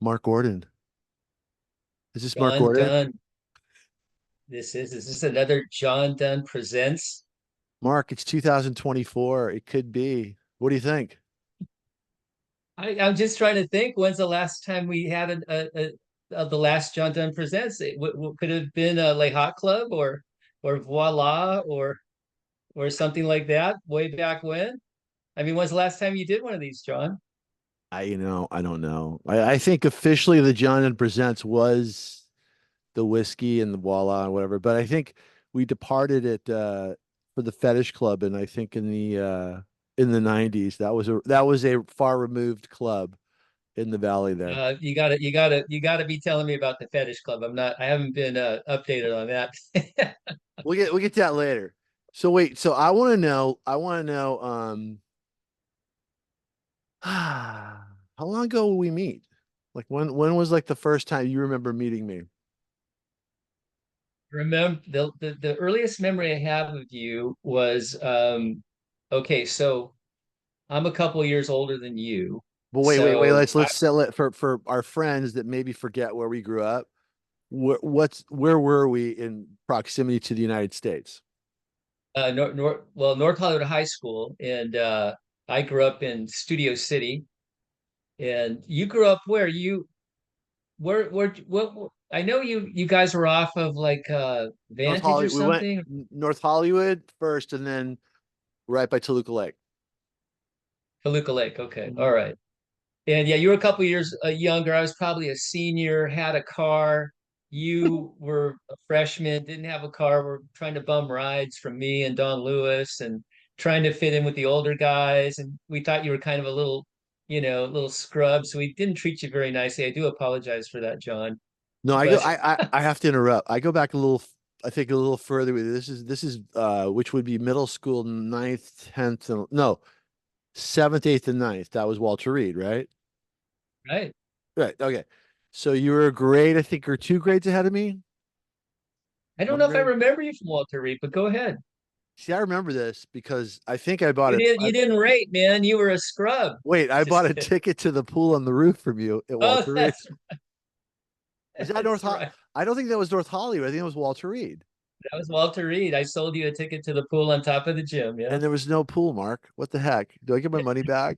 Mark Gordon. Is this Mark John Gordon? Dunn. Is this another John Dunn presents? Mark, it's 2024. It could be. What do you think? I'm just trying to think when's the last time we had the last John Dunn presents. Could it have been a Le Hot Club or Voila or something like that way back when? I mean, when's the last time you did one of these, John? I don't know. I think officially the John and Presents was the whiskey and the Voila and whatever, but I think we departed it for the Fetish Club, and I think in the 90s. That was a far removed club in the valley there. You gotta be telling me about the Fetish Club. I haven't been updated on that. We'll get to that later. So wait, so I want to know how long ago will we meet? Like when was like the first time you remember meeting me? Remember the earliest memory I have of you was okay, so I'm a couple years older than you. But wait. So Let's settle it for our friends that maybe forget where we grew up. Where were we in proximity to the United States? North Hollywood High School, and I grew up in Studio City. And you grew up where? What I know you guys were off of like North Vantage or Hollywood. We went something. North Hollywood first, and then right by Toluca Lake. Toluca Lake. Okay. All Mhm. right. And yeah, you were a couple years younger. I was probably a senior, had a car. You were a freshman, didn't have a car. We're trying to bum rides from me and Don Lewis and trying to fit in with the older guys. And we thought you were kind of a little scrub. So we didn't treat you very nicely. I do apologize for that, John. No, I go. But I have to interrupt. I go back a little. I think a little further with it. This is which would be middle school, ninth, tenth, and no, seventh, eighth, and ninth. That was Walter Reed, right? right. Right. Okay. So you were a grade, I think, or two grades ahead of me. I don't One know if I grade. remember you from Walter Reed, but go ahead. See, I remember this because I think I bought You it. didn't you didn't rate, man. You were a scrub. Wait, I bought Just a kidding. ticket to the pool on the roof from you at Oh, Walter Reed. that's Is that that's right. I don't think that was North Hollywood. I think it was Walter Reed. That was Walter Reed. I sold you a ticket to the pool on top of the gym. Yeah. And there was no pool, Mark. What the heck? Do I get my money back?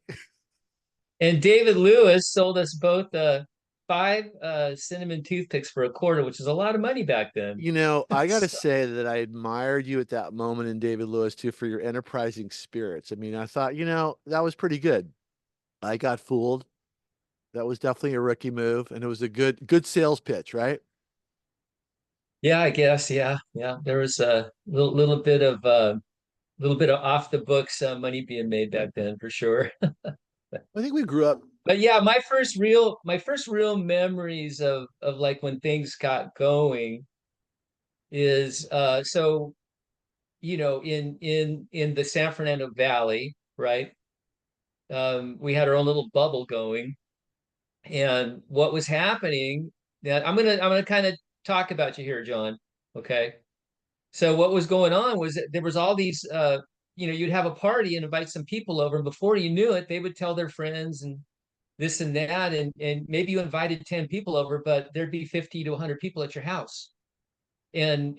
And David Lewis sold us both five cinnamon toothpicks for a quarter, which is a lot of money back then. I got to So, say that I admired you at that moment in David Lewis too for your enterprising spirits. I mean, I thought, that was pretty good. I got fooled. That was definitely a rookie move, and it was a good sales pitch, right? yeah, I guess. Yeah, yeah. There was a little bit of off the books money being made back then for sure. I think we grew up. But yeah, my first real memories of like when things got going is in the San Fernando Valley, right? We had our own little bubble going, and what was happening that I'm gonna kind of talk about you here, John. Okay. So what was going on was that there was all these you'd have a party and invite some people over, and before you knew it, they would tell their friends and this and that, and maybe you invited 10 people over, but there'd be 50 to 100 people at your house, and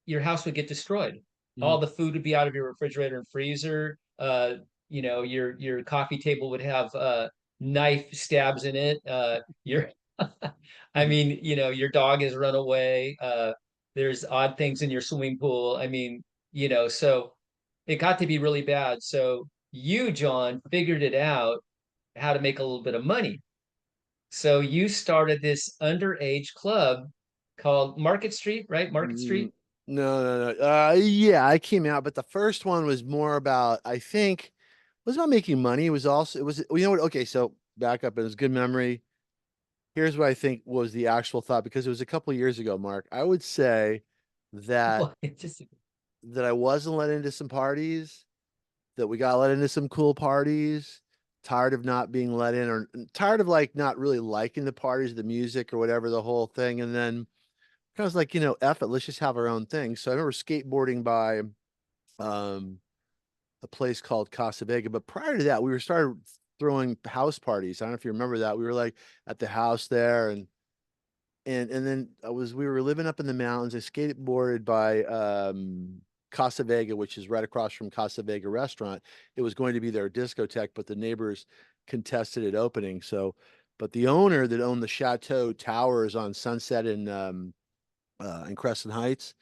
your house would get destroyed. Mm. All the food would be out of your refrigerator and freezer. Your coffee table would have knife stabs in it. Your I mean, your dog has run away. There's odd things in your swimming pool. I mean, so it got to be really bad. So you, John, figured it out how to make a little bit of money. So you started this underage club called Market Street, right? Market Mm, Street. no. Yeah, I came out, but the first one was more about, I think, it was about making money. You know what? Okay, so back up. It was good memory. Here's what I think was the actual thought because it was a couple years ago, Mark. I would say that Well, it just I wasn't let into some parties, that we got let into some cool parties, tired of not being let in or tired of like not really liking the parties, the music or whatever, the whole thing. And then kind of was like, F it, let's just have our own thing. So I remember skateboarding by um a place called Casa Vega. But prior to that, we were started throwing house parties. I don't know if you remember that. We were like at the house there, and then we were living up in the mountains. I skateboarded by Casa Vega, which is right across from Casa Vega restaurant. It was going to be their discotheque, but the neighbors contested it opening. So, but the owner that owned the Chateau Towers on Sunset in Crescent Heights,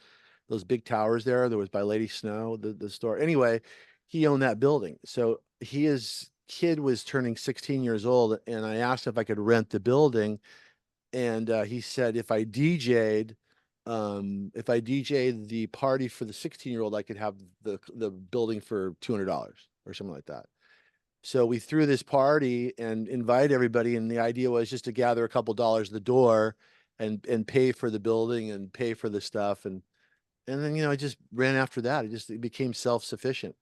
those big towers there was by Lady Snow, the store. Anyway, he owned that building. So his kid was turning 16 years old, and I asked if I could rent the building, and he said if I DJ'd the party for the 16-year-old, I could have the building for $200 or something like that. So we threw this party and invited everybody, and the idea was just to gather a couple dollars at the door and pay for the building and pay for the stuff, and then I just ran after that. It became self-sufficient.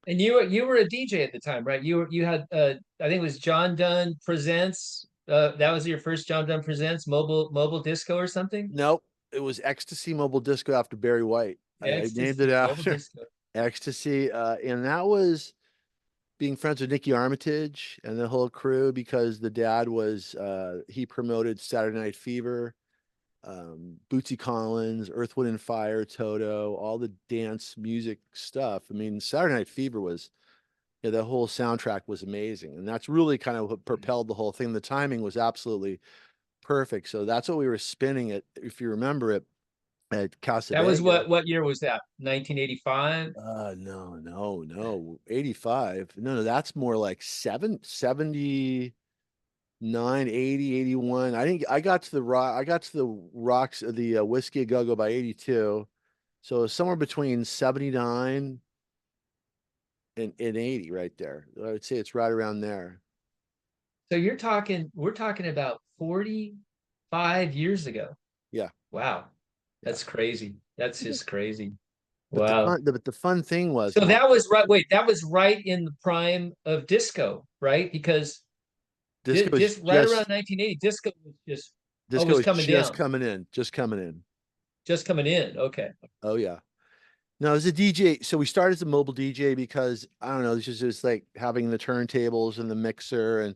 And you were a DJ at the time, right? You had I think it was John Dunn Presents. That was your first John Dunn Presents mobile disco or something? Nope, it was Ecstasy Mobile Disco after Barry White. I named it Ecstasy, mobile after disco. Ecstasy, and that was being friends with Nicky Armitage and the whole crew because the dad was he promoted Saturday Night Fever, Bootsy Collins, Earth, Wind and Fire, Toto, all the dance music stuff. I mean, Saturday Night Fever was, yeah, the whole soundtrack was amazing, and that's really kind of what propelled the whole thing. The timing was absolutely perfect, so that's what we were spinning it, if you remember it, at Casa That was Vega. what year was that? 1985? No, no, no, 85. No, no, that's more like 79, 80, 81. I got to the rock. I got to the rocks of the Whiskey a Go-Go by 82. So somewhere between 79 and 80 right there. I would say it's right around there. So we're talking about 45 years ago. Yeah, Wow. yeah. That's crazy. That's Yeah. just crazy. But the Wow. fun, but the fun thing was, So that was right. Wait, that was right in the prime of disco, right? Because disco is right around just 1980, disco was just disco was is coming just down, coming in, just coming in. just coming in. Okay. Oh yeah. No, as a DJ, so we started as a mobile DJ because I don't know, this is just like having the turntables and the mixer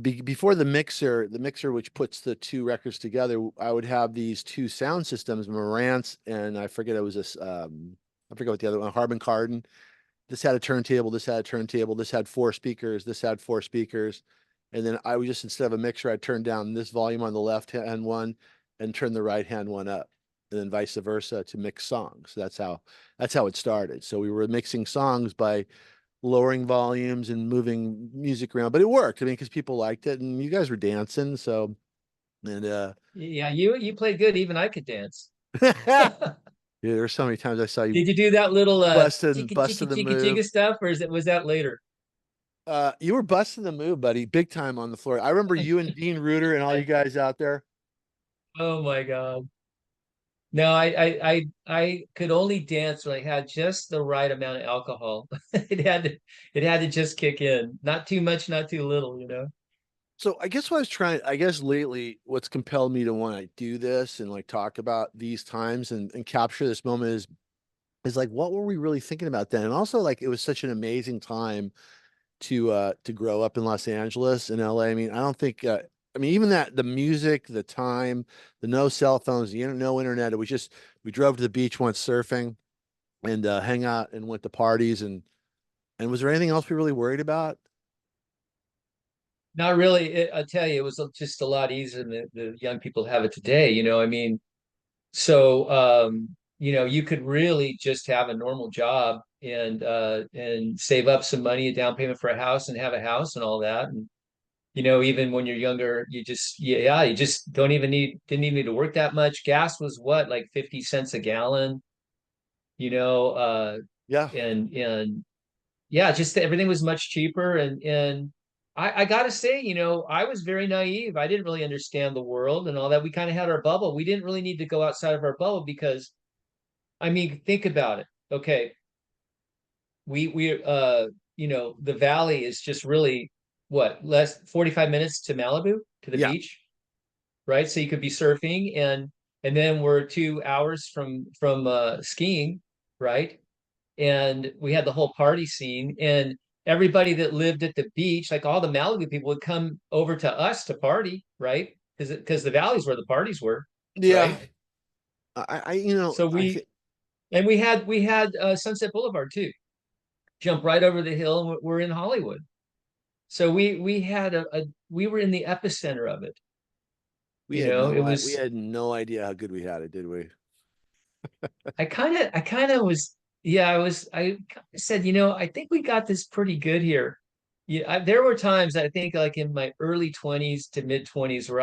before the mixer which puts the two records together, I would have these two sound systems, Marantz, and I forget it was this I forget what the other one, Harbin Kardon. This had a turntable, this had a turntable, this had four speakers, this had four speakers. And then I would just, instead of a mixer, I'd turn down this volume on the left hand one and turn the right hand one up, and then vice versa to mix songs. So that's how it started. So we were mixing songs by lowering volumes and moving music around, but it worked. I mean, because people liked it and you guys were dancing. So, and Yeah, you played good. Even I could dance. yeah, there were so many times I saw you Did you do that little chicka busting chicka the chicka move. chicka stuff, or was that later? You were busting the move, buddy, big time on the floor. I remember you and Dean Reuter and all you I, guys out there. oh my God. No, I could only dance when I had just the right amount of alcohol. It had to just kick in. Not too much, not too little, you know. So I guess lately, what's compelled me to want to do this and like talk about these times and capture this moment is like, what were we really thinking about then? And also like, it was such an amazing time to grow up in Los Angeles and LA. I mean, I don't think I mean, even that, the music, the time, the no cell phones, no internet. It was just, we drove to the beach, went surfing and hang out and went to parties, and was there anything else we really worried about? Not really. I tell you, it was just a lot easier than the young people have it today. You know, I mean, so you could really just have a normal job and save up some money, a down payment for a house, and have a house and all that. And even when you're younger, you just didn't even need to work that much. Gas was what, like 50 cents a gallon, you know, Yeah, and yeah, just everything was much cheaper. And I gotta say, I was very naive. I didn't really understand the world and all that. We kind of had our bubble. We didn't really need to go outside of our bubble because, I mean, think about it. Okay, the valley is just really what, less 45 minutes to Malibu, to the yeah, beach, right? So you could be surfing, and then we're 2 hours from skiing, right? And we had the whole party scene, everybody that lived at the beach, like all the Malibu people would come over to us to party, right? Because the valley's where the parties were, Yeah. right? So I we think, and we had Sunset Boulevard too. Jump right over the hill and we're in Hollywood. So we had we were in the epicenter of it. we It we was had no idea how good we had it, did we? I kind of was, yeah, I said, I think we got this pretty good here. Yeah, there were times I think like in my early 20s to mid 20s where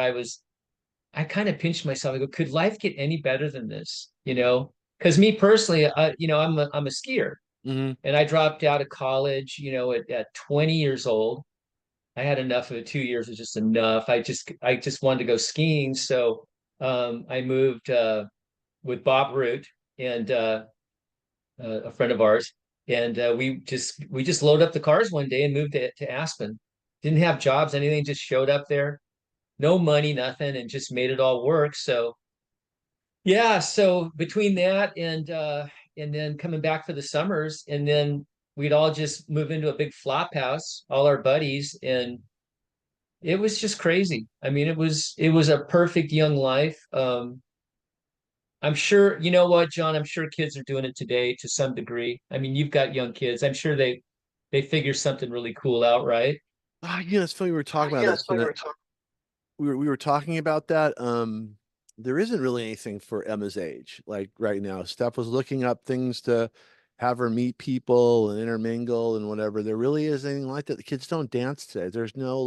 I kind of pinched myself. I go, could life get any better than this? Because me personally, I'm a skier, Hmm. and I dropped out of college, at 20 years old. I had enough of it. 2 years was just enough. I just wanted to go skiing, so I moved with Bob Root and a friend of ours, and we just loaded up the cars one day and moved to Aspen. Didn't have jobs, anything, just showed up there, no money, nothing, and just made it all work. So yeah, so between that and then coming back for the summers, and then we'd all just move into a big flop house, all our buddies, and it was just crazy. I mean, it was a perfect young life. I'm sure, you know what, John, I'm sure kids are doing it today to some degree. I mean, you've got young kids. I'm sure they figure something really cool out, right? It's funny we were talking about Yeah, this, that's what and we that were talking. we were talking about that. There isn't really anything for Emma's age. Like right now, Steph was looking up things to have her meet people and intermingle and whatever. There really is anything like that. The kids don't dance today. There's no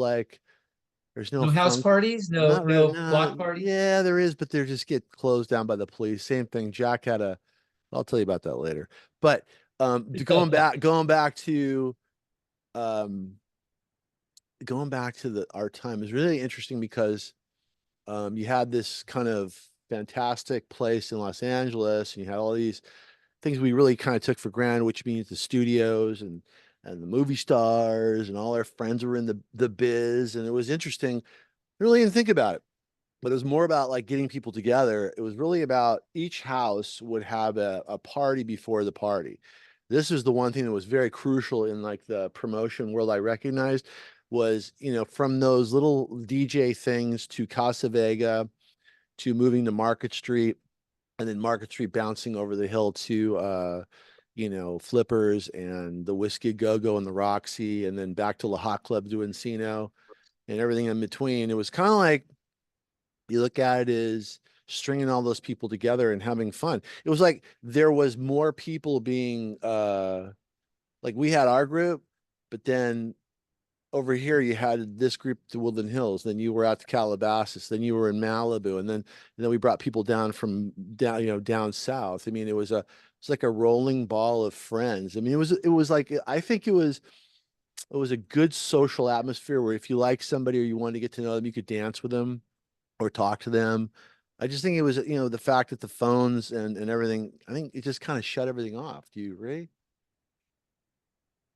No house fun. parties, no Not really. no No, block parties. yeah, there is, but they just get closed down by the police. Same thing. Jack had a. I'll tell you about that later. But going back to um, going back to the our time is really interesting because you had this kind of fantastic place in Los Angeles, and you had all these things we really kind of took for granted, which means the studios and the movie stars and all our friends were in the biz, and it was interesting. I really didn't think about it, but it was more about like getting people together. It was really about each house would have a party before the party. This is the one thing that was very crucial in like the promotion world I recognized was, from those little DJ things to Casa Vega to moving to Market Street and then Market Street bouncing over the hill to Flippers and the Whiskey Go Go and the Roxy and then back to La Hot Club to Encino and everything in between. It was kind of like you look at it as stringing all those people together and having fun. It was like there was more people being like we had our group, but then over here you had this group to Woodland Hills, then you were out to Calabasas, then you were in Malibu, and then we brought people down from down south. I mean, it's like a rolling ball of friends. I mean, it was like I think it was a good social atmosphere where if you like somebody or you wanted to get to know them, you could dance with them or talk to them. I just think it was, the fact that the phones and everything, I think it just kind of shut everything off. Do you agree?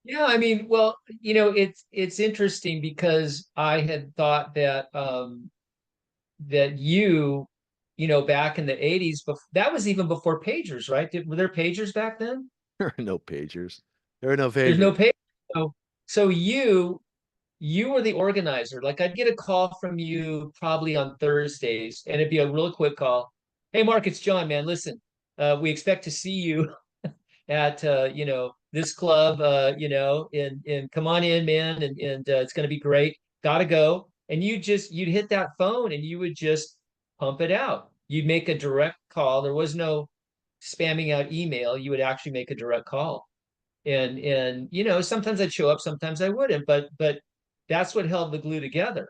Yeah, I mean, well, it's interesting because I had thought that back in the 80s, that was even before pagers, right? Were there pagers back then? There are no pagers. There are no There's no pagers. pagers. So you were the organizer. Like I'd get a call from you probably on Thursdays, and it'd be a real quick call. Hey, Mark, it's John, man. Listen, we expect to see you at this club, and come on in, man, and it's going to be great. Gotta go. And you'd hit that phone and you would just pump it out. You'd make a direct call. There was no spamming out email. You would actually make a direct call. And sometimes I'd show up, sometimes I wouldn't, but that's what held the glue together.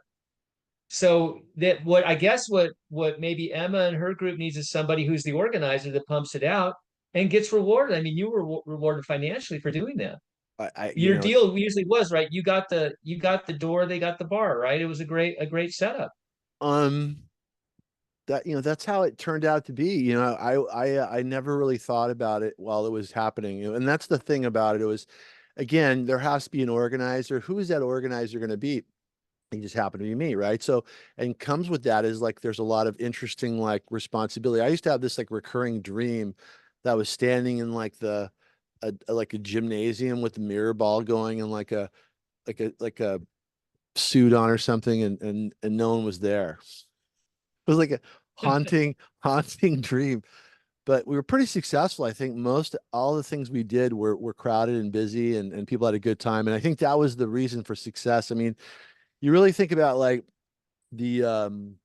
So that what I guess what maybe Emma and her group needs is somebody who's the organizer that pumps it out and gets rewarded. I mean, you were rewarded financially for doing that. Your It's deal usually was, right. You got the door, they got the bar, right? It was a great setup. um that's how it turned out to be. I never really thought about it while it was happening. And that's the thing about it. It was again, there has to be an organizer. Who is that organizer going to be? He just happened to be me, right? So, and comes with that is like there's a lot of interesting like responsibility. I used to have this like recurring dream that I was standing in like like a gymnasium with a mirror ball going and like a suit on or something, and no one was there. It was like a haunting haunting dream. But we were pretty successful. I think most all the things we did were crowded and busy, and people had a good time. And I think that was the reason for success. I mean, you really think about like the um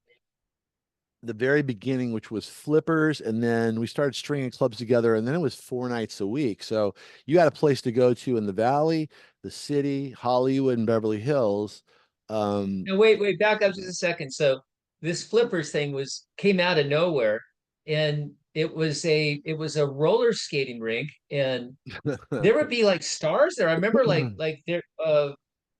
the very beginning, which was flippers, and then we started stringing clubs together, and then it was 4 nights a week. So you had a place to go to in the Valley, the city, Hollywood, and Beverly Hills. Um, Now wait, back up just a second. So this flippers thing was came out of nowhere, and it was a roller skating rink, and there would be like stars there. I remember like there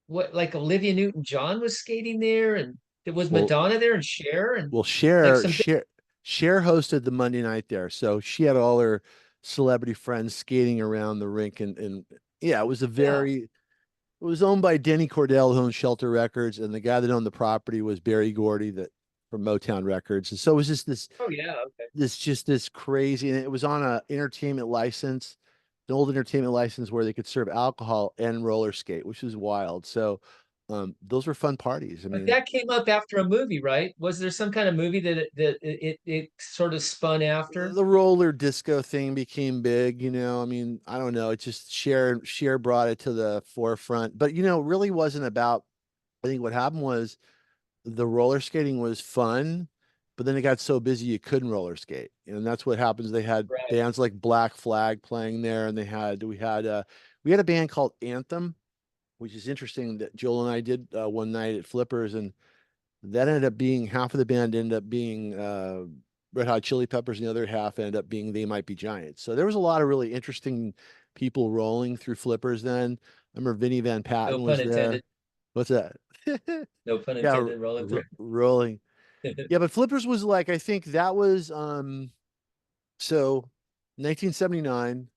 what like Olivia Newton-John was skating there, and there was well, Madonna there and Cher and well, like Cher, some big, Cher hosted the Monday night there, so she had all her celebrity friends skating around the rink, and yeah, it was a yeah. very. It was owned by Denny Cordell, who owned Shelter Records, and the guy that owned the property was Barry Gordy, that from Motown Records. And so it was just Oh yeah, okay. this crazy, and it was on a entertainment license, an old entertainment license where they could serve alcohol and roller skate, which was wild. So those were fun parties. I But mean, that came up after a movie, right? Was there some kind of movie that it sort of spun after? the roller disco thing became big, I mean, I don't know. It just Cher brought it to the forefront. But it really wasn't about. I think what happened was the roller skating was fun, but then it got so busy you couldn't roller skate. And that's what happens. They had Right. bands like Black Flag playing there, and we had a band called Anthem, which is interesting that Joel and I did one night at Flippers, and that ended up being half of the band ended up being Red Hot Chili Peppers, and the other half ended up being They Might Be Giants. So there was a lot of really interesting people rolling through Flippers then. I remember Vinnie Van No Patten pun was there. intended. What's that? No pun Yeah, intended. Rolling through. rolling. Yeah, but Flippers was like, I think that was so 1979.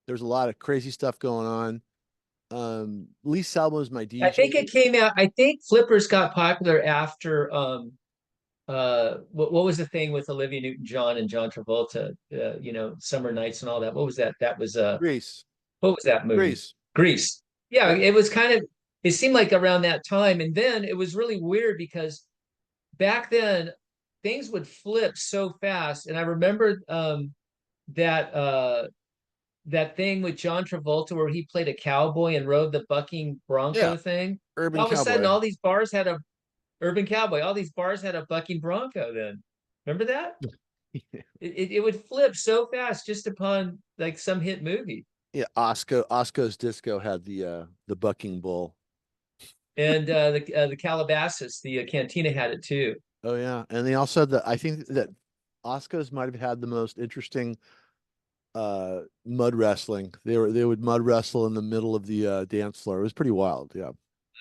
There's a lot of crazy stuff going on. Lee Salmo was my I think it DJ. came out. I think Flippers got popular after what was the thing with Olivia Newton-John and John Travolta? Summer Nights and all that. What was that? That was Grease. what was that movie? Grease. Grease. Yeah, Yep. it was kind of. It seemed like around that time, and then it was really weird because back then things would flip so fast, and I remember that that thing with John Travolta where he played a cowboy and rode the bucking Yeah. bronco thing. Urban All of a sudden, Cowboy. all these bars had a urban cowboy. All these bars had a bucking bronco. Then remember that it would flip so fast just upon like some hit movie. Yeah, Osco's Disco had the bucking bull. And the Calabasas, the cantina had it too. Oh yeah, and they also had I think that Osco's might have had the most interesting mud wrestling. They would mud wrestle in the middle of the dance floor. It was pretty wild. Yeah.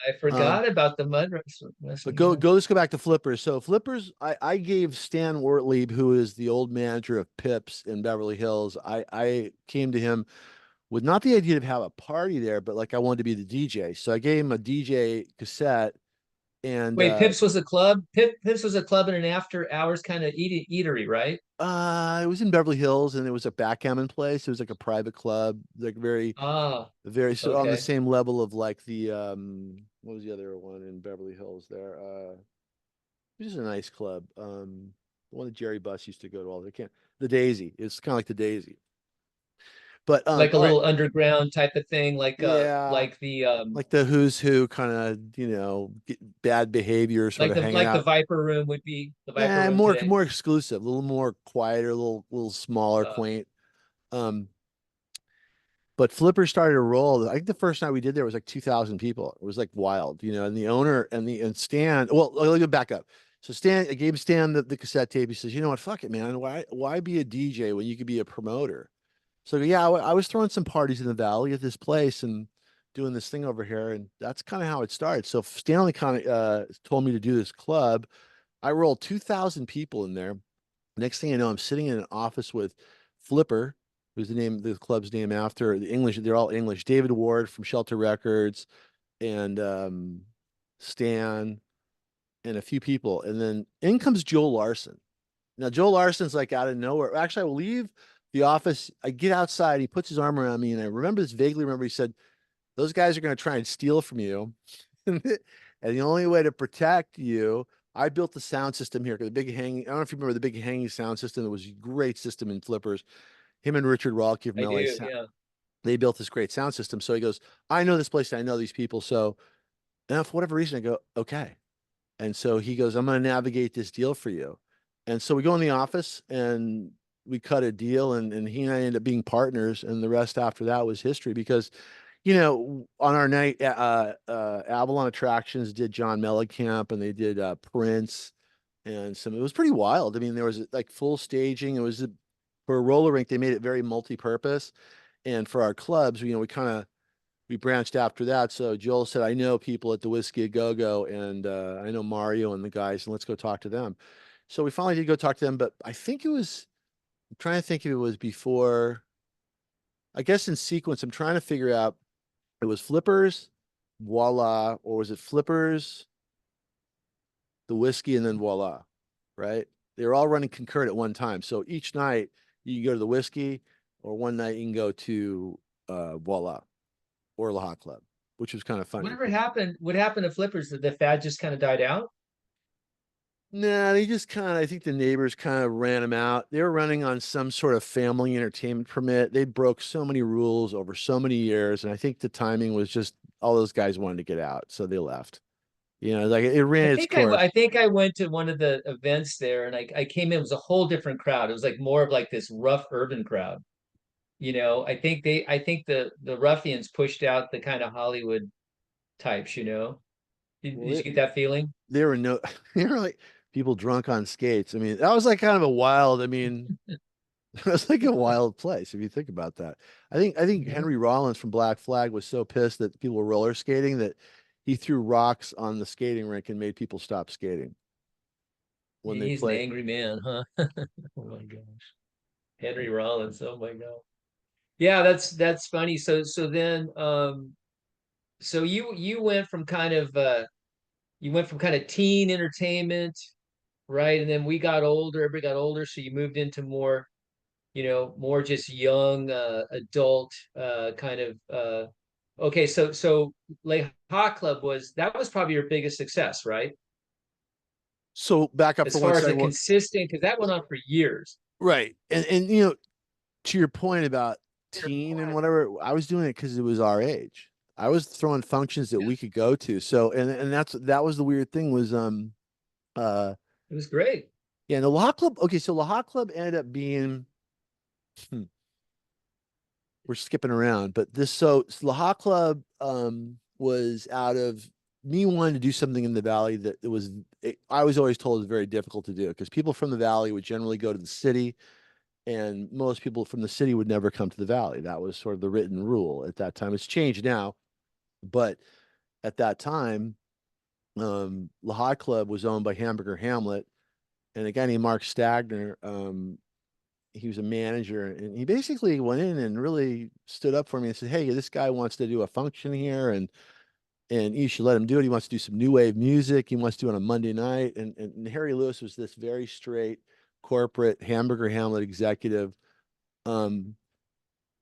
I Um, forgot about the mud but wrestling. go Yeah. go let's go back to Flippers. So Flippers, I gave Stan Wortlieb, who is the old manager of Pips in Beverly Hills. I came to him with not the idea to have a party there, but like I wanted to be the DJ. So I gave him a DJ cassette, and Wait, Pips was a club. Pips was a club and an after hours kind of eatery, right? it was in Beverly Hills, and it was a backgammon place. It was like a private club, like Ah, very so on the okay. same level of like the what was the other one in Beverly Hills there? It was a nice club. The one that Jerry Buss used to go to all the can't the Daisy. It's kind of like the Daisy. But Like a all right, little underground type of thing, yeah, like the like the who's who kind of, bad behavior sort of hanging like the out. Viper Room would be the Viper Yeah, Room today. more exclusive, a little more quieter, a little smaller, Uh, quaint. Um, But Flipper started to roll. I think the first night we did there was like 2,000 people. It was like wild, and the owner and Stan. Well, let me go back up. So I gave Stan the cassette tape. He says, "You know what? Fuck it, man. Why be a DJ when you could be a promoter?" So yeah, I was throwing some parties in the valley at this place and doing this thing over here, and that's kind of how it started. So Stanley kind of told me to do this club. I rolled 2,000 people in there. Next thing I know, I'm sitting in an office with Flipper, who's the club's name after the English. They're all English. David Ward from Shelter Records, and Stan, and a few people. And then in comes Joel Larson. Now Joel Larson's like out of nowhere. Actually, I will leave the office. I get outside, he puts his arm around me, and I remember this vaguely. Remember, he said, "Those guys are going to try and steal from you, and the only way to protect you." I built the sound system here. The big hanging. I don't know if you remember the big hanging sound system. That was a great system in Flippers. Him and Richard Rolke from I LA. do, yeah. They built this great sound system. So he goes, "I know this place. I know these people." So, and for whatever reason, I go, "Okay." And so he goes, "I'm going to navigate this deal for you." And so we go in the office and we cut a deal, and he and I ended up being partners. And the rest after that was history because, on our night, Avalon Attractions did John Mellencamp and they did Prince and it was pretty wild. I mean, there was like full staging. It was for a roller rink, they made it very multi-purpose. And for our clubs, we branched after that. So Joel said, I know people at the Whiskey a Go Go, and I know Mario and the guys, and let's go talk to them. So we finally did go talk to them, but I think I'm trying to think if it was before, I guess in sequence, I'm trying to figure out it was Flippers, Voila, or was it Flippers, the Whiskey, and then Voila, right? They were all running concurrent at one time. So each night you can go to the Whiskey, or one night you can go to Voila or La Hot Club, which was kind of funny. Whatever happened, what happened to Flippers? Did the fad just kind of died out? Nah, they just kind of, I think the neighbors kind of ran them out. They were running on some sort of family entertainment permit. They broke so many rules over so many years. And I think the timing was just all those guys wanted to get out. So they left. Like it ran its I course. think I went to one of the events there, and I came in. It was a whole different crowd. It was like more of like this rough urban crowd. I think the ruffians pushed out the kind of Hollywood types. Did Well, you get that feeling? there were no, they were like people drunk on skates. I mean, that was like kind of a wild, I mean, it was like a wild place if you think about that. I think Mhm. Henry Rollins from Black Flag was so pissed that people were roller skating that he threw rocks on the skating rink and made people stop skating when they He's an played. angry man, huh? Oh my gosh. Henry Rollins. Oh my God. Yeah, that's funny. So then so you went from kind of teen entertainment, right? And then we got older, everybody got older, so you moved into more, more just young adult kind of okay, so Le Hot Club was probably your biggest success, right? So back up As for one far as a second. consistent, because that went on for years. Right. And to your point about teen and whatever, I was doing it because it was our age. I was throwing functions that Yeah, we could go to. So and that was the weird thing was uh it was great. yeah, and the La Club, okay, so La Club ended up being hmm, we're skipping around, but so La Club was out of me wanting to do something in the valley that I was always told it was very difficult to do because people from the valley would generally go to the city and most people from the city would never come to the valley. That was sort of the written rule at that time. It's changed now, but at that time, La Club was owned by Hamburger Hamlet and a guy named Mark Stagner. He was a manager, and he basically went in and really stood up for me and said, "Hey, this guy wants to do a function here, and you should let him do it. He wants to do some new wave music. He wants to do it on a Monday night." And Harry Lewis was this very straight corporate Hamburger Hamlet executive. Um,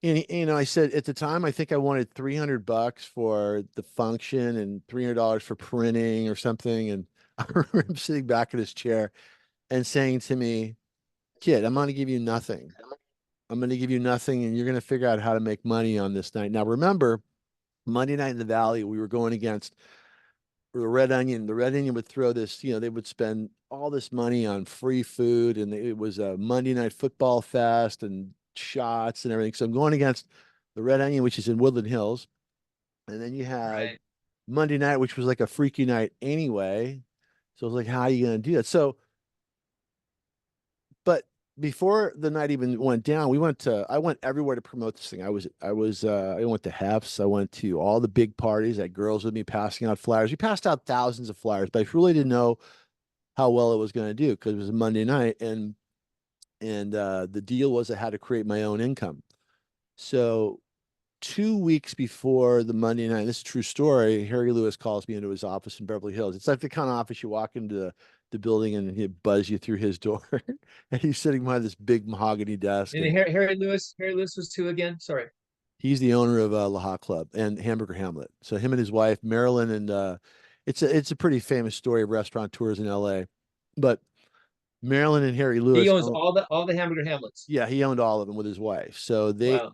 and I said at the time, I think I wanted $300 for the function and $300 for printing or something. And I remember him sitting back in his chair and saying to me, "Kid, I'm going to give you nothing. I'm going to give you nothing, and you're going to figure out how to make money on this night." Now, remember, Monday night in the Valley, we were going against the Red Onion. The Red Onion would throw this, they would spend all this money on free food, and it was a Monday night football fest and shots and everything. So I'm going against the Red Onion, which is in Woodland Hills. And then you had Right. Monday night, which was like a freaky night anyway. So I was like, how are you going to do that? So, but before the night even went down, I went everywhere to promote this thing. I went to Hef's. I went to all the big parties. I had girls with me passing out flyers. We passed out thousands of flyers, but I really didn't know how well it was going to do because it was a Monday night. And the deal was I had to create my own income. So 2 weeks before the Monday night, this is a true story, Harry Lewis calls me into his office in Beverly Hills. It's like the kind of office you walk into the building and he'd buzz you through his door. And he's sitting behind this big mahogany desk. And And Harry Lewis was two again. Sorry. he's the owner of La Club and Hamburger Hamlet. So him and his wife, Marilyn, and it's a pretty famous story of restaurateurs in LA. But Marilyn and Harry He Lewis owns own, all the Hamburger Hamlets. yeah, he owned all of them with his wife. So Wow. they Wow.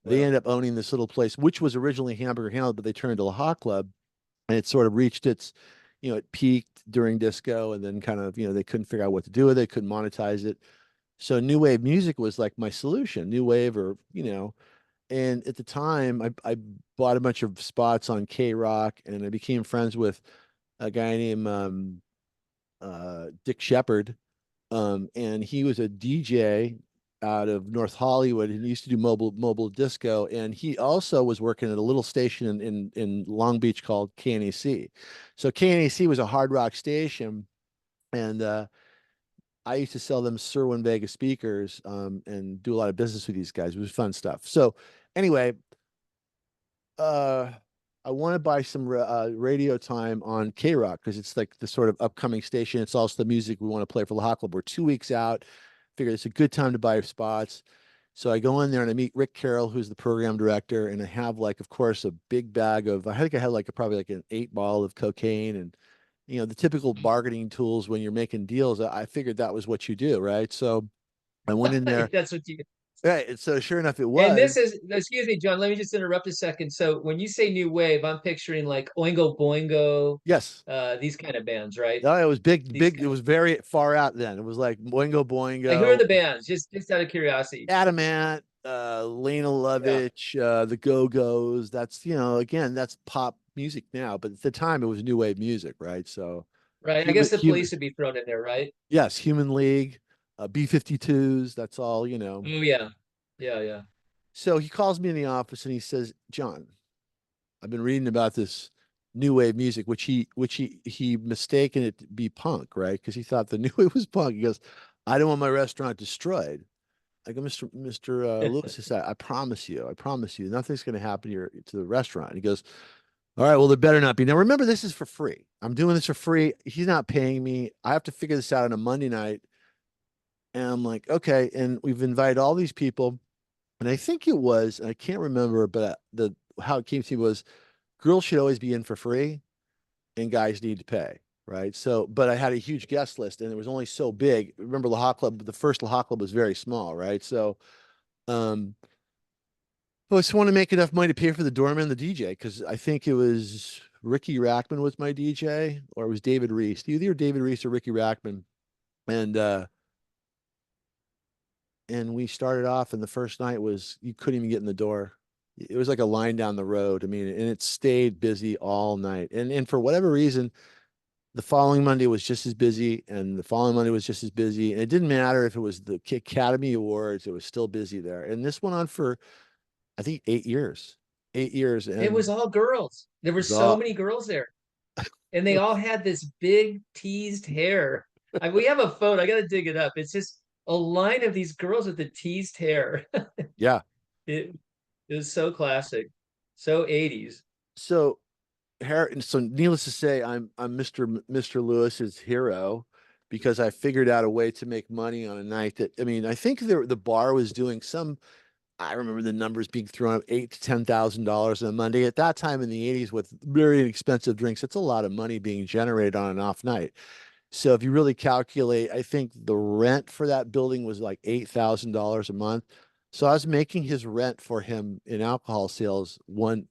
ended up owning this little place, which was originally Hamburger Hamlet, but they turned to La Club, and it sort of reached its, it peaked during disco, and then kind of, they couldn't figure out what to do with it, couldn't monetize it. So new wave music was like my solution, new wave, or and at the time I bought a bunch of spots on K Rock, and I became friends with a guy named Dick Shepard, and he was a DJ out of North Hollywood, and he used to do mobile disco, and he also was working at a little station in Long Beach called KNAC. So KNAC was a hard rock station, and I used to sell them Sirwin Vega speakers, and do a lot of business with these guys. It was fun stuff. So anyway, uh, I want to buy some radio time on K Rock because it's like the sort of upcoming station. It's also the music we want to play for La Club. We're 2 weeks out. Figure it's a good time to buy spots. So I go in there and I meet Rick Carroll, who's the program director, and I have like, of course, a big bag of. I think I had like probably like an 8 ball of cocaine and the typical bargaining tools when you're making deals. I figured that was what you do, right? So I went in there. That's what you. Right. And so sure enough, it And was. this is, excuse me, John, let me just interrupt a second. So when you say new wave, I'm picturing like Oingo Boingo, Yes. these kind of bands, right? No, it was big, These big. It was very far out then. It was like Boingo like who are Boingo, the bands? Just out of curiosity. Adamant, Lena Yeah. Lovitch, the Go-Go's. That's, again, that's pop music now, but at the time it was new wave music, right? So Right. I guess the police would be thrown in there, right? yes, Human League, B-52s, that's all. Oh yeah. Yeah, yeah. So he calls me in the office and he says, John, I've been reading about this new wave music, which he mistaken it to be punk, right? Because he thought the new wave was punk. He goes, I don't want my restaurant destroyed. I go, Mr. Lewis, he said, I promise you, nothing's going to happen here to the restaurant. He goes, all right, well, there better not be. Now, remember, this is for free. I'm doing this for free. He's not paying me. I have to figure this out on a Monday night. And I'm like, okay. And we've invited all these people. And I think it was, I can't remember, but how it came to me was girls should always be in for free and guys need to pay. Right. So, but I had a huge guest list and it was only so big. Remember, the first La Club was very small. Right. So, um, I just want to make enough money to pay for the doorman, the DJ, because I think it was Ricky Rackman was my DJ, or it was David Reese. Either David Reese or Ricky Rackman. And we started off, and the first night was you couldn't even get in the door. It was like a line down the road. I mean, and it stayed busy all night. And for whatever reason, the following Monday was just as busy, and the following Monday was just as busy. And it didn't matter if it was the Academy Awards; it was still busy there. And this went on for I think 8 years. 8 years, It and was all girls. There it were was so all many girls there. And they all had this big teased hair. We have a photo. I got to dig it up. It's just a line of these girls with the teased hair. yeah. It, it was so classic, so 80s. So so needless to say, I'm Mr. Lewis's hero because I figured out a way to make money on a night that I mean, I think the bar was doing some. I remember the numbers being thrown up $8,000 to $10,000 on a Monday. At that time in the 80s with very inexpensive drinks, it's a lot of money being generated on an off night. So if you really calculate, I think the rent for that building was like $8,000 a month. So I was making his rent for him in alcohol sales one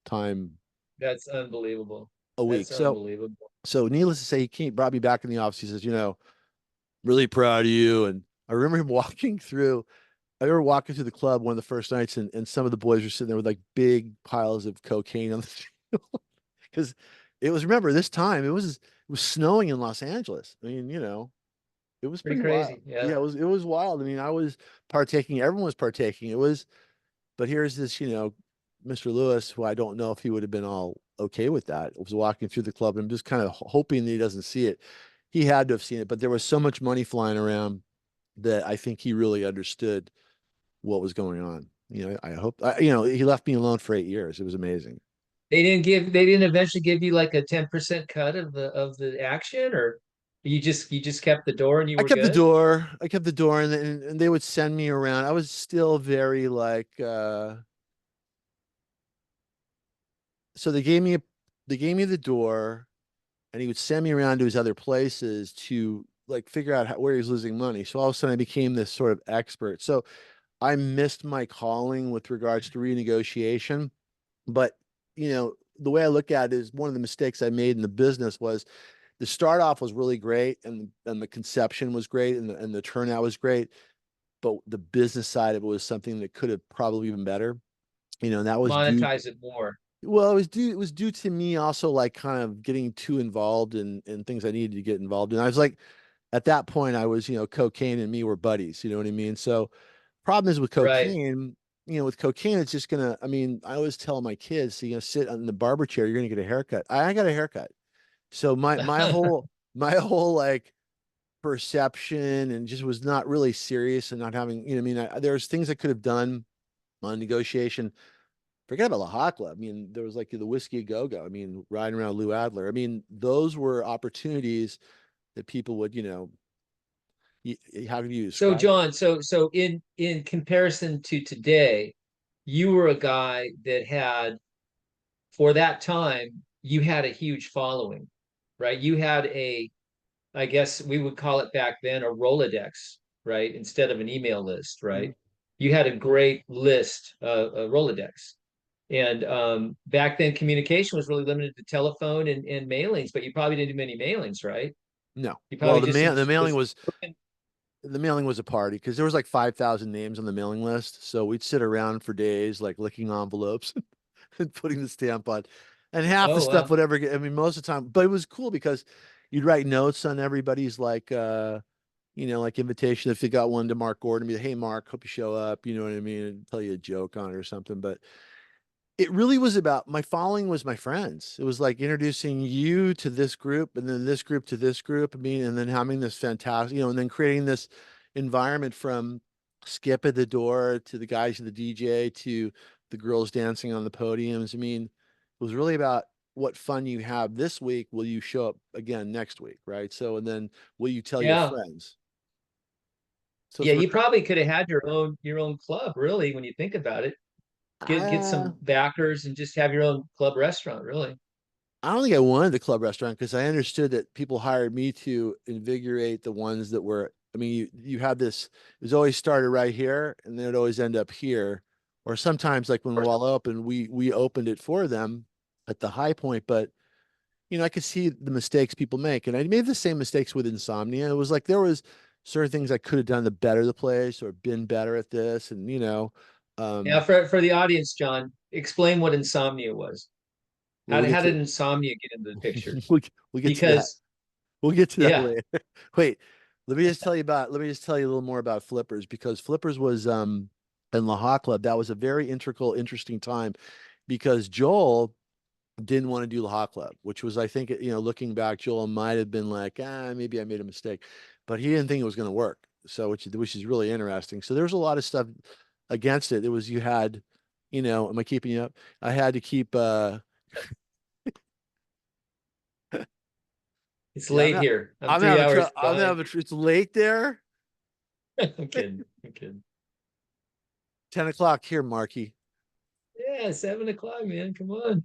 time That's unbelievable. a week. That's So unbelievable. needless to say, brought me back in the office. He says, really proud of you. And I remember him walking through. I remember walking through the club one of the first nights, and some of the boys were sitting there with like big piles of cocaine on the field because it was. Remember this time it was snowing in Los Angeles. I mean, it was Pretty pretty wild. crazy. Yeah. Yeah, it was wild. I mean, I was partaking. Everyone was partaking. It was, but here's this, Mr. Lewis, who I don't know if he would have been all okay with that. Was walking through the club and I'm just kind of hoping that he doesn't see it. He had to have seen it, but there was so much money flying around that I think he really understood what was going on. I hope, he left me alone for 8 years. It was amazing. They didn't eventually give you like a 10% cut of the action or You just kept the door and you I were kept the good? door. I kept the door, and they would send me around. I was still very like, so they gave me the door, and he would send me around to his other places to like figure out where he was losing money. So all of a sudden I became this sort of expert. So I missed my calling with regards to renegotiation. But, the way I look at it is one of the mistakes I made in the business was the start off was really great, and the conception was great, and the turnout was great. But the business side of it was something that could have probably been better. And that was due. Monetize it more. Well, it was due to me also like kind of getting too involved in things I needed to get involved in. I was like, at that point, I was, cocaine and me were buddies, you know what I mean? So problem is Right. with cocaine, it's just gonna, I mean, I always tell my kids, so, sit in the barber chair, you're gonna get a haircut. I got a haircut. So my whole like perception and just was not really serious and not having, what I mean, there's things I could have done on negotiation. Forget about the hot club. I mean, there was like the whiskey go go. I mean, riding around Lou Adler. I mean, those were opportunities that people would, how do you So describe it? John, so in comparison to today, you were a guy that had, for that time, you had a huge following, right? You had I guess we would call it back then a Rolodex, right? Instead of an email list, Mhm. right? You had a great list, a Rolodex. And back then, communication was really limited to telephone and mailings, but you probably didn't do many mailings, right? No. You Well, probably just the mailing was a party because there was like 5,000 names on the mailing list. So we'd sit around for days, like licking envelopes and putting the stamp on. And half the oh stuff well, would ever get, I mean, most of the time, but it was cool because you'd write notes on everybody's like, like invitation. If you got one to Mark Gordon, be like, hey, Mark, hope you show up. You know what I mean? And tell you a joke on it or something. But it really was about my following was my friends. It was like introducing you to this group and then this group to this group. I mean, and then having this fantastic, and then creating this environment from Skip at the door to the guys at the DJ to the girls dancing on the podiums. I mean, it was really about what fun you have this week. Will you show up again next week? Right. So, and then will you tell your yeah, friends? So yeah. from You probably could have had your own club, really, when you think about it. Get uh, some backers and just have your own club restaurant, really. I don't think I wanted the club restaurant because I understood that people hired me to invigorate the ones that were. I mean, you have this. It was always started right here, and then it always end up here, or sometimes like when Walla opened, we opened it for them at the high point. But I could see the mistakes people make, and I made the same mistakes with Insomnia. It was like there was certain things I could have done to better the place or been better at this, and Now, um, for the audience, John, explain what insomnia was. well, we'll get How did to insomnia get into the picture? we'll get to that. Because We'll get to that yeah, later. Wait, let me just tell you a little more about Flippers because Flippers was in La Ha Club. That was a very integral, interesting time because Joel didn't want to do La Ha Club, which was, I think, looking back, Joel might have been like, maybe I made a mistake, but he didn't think it was going to work. So, which is really interesting. So there's a lot of stuff against it. It was you had, am I keeping you up? I had to keep it's yeah, late here. I'm I'm three having hours trouble. I'm behind having it's late there. you. I'm kidding. I'm kidding. 10 o'clock here, Marky. Yeah, 7 o'clock, man. Come on.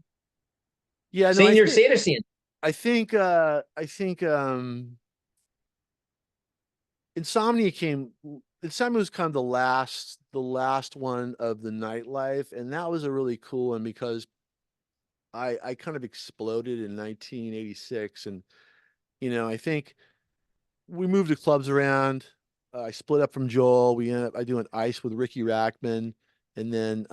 Yeah, no, Senior citizen. Insomnia was kind of the last one of the nightlife, and that was a really cool one because I kind of exploded in 1986, and I think we moved the clubs around. I split up from Joel. We ended up I doing ice with Ricky Rackman, and then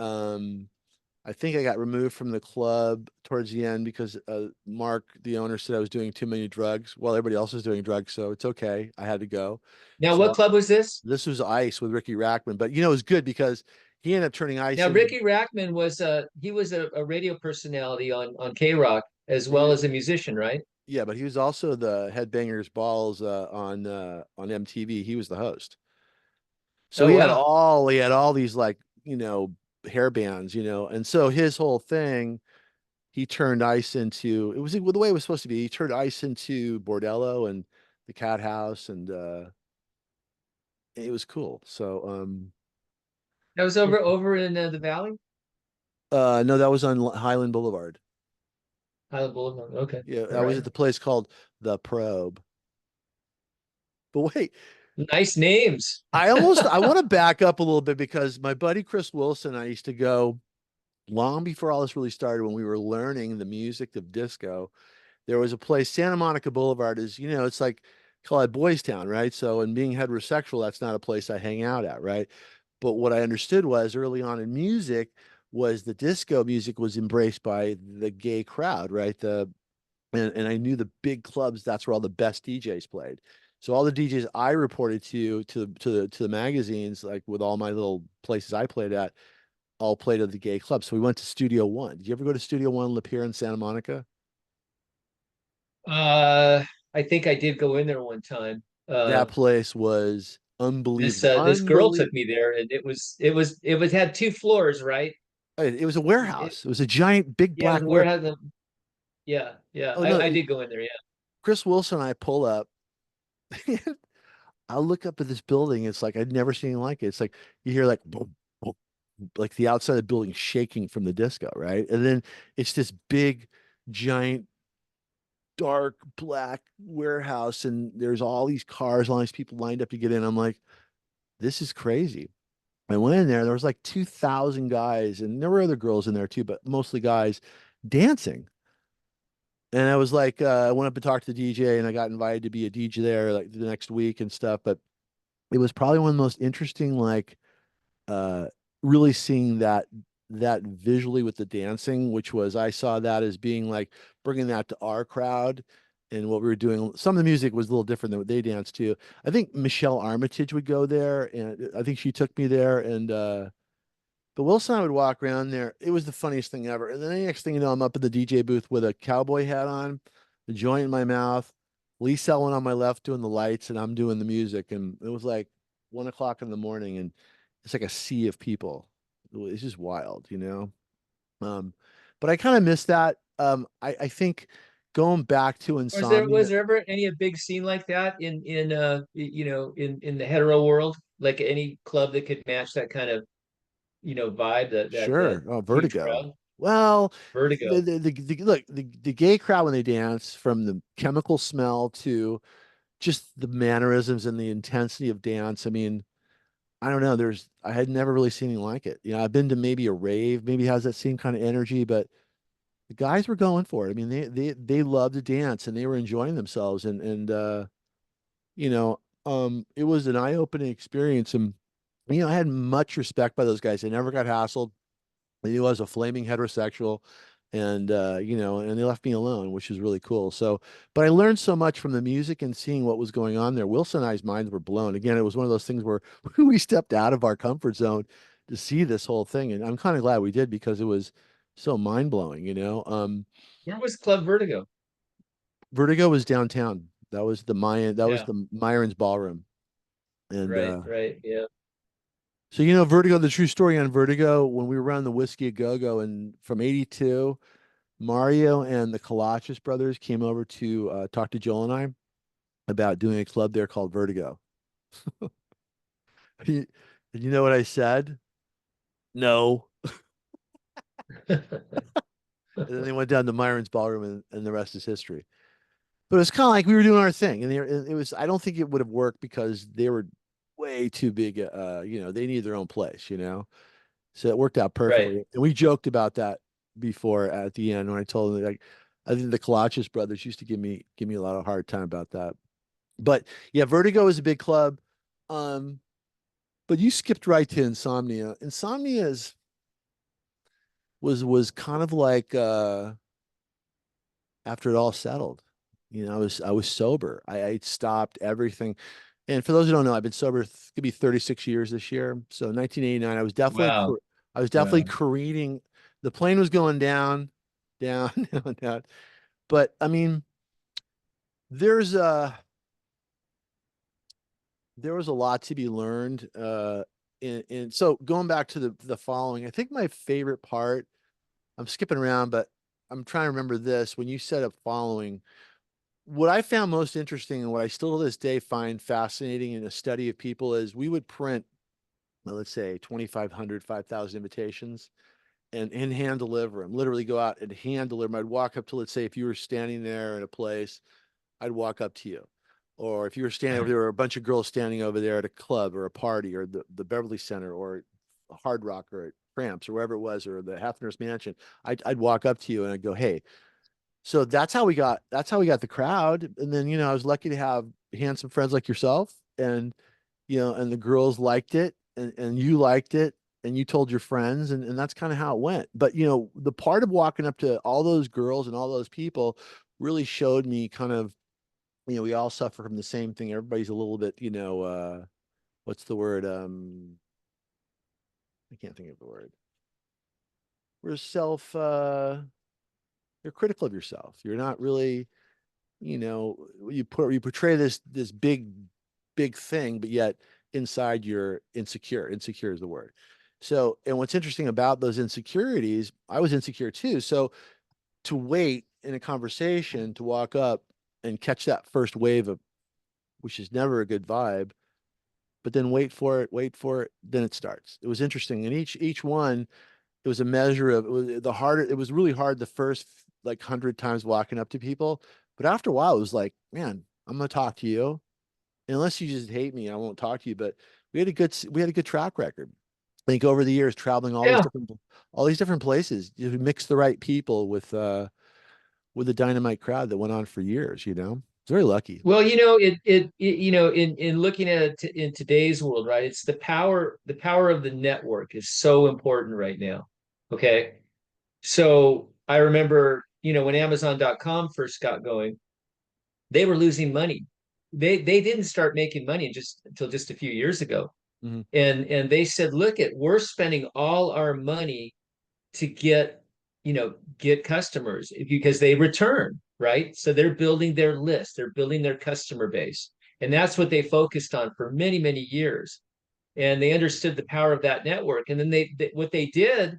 I think I got removed from the club towards the end because Mark, the owner, said I was doing too many drugs while everybody else was doing drugs. So it's okay. I had to go. Now, what So club was this? this was Ice with Ricky Rackman, but it was good because he ended up turning Ice Now, into. Ricky Rackman was he was a radio personality on K Rock as well He, as a musician, right? yeah, but he was also the Headbangers Balls on MTV. He was the host. So Oh wow. he had all these like hair bands, and so his whole thing he turned Ice into it was the way it was supposed to be. He turned Ice into Bordello, and the cat house, and it was cool. So That was yeah. over in the valley, No, that was on Highland Boulevard. Highland Boulevard. Okay, Yeah, all I was right. at the place called The Probe. But wait, Nice names. I want to back up a little bit because my buddy Chris Wilson, I used to go long before all this really started when we were learning the music of disco. There was a place, Santa Monica Boulevard is, it's like call it Boys Town, right? So, and being heterosexual, that's not a place I hang out at, right? But what I understood was early on in music was the disco music was embraced by the gay crowd, right? And I knew the big clubs, that's where all the best DJs played. So all the DJs I reported to the magazines, like with all my little places I played at, all played at the gay club. So we went to Studio One. Did you ever go to Studio One, Lapeer in Santa Monica? Uh, I think I did go in there one time. That place was This unbelievable. this girl took Unbelievable. me there, and it was had two floors, right? It was a It, warehouse. It was a giant, big yeah, it was black a warehouse. warehouse. Yeah, yeah. Oh I, no, I did go in there. Yeah. Chris Wilson and I pull up. I look up at this building. It's like I'd never seen anything like it. It's like you hear like boom, boom, like the outside of the building shaking from the disco, right? And then it's this big, giant, dark black warehouse, and there's all these cars, all these people lined up to get in. I'm like, this is crazy. I went in there. There was like 2,000 guys, and there were other girls in there too, but mostly guys dancing. And I was like, I went up and talked to the DJ, and I got invited to be a DJ there like the next week and stuff. But it was probably one of the most interesting, like, uh, really seeing that visually with the dancing, which was I saw that as being like bringing that to our crowd and what we were doing. Some of the music was a little different than what they danced to. I think Michelle Armitage would go there, and I think she took me there, and but Wilson and I would walk around there. It was the funniest thing ever. And then the next thing you know, I'm up in the DJ booth with a cowboy hat on, a joint in my mouth, Lee Selwyn on my left doing the lights, and I'm doing the music. And it was like 1 o'clock in the morning, and it's like a sea of people. It's just wild, you know? But I kind of miss that. I think going back to Was Insomnia, there ever any a big scene like that in the hetero world? Like any club that could match that kind of vibe, that sure. Oh, huge Vertigo. crowd? Well, Vertigo. the gay crowd when they dance, from the chemical smell to just the mannerisms and the intensity of dance. I mean, I don't know. I had never really seen anything like it. I've been to maybe a rave, maybe has that same kind of energy, but the guys were going for it. I mean, they loved to dance and they were enjoying themselves, and you know, it was an eye-opening experience. And I had much respect by those guys. They never got hassled. He was a flaming heterosexual, and and they left me alone, which is really cool. So, but I learned so much from the music and seeing what was going on there. Wilson and I's minds were blown. Again, it was one of those things where we stepped out of our comfort zone to see this whole thing, and I'm kind of glad we did because it was so mind blowing. Where was Club Vertigo? Vertigo was downtown. That was the Mayan. That was Yeah, the Myron's Ballroom, and right, right. Yeah. so Vertigo. The true story on Vertigo when we were around the Whiskey a Go Go, and from '82. Mario and the Colachis brothers came over to talk to Joel and I about doing a club there called Vertigo. You, you know what I said? No. And then they went down to Myron's Ballroom, and the rest is history. But it was kind of like we were doing our thing, and it was. I don't think it would have worked because they were way too big. They need their own place. So it worked out Right. perfectly. And we joked about that before at the end when I told them, like, I think the Colachis brothers used to give me a lot of hard time about that. But yeah, Vertigo is a big club. Um, but you skipped right to Insomnia. Insomnia was kind of like after it all settled. I was sober. I stopped everything. And for those who don't know, I've been sober could be 36 years this year. So 1989, Wow. I was definitely Wow. careening. The plane was going down, down, down, down. But I mean, there's there was a lot to be learned. And so going back to the following, I think my favorite part, I'm skipping around, but I'm trying to remember this. When you said a following, what I found most interesting and what I still to this day find fascinating in a study of people is we would print, well, let's say 2,500, 5,000 invitations and hand deliver them, literally go out and hand deliver them. I'd walk up to, let's say, if you were standing there in a place, I'd walk up to you. Or if you were standing over there, or a bunch of girls standing over there at a club or a party or the Beverly Center or Hard Rock or at Cramps or wherever it was, or the Hafner's Mansion, I'd walk up to you and I'd go, hey. So that's how we got the crowd. And then, I was lucky to have handsome friends like yourself and, and the girls liked it and you liked it and you told your friends and that's kind of how it went. But, the part of walking up to all those girls and all those people really showed me kind of, we all suffer from the same thing. Everybody's a little bit, what's the word? I can't think of the word. We're you're critical of yourself. You're not really, you portray this big thing, but yet inside you're insecure. Insecure is the word. So, and what's interesting about those insecurities, I was insecure too. So to wait in a conversation to walk up and catch that first wave of, which is never a good vibe, but then wait for it, then it starts. It was interesting. And each one, it was a measure of, it was really hard the first like 100 times walking up to people. But after a while, it was like, man, I'm gonna talk to you. Unless you just hate me, I won't talk to you. But we had a good track record. I think over the years, traveling Yeah. all these different places, you mix the right people with a dynamite crowd that went on for years, It's very lucky. Well, in looking at it in today's world, right? It's the power of the network is so important right now. Okay. So I remember, when Amazon.com first got going, they were losing money. They didn't start making money just until just a few years ago. Mhm. And they said, look we're spending all our money to get customers because they return, right? So they're building their list, they're building their customer base. And that's what they focused on for many, many years. And they understood the power of that network. And then what they did,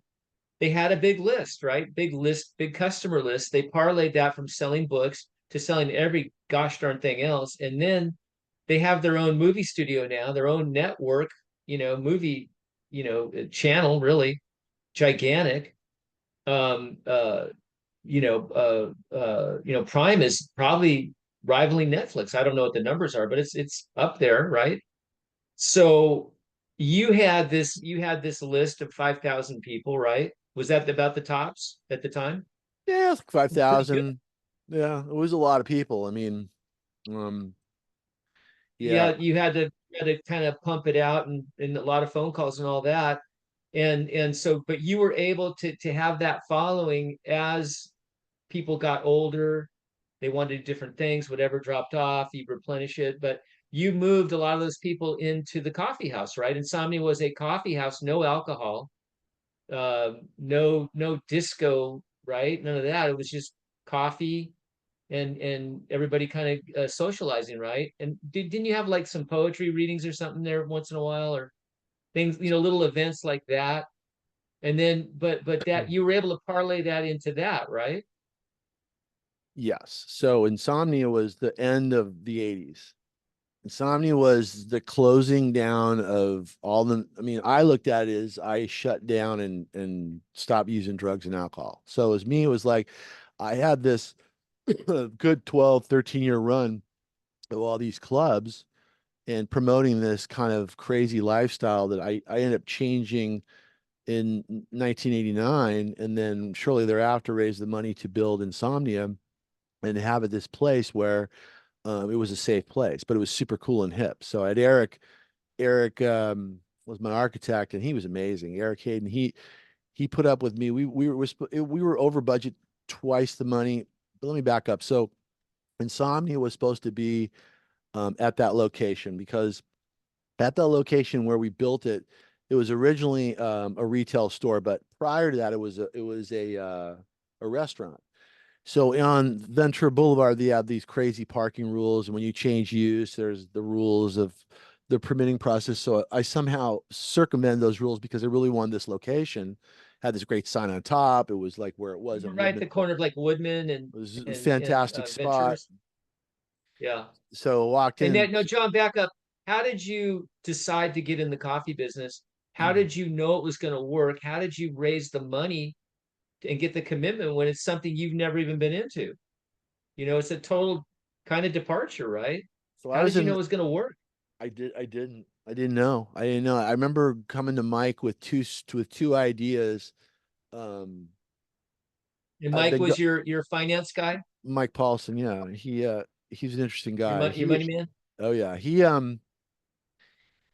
they had a big list, right? Big list, big customer list. They parlayed that from selling books to selling every gosh darn thing else. And then they have their own movie studio now, their own network, movie, channel, really gigantic. um Prime is probably rivaling Netflix. I don't know what the numbers are, but it's up there, right? So you had this list of 5,000 people, right? Was that about the tops at the time? Yeah, it's like Pretty good. 5,000. Yeah, it was a lot of people. I mean, yeah. Yeah, you had to kind of pump it out and a lot of phone calls and all that. And so, but you were able to have that following as people got older, they wanted different things, whatever dropped off, you replenish it. But you moved a lot of those people into the coffee house, right? Insomnia was a coffee house, no alcohol, no disco, right? None of that. It was just coffee and everybody kind of socializing, right? And didn't you have like some poetry readings or something there once in a while, or things, little events like that? And then, but that you were able to parlay that into that, right? Yes. So Insomnia was the end of the 80s. Insomnia was the closing down of all the, I mean, I looked at it as I shut down and stopped using drugs and alcohol. So as me, it was like I had this good 12, 13-year run of all these clubs and promoting this kind of crazy lifestyle that I ended up changing in 1989 and then shortly thereafter raised the money to build Insomnia and have it this place where it was a safe place, but it was super cool and hip. So I had Eric was my architect and he was amazing. Eric Hayden, he put up with me. We were over budget twice the money. But let me back up. So Insomnia was supposed to be at that location because at that location where we built it, it was originally a retail store, but prior to that, it was a restaurant. So on Ventura Boulevard, they have these crazy parking rules, and when you change use, there's the rules of the permitting process. So I somehow circumvented those rules because I really wanted this location. Had this great sign on top. It was like where it was You were on right at Woodman. the corner of like Woodman and It was a and fantastic spot. Ventures. Yeah. So I walked And in. then, no, John, back up. How did you decide to get in the coffee business? How Mm. did you know it was going to work? How did you raise the money and get the commitment when it's something you've never even been into? It's a total kind of departure, right? So I How was did you know in. it was going to work? I didn't know. I didn't know. I remember coming to Mike with two ideas. Um, And I've Mike been go was your finance guy, Mike Paulson. Yeah, he's an interesting guy. your money man. Oh yeah,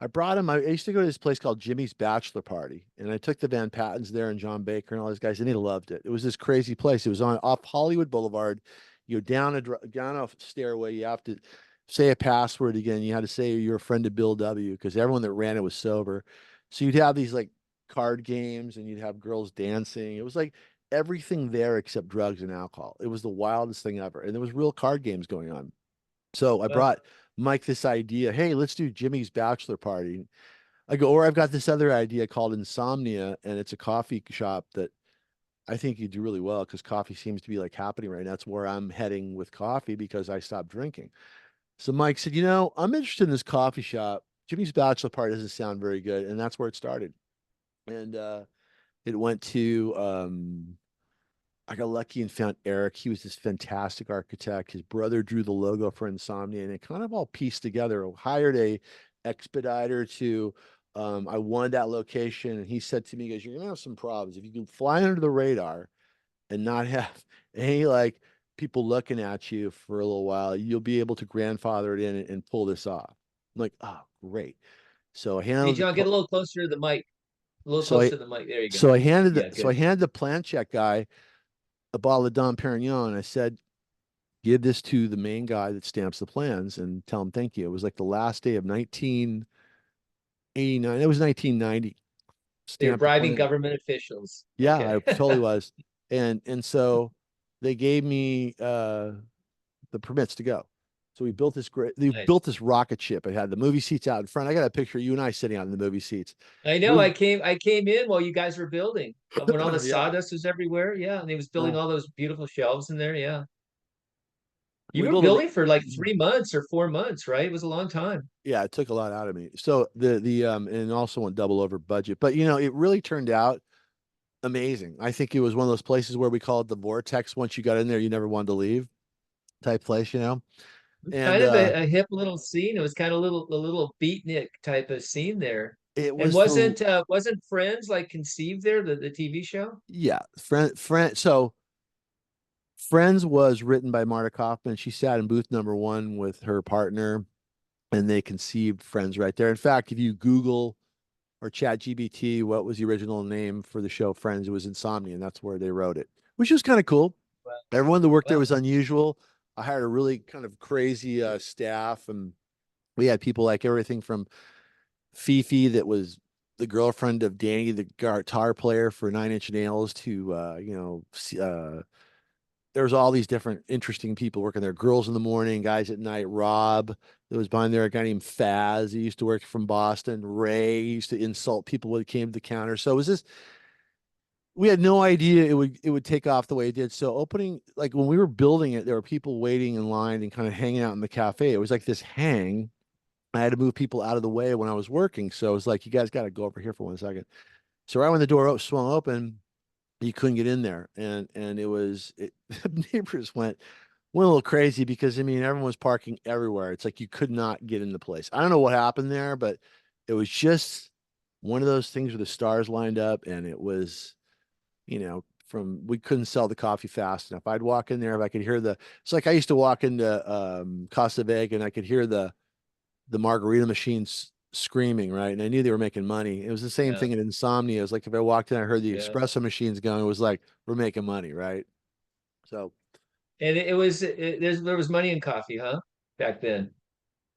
I brought him. I used to go to this place called Jimmy's Bachelor Party, and I took the Van Pattens there and John Baker and all those guys, and they loved it. It was this crazy place. It was on off Hollywood Boulevard. You go down a stairway. You have to say a password again. You had to say you're a friend of Bill W. because everyone that ran it was sober. So you'd have these like card games, and you'd have girls dancing. It was like everything there except drugs and alcohol. It was the wildest thing ever, and there was real card games going on. So I Well, brought Mike this idea. Hey, let's do Jimmy's bachelor party. I go, or I've got this other idea called Insomnia, and it's a coffee shop that I think you do really well because coffee seems to be like happening right now. That's where I'm heading with coffee because I stopped drinking. So Mike said, I'm interested in this coffee shop. Jimmy's bachelor party doesn't sound very good, and that's where it started. And it went to I got lucky and found Eric. He was this fantastic architect. His brother drew the logo for Insomnia, and it kind of all pieced together. I hired a expediter to. I wanted that location, and he said to me, "He goes, you're gonna have some problems if you can fly under the radar and not have any like people looking at you for a little while. You'll be able to grandfather it in and pull this off." I'm like, "Oh, great!" So I hey, handled the John, get a little closer to the mic. A little so I closer to the mic. There you go. so I handed Yeah, good. I handed the plan check guy a bottle of Dom Perignon, and I said, give this to the main guy that stamps the plans and tell him thank you. It was like the last day of 1989. It was 1990. So you're Stamp the bribing plan. government officials. Yeah, I Okay. totally was. And so they gave me the permits to go. So we Nice. built this rocket ship. It had the movie seats out in front. I got a picture of you and I sitting out in the movie seats. I know. We I came in while you guys were building. When all the yeah. sawdust was everywhere. Yeah, and he was building Uh, all those beautiful shelves in there. Yeah. You we were built a building for like 3 months or 4 months, right? It was a long time. yeah, it took a lot out of me. So the and also went double over budget. But it really turned out amazing. I think it was one of those places where we call it the vortex. Once you got in there, you never wanted to leave type place. It was And kind of a hip little scene. It was kind of a little beatnik type of scene there. it And was the wasn't Friends like conceived there, the TV show? yeah, so Friends was written by Marta Kaufman. She sat in booth number one with her partner and they conceived Friends right there. In fact, if you Google or Chat GBT, what was the original name for the show Friends? It was Insomnia, and that's where they wrote it, which was kind of cool. Well, Everyone that worked there well, was unusual. I hired a really kind of crazy staff, and we had people like everything from Fifi, that was the girlfriend of Danny, the guitar player for Nine Inch Nails, to there was all these different interesting people working there. Girls in the morning, guys at night. Rob, that was behind there, a guy named Faz. He used to work from Boston. Ray, he used to insult people when it came to the counter. So it was this. We had no idea it would take off the way it did. So opening, like when we were building it, there were people waiting in line and kind of hanging out in the cafe. It was like this hang. I had to move people out of the way when I was working. So it was like, you guys got to go over here for 1 second. So right when the door swung open, you couldn't get in there. And neighbors went a little crazy because I mean everyone was parking everywhere. It's like you could not get in the place. I don't know what happened there, but it was just one of those things where the stars lined up and it was, from we couldn't sell the coffee fast enough. I'd walk in there if I could hear it's like I used to walk into Costa Vega and I could hear the margarita machines screaming, right? And I knew they were making money. It was the same yeah, thing in Insomnia. It was like if I walked in, I heard the yeah. espresso machines going, it was like, we're making money, right? So, And there was money in coffee, huh? Back then.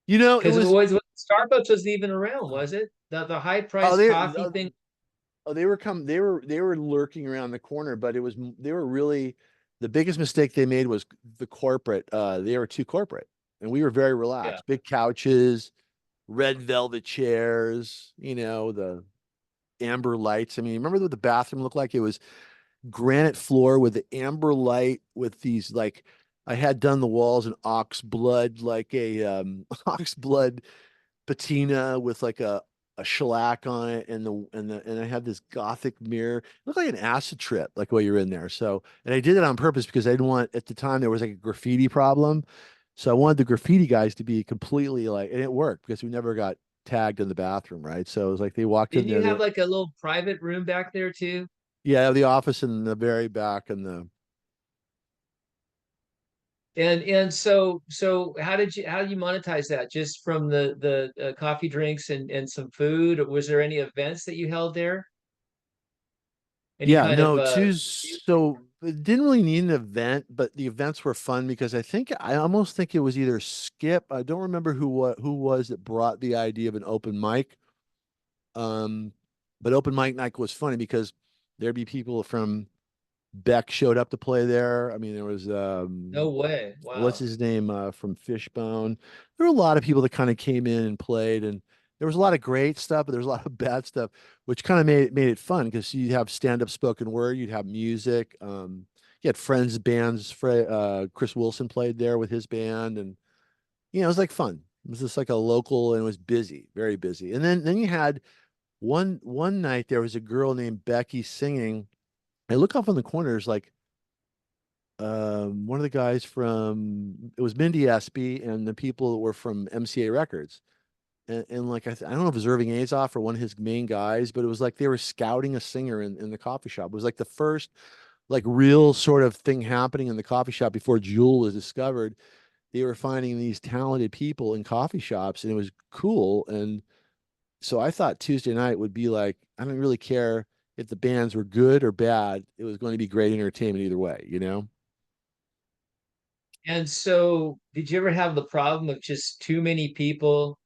it Because it was, was Starbucks wasn't even around, was it? The high oh, price coffee thing. they were lurking around the corner, but they were really, the biggest mistake they made was the corporate, they were too corporate and we were very Yeah, relaxed, big couches, red velvet chairs, the amber lights. I mean, remember what the bathroom looked like? It was granite floor with the amber light with these like I had done the walls in ox blood, like a ox blood patina with like a shellac on it, and and I had this gothic mirror. It looked like an acid trip, like while you're in there. So, and I did it on purpose because I didn't want at the time there was like a graffiti problem. So I wanted the graffiti guys to be completely like, and it worked because we never got tagged in the bathroom, right? So it was like they walked in Didn't there, you have they like a little private room back there too? yeah, the office in the very back and the And so how did you monetize that? Just from the coffee drinks and some food? Or was there any events that you held there? Any yeah, kind of no, too. So it didn't really need an event, but the events were fun because I almost think it was either Skip. I don't remember who was that brought the idea of an open mic. Um, but open mic night was funny because there'd be people from Beck showed up to play there. I mean, there was No way. what's Wow. his name from Fishbone. There were a lot of people that kind of came in and played, and there was a lot of great stuff, but there was a lot of bad stuff, which kind of made it fun because you'd have stand-up spoken word, you'd have music. You had friends bands. Chris Wilson played there with his band, and it was like fun. It was just like a local, and it was busy, very busy. And then you had one night there was a girl named Becky singing. I look off in the corners like one of the guys from it was Mindy Espy and the people that were from MCA Records. And like I don't know if it was Irving Azoff or one of his main guys, but it was like they were scouting a singer in the coffee shop. It was like the first like real sort of thing happening in the coffee shop before Jewel was discovered. They were finding these talented people in coffee shops and it was cool. And so I thought Tuesday night would be like, I don't really care if the bands were good or bad. It was going to be great entertainment either way, you know? And so did you ever have the problem of just too many people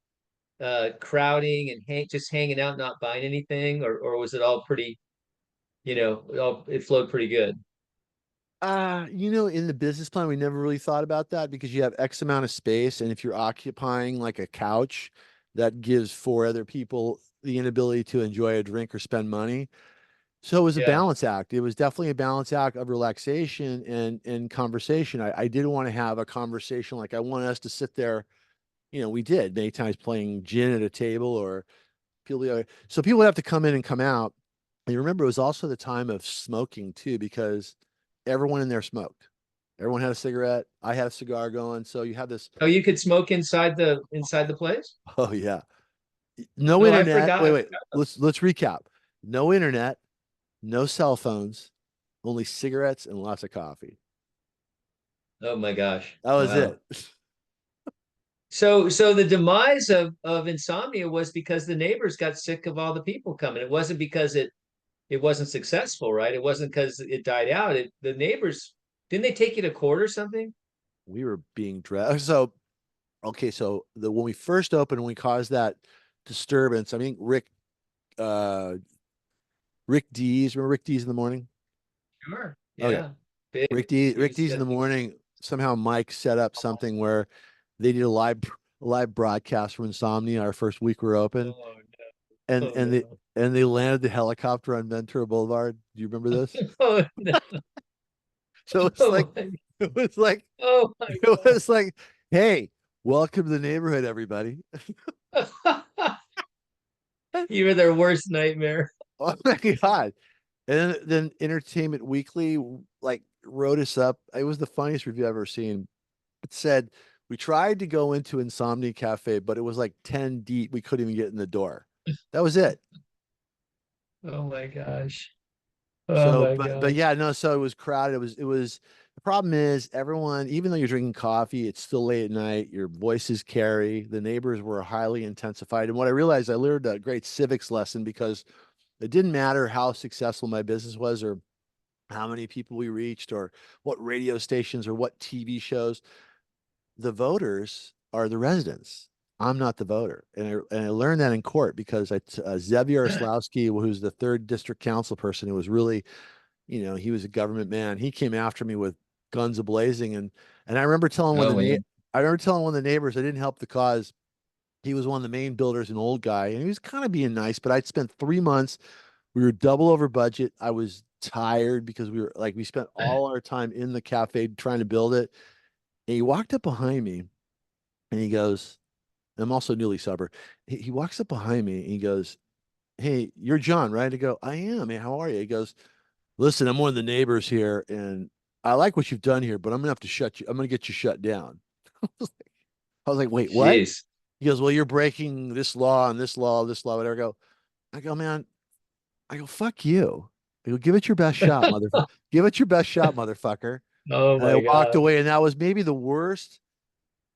crowding and just hanging out, not buying anything, or was it all pretty, it flowed pretty good? In the business plan, we never really thought about that because you have X amount of space, and if you're occupying like a couch, that gives four other people the inability to enjoy a drink or spend money. So it was a Yeah. balance act. It was definitely a balance act of relaxation and conversation. I didn't want to have a conversation like I want us to sit there. We did many times playing gin at a table or so people would have to come in and come out. And you remember it was also the time of smoking too, because everyone in there smoked. Everyone had a cigarette. I had a cigar going. So you had this, Oh, you could smoke inside the place? oh yeah. No Oh, I internet. forgot. Wait, wait. Let's recap. No internet, no cell phones, only cigarettes and lots of coffee. Oh my gosh. That was Wow. it. So the demise of Insomnia was because the neighbors got sick of all the people coming. It wasn't because it wasn't successful, right? It wasn't because it died out. The neighbors didn't they take you to court or something? We were being dressed. So okay, so the when we first opened, we caused that disturbance. I mean, uh Rick Dees, remember Rick Dees in the morning? Sure. Okay. Yeah. Big. He Rick was Dees in the he was morning. Somehow Mike set up something where they did a live broadcast from Insomnia our first week we were open, oh no. and Oh and they no. and they landed the helicopter on Ventura Boulevard. Do you remember this? Oh no. So Oh my, it was like oh my it was like, hey, welcome to the neighborhood, everybody. God. You were their worst nightmare. Oh my God. And then Entertainment Weekly like wrote us up. It was the funniest review I've ever seen. It said we tried to go into Insomnia Cafe, but it was like 10 deep. We couldn't even get in the door. That was it. Oh my gosh. Oh So, my but gosh. yeah, no, so it was crowded. It was the problem is everyone, even though you're drinking coffee, it's still late at night, your voices carry, the neighbors were highly intensified. And what I realized, I learned a great civics lesson because it didn't matter how successful my business was or how many people we reached or what radio stations or what TV shows. The voters are the residents. I'm not the voter. And I learned that in court because Zev Yaroslawski, who's the third district council person who was really, he was a government man. He came after me with guns ablazing. And Oh man. I remember telling one of the neighbors I didn't help the cause. He was one of the main builders, an old guy, and he was kind of being nice, but I'd spent 3 months. We were double over budget. I was tired because we spent all our time in the cafe trying to build it. And he walked up behind me and he goes, I'm also newly sober. He walks up behind me and he goes, "Hey, you're John, right?" I go, "I am. Hey, how are you?" He goes, "Listen, I'm one of the neighbors here and I like what you've done here, but I'm gonna have to shut you. I'm gonna get you shut down." I was like, "Wait, what?" Jeez. He goes, "Well, you're breaking this law and this law, whatever." I go, "Man, I go, fuck you." I go, "Give it your best shot, motherfucker. Give it your best shot, motherfucker." Oh And I my walked God. away, and that was maybe the worst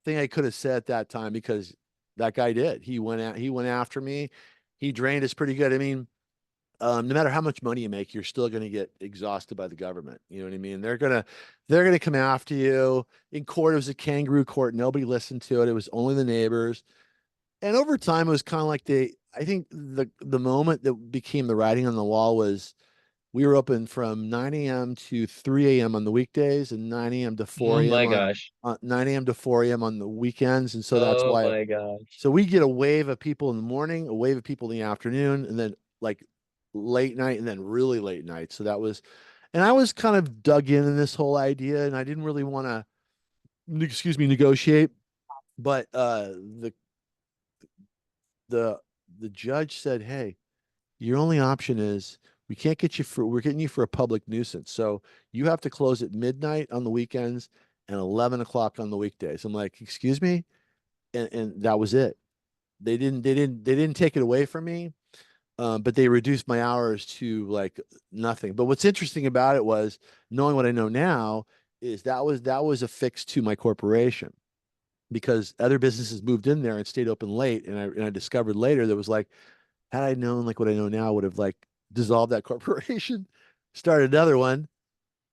thing I could have said at that time because that guy did. He went after me. He drained us pretty good. I mean, no matter how much money you make, you're still going to get exhausted by the government. You know what I mean? They're gonna come after you. In court, it was a kangaroo court. Nobody listened to it. It was only the neighbors. And over time, it was kind of like I think the moment that became the writing on the wall was we were open from 9 a.m. to 3 a.m. on the weekdays and 9 a.m. to Oh 4 a.m. my on gosh. 9 a.m. to 4 a.m. on the weekends. And so that's Oh why, my gosh. so we get a wave of people in the morning, a wave of people in the afternoon, and then like late night and then really late night. So that was, and I was kind of dug in this whole idea and I didn't really want to, excuse me, negotiate. But the, the judge said, "Hey, your only option is we're getting you for a public nuisance. So you have to close at midnight on the weekends and 11 o'clock on the weekdays." I'm like, "Excuse me?" And that was it. They didn't take it away from me. But they reduced my hours to like nothing. But what's interesting about it was knowing what I know now is that was a fix to my corporation because other businesses moved in there and stayed open late. And I discovered later that was like, had I known like what I know now, I would have like dissolved that corporation, started another one,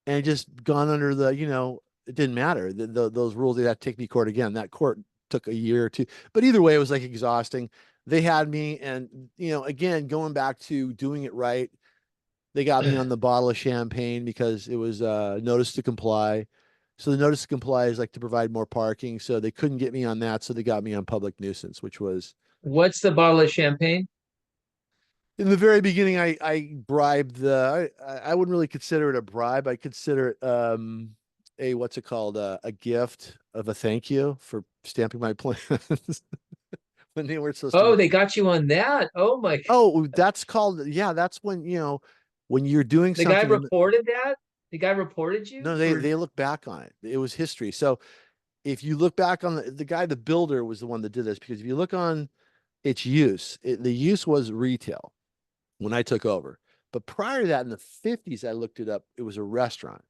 and just gone under the, it didn't matter. Those rules, they had to take me to court again. That court took a year or two. But either way, it was like exhausting. They had me, and again, going back to doing it right, they got me on the bottle of champagne because it was notice to comply. So the notice to comply is like to provide more parking. So they couldn't get me on that. So they got me on public nuisance, which was What's the bottle of champagne? in the very beginning, I bribed I wouldn't really consider it a bribe. I consider it a what's it called a gift of a thank you for stamping my plans when they weren't supposed to Oh, be. they got you on that. Oh my. Oh, that's called, yeah, that's when when you're doing The guy something and reported that? The guy reported you no, for they look back on it. It was history. So if you look back on the guy, the builder was the one that did this because if you look on its use, the use was retail when I took over. But prior to that, in the 50s, I looked it up. It was a restaurant,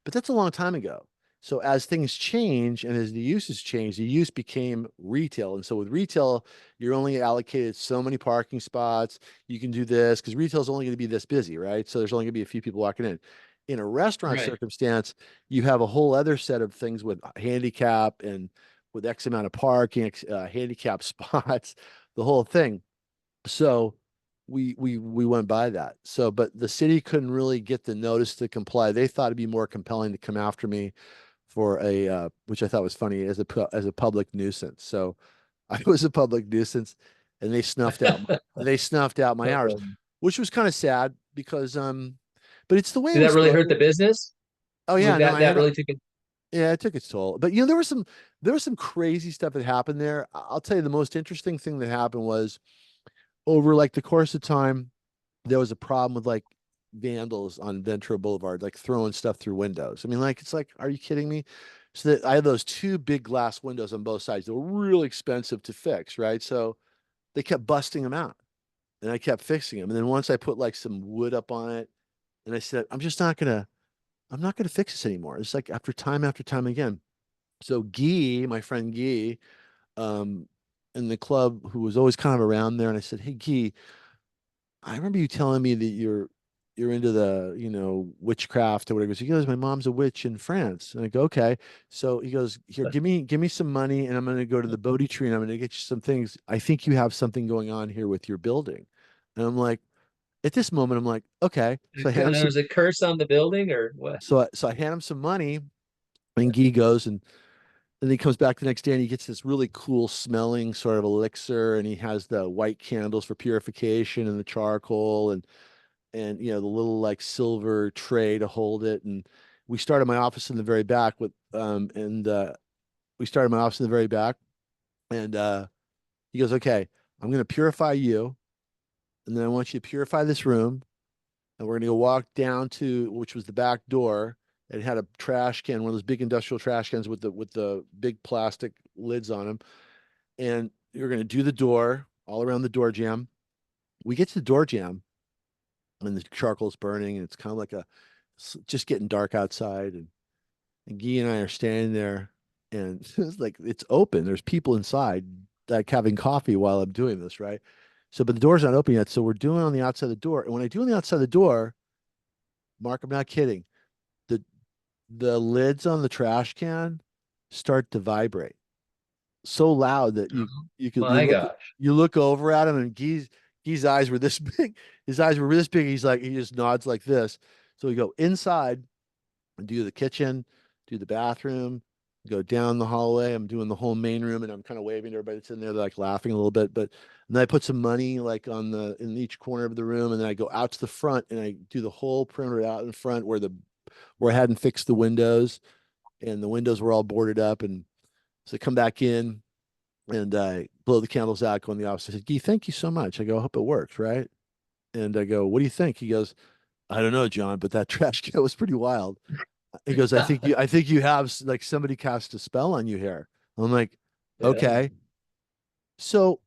but that's a long time ago. So as things change and as the uses change, the use became retail. And so with retail, you're only allocated so many parking spots. You can do this because retail is only going to be this busy, right? So there's only going to be a few people walking in. In a restaurant right. circumstance, you have a whole other set of things with handicap and with X amount of parking, handicap spots, the whole thing. So we went by that. So, but the city couldn't really get the notice to comply. They thought it'd be more compelling to come after me for a which I thought was funny as a public nuisance. So I was a public nuisance, and they snuffed out my hours, Um, which was kind of sad because but it's the way it did that was really supposed. hurt the business? Oh Was yeah, no, I that had really took it? yeah, it took its toll. But there was some crazy stuff that happened there. I'll tell you the most interesting thing that happened was over like the course of time, there was a problem with like vandals on Ventura Boulevard, like throwing stuff through windows. I mean, like, it's like, are you kidding me? So that I had those two big glass windows on both sides. They were really expensive to fix, right? So they kept busting them out and I kept fixing them. And then once I put like some wood up on it and I said, I'm not gonna fix this anymore. It's like after time again. So Guy, my friend Guy, um, in the club who was always kind of around there, and I said, "Hey, Guy, I remember you telling me that you're into the, witchcraft or whatever." So he goes, "My mom's a witch in France." And I go, "Okay." So he goes, "Here, give me some money and I'm gonna go to the Bodhi tree and I'm gonna get you some things. I think you have something going on here with your building." And I'm like, at this moment, I'm like, okay. So I hand him There some was a curse on the building, or what? so I hand him some money and Guy goes and then he comes back the next day and he gets this really cool smelling sort of elixir and he has the white candles for purification and the charcoal and the little like silver tray to hold it. And we started my office in the very back with and We started my office in the very back, and he goes, "Okay, I'm going to purify you, and then I want you to purify this room, and we're going to go walk down to which was the back door. It had a trash can, one of those big industrial trash cans with the big plastic lids on them, and you're going to do the door all around the door jamb. We get to the door jamb, and the charcoal's burning, and it's kind of like just getting dark outside, and Guy and I are standing there, and it's like it's open. There's people inside, like having coffee while I'm doing this, right? So, but the door's not open yet. So we're doing on the outside of the door. And when I do on the outside of the door, Mark, I'm not kidding. The the lids on the trash can start to vibrate so loud that My gosh. you look over at him, and Guy's eyes were this big. His eyes were this big. He's like, he just nods like this. So we go inside and do the kitchen, do the bathroom, go down the hallway. I'm doing the whole main room, and I'm kind of waving to everybody that's in there. They're like laughing a little bit, but and then I put some money like on the in each corner of the room, and then I go out to the front and I do the whole perimeter out in front where I hadn't fixed the windows, and the windows were all boarded up, and so I come back in and I blow the candles out, go in the office. I said, "Gee, thank you so much." I go, "I hope it works, right?" And I go, "What do you think?" He goes, "I don't know, John, but that trash can was pretty wild." He goes, I think you have like somebody cast a spell on you here." I'm like, Yeah. "Okay." So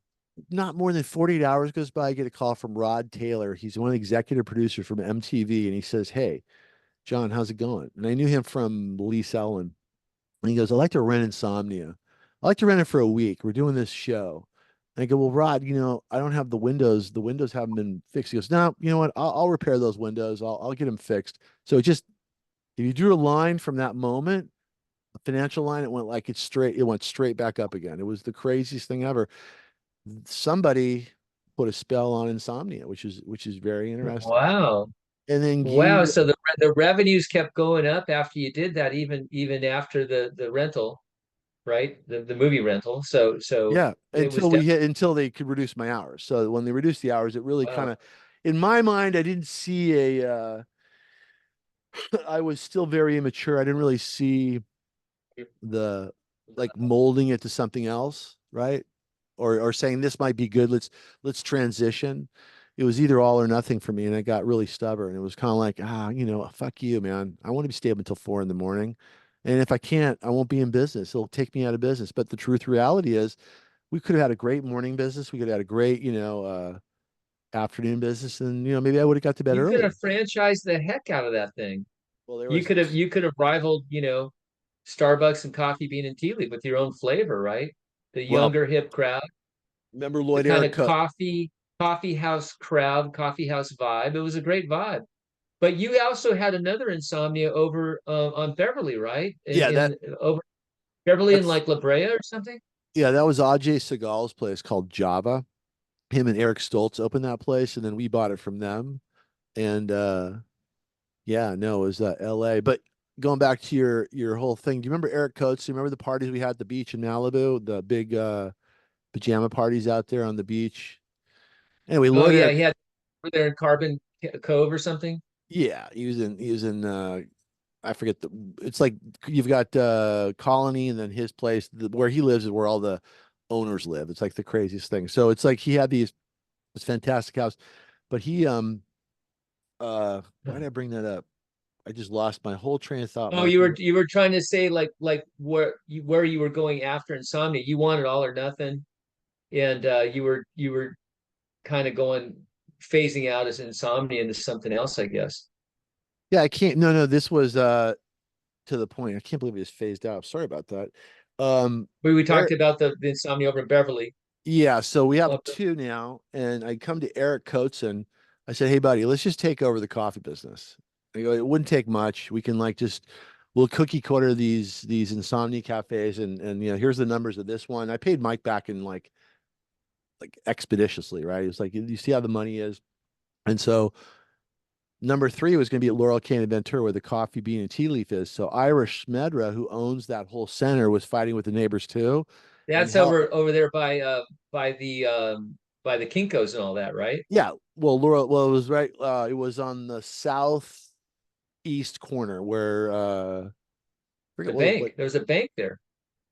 not more than 48 hours goes by. I get a call from Rod Taylor. He's one of the executive producers from MTV. And he says, "Hey, John, how's it going?" And I knew him from Lee Ellen. And he goes, "I like to rent Insomnia. I like to rent it for a week. We're doing this show." And I go, "Well, Rod, I don't have the windows. The windows haven't been fixed." He goes, "No, you know what? I'll repair those windows. I'll get them fixed." So just, if you drew a line from that moment, a financial line, it went straight back up again. It was the craziest thing ever. Somebody put a spell on Insomnia, which is very interesting. Wow. And then Wow. Guy, So the revenues kept going up after you did that, even after the rental, right? The movie rental. So yeah, it was until they could reduce my hours. So when they reduced the hours, it really kind wow. of, in my mind, I didn't see I was still very immature. I didn't really see the like molding it to something else, right? Or saying this might be good. Let's transition. It was either all or nothing for me, and I got really stubborn. It was kind of like, fuck you, man. I want to be stable until 4 in the morning, and if I can't, I won't be in business. It'll take me out of business. But the truth reality is, we could have had a great morning business. We could have had a great, afternoon business, and maybe I would have got to bed You could early. have franchised the heck out of that thing. Well, there You was, could have you could have rivaled, Starbucks and Coffee Bean and Tea Leaf with your own flavor, right? The well, younger hip crowd, remember the Lloyd kind Eric of coffee house crowd, coffee house vibe. It was a great vibe. But you also had another Insomnia over on Beverly, right? Yeah, In over Beverly in that's like La Brea or something. yeah, that was Ajay Segal's place called Java. Him and Eric Stoltz opened that place, and then we bought it from them. And yeah, no, it was LA. But going back to your whole thing, do you remember Eric Coates? Do you remember the parties we had at the beach in Malibu? The big pajama parties out there on the beach. Anyway, Oh Lloyd yeah, Eric, he had over there in Carbon Cove or something. yeah, he was in I forget it's like you've got Colony, and then his place where he lives is where all the owners live. It's like the craziest thing. So it's like he had this fantastic house, but he why did I bring that up? I just lost my whole train of thought, Oh, Mark. you were trying to say like where you were going after Insomnia. You wanted all or nothing, and you were kind of going phasing out as Insomnia into something else, I guess. Yeah, I can't. No, this was to the point. I can't believe it just phased out. Sorry about that. Um, We talked Eric, about the Insomnia over in Beverly. yeah. So we have Up two now, and I come to Eric Coates, and I said, "Hey, buddy, let's just take over the coffee business." I go, "It wouldn't take much. We can like just we'll cookie cutter these insomnia cafes, and here's the numbers of this one." I paid Mike back in like expeditiously, right? It's like you see how the money is, and so number three was going to be at Laurel Canyon Ventura, where the coffee bean and tea leaf is. So Irish Smedra, who owns that whole center, was fighting with the neighbors too, and That's hell, over there by by the Kinkos and all that, right? yeah. Well, Laurel, well, it was right. It was on the southeast corner where I The forget what bank. There's a bank there.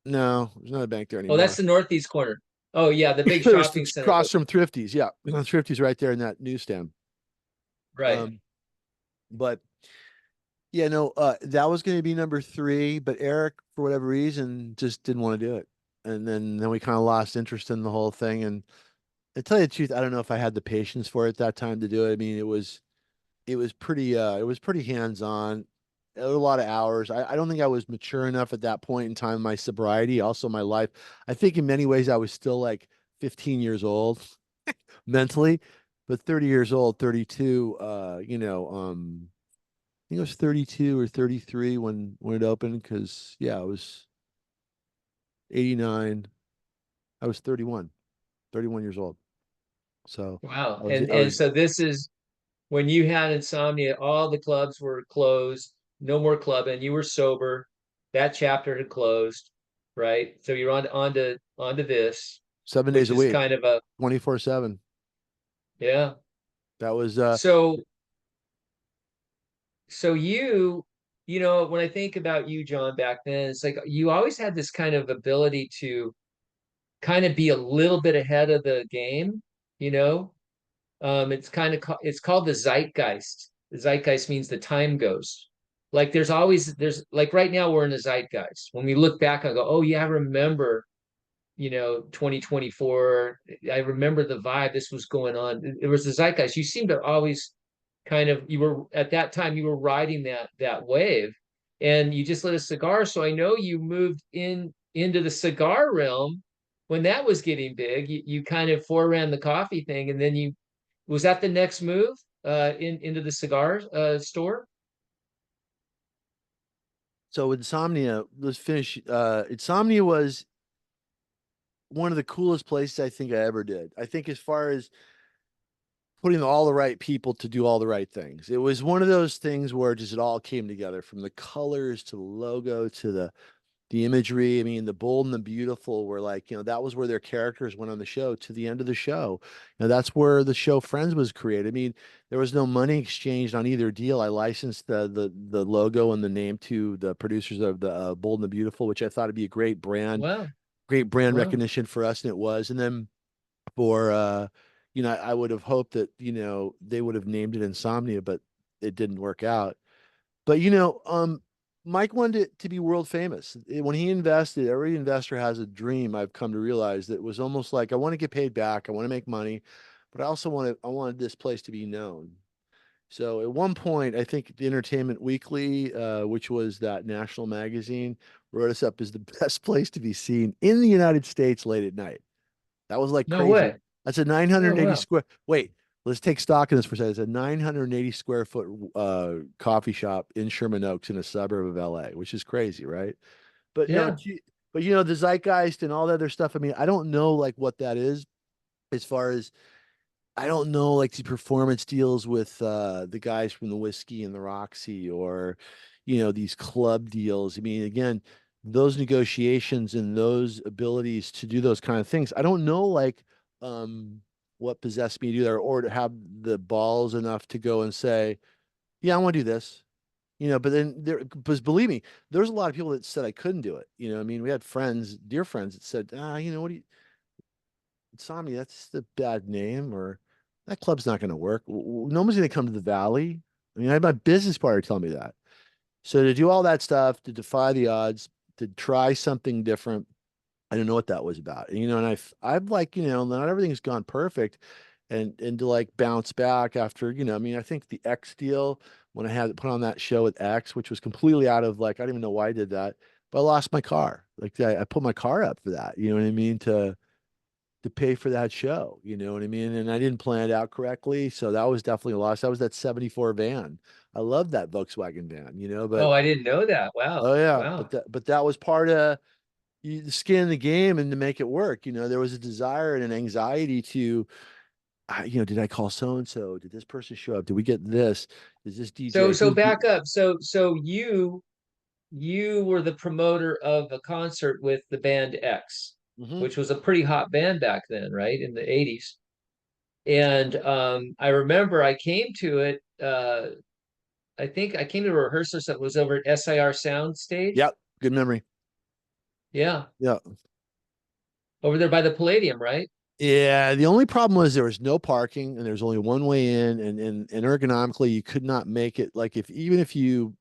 No, there's not a bank there Oh, that's anymore. the northeast corner. Oh yeah, the big There's shopping the center. cross from Thrifties. Yeah, Thrifties right there in that newsstand. Right. Um, but yeah, no, that was going to be number three, but Eric, for whatever reason, just didn't want to do it. And then we kind of lost interest in the whole thing. And to tell you the truth, I don't know if I had the patience for it at that time to do it. I mean, it was pretty hands-on. It was a lot of hours. I don't think I was mature enough at that point in time, my sobriety, also my life. I think in many ways I was still like 15 years old mentally, but 30 years old, 32, I think I was 32 or 33 when it opened because yeah, I was 89. I was 31 years old. So Wow. I was And I and was so this is when you had insomnia, all the clubs were closed, no more clubbing, you were sober, that chapter had closed, right? So you're on to this, 7 days which a is week, kind of a 24/7. yeah. That was So so when I think about you, John, back then, it's like you always had this kind of ability to kind of be a little bit ahead of the game, you know? It's called the zeitgeist. The zeitgeist means the time ghost. Like there's like right now we're in the zeitgeist. When we look back, I go, oh yeah, I remember, 2024. I remember the vibe. This was going on. It was the zeitgeist. You seem to always you were at that time you were riding that wave, and you just lit a cigar. So I know you moved into the cigar realm when that was getting big. You kind of foreran the coffee thing, and then you was that the next move into the cigar store? so Insomnia was finished. Insomnia was one of the coolest places I think I ever did. I think as far as putting all the right people to do all the right things. It was one of those things where just it all came together from the colors to the logo to the imagery. I mean, the bold and the beautiful were like, that was where their characters went on the show to the end of the show. That's where the show Friends was created. I mean, there was no money exchanged on either deal. I licensed the logo and the name to the producers of the Bold and the Beautiful, which I thought would be a Wow, great brand wow. recognition for us, and it was. And then for I would have hoped that, they would have named it Insomnia, but it didn't work out. But Mike wanted it to be world famous. When he invested, every investor has a dream. I've come to realize that it was almost like I want to get paid back, I want to make money, but I wanted this place to be known. So at one point, I think the Entertainment Weekly, which was that national magazine, wrote us up as the best place to be seen in the United States late at night. That was like No crazy. way. That's a Oh 980 wow. square. Wait, let's take stock in this for a second. It's a 980 square foot coffee shop in Sherman Oaks in a suburb of LA, which is crazy, right? But no, Yeah. but the zeitgeist and all the other stuff. I mean, I don't know like what that is as far as I don't know like the performance deals with the guys from the Whisky and the Roxy or these club deals. I mean, again, those negotiations and those abilities to do those kind of things. I don't know like what possessed me to do that or to have the balls enough to go and say, yeah, I want to do this. But then because believe me, there's a lot of people that said I couldn't do it. I mean, we had friends, dear friends that said, what do you Insomnia, that's the bad name, or that club's not going to work. Nobody's going to come to the Valley. I mean, I had my business partner tell me that. So to do all that stuff, to defy the odds, to try something different, I don't know what that was about. And I've like, not everything's gone perfect, and to like bounce back after, I mean, I think the X deal when I had put on that show with X, which was completely out of like, I don't even know why I did that, but I lost my car. Like I put my car up for that. You know what I mean? To pay for that show. You know what I mean? And I didn't plan it out correctly. So that was definitely a loss. That was that 74 van. I love that Volkswagen van, but Oh, I didn't know that. Wow. oh yeah, Wow. but that was part of the skin in the game and to make it work. There was a desire and an anxiety to, did I call so and so? Did this person show up? Did we get this? Is this So DJ? so Who's back up. So you were the promoter of a concert with the band X, hmm which was a pretty hot band back then, right? In the 80s. And I remember I came to it. I think I came to a rehearsal that was over at SIR Sound Stage. Yep. Good memory. Yeah. Yeah. Over there by the Palladium, right? Yeah, the only problem was there was no parking and there's only one way in, and ergonomically you could not make it like if even if you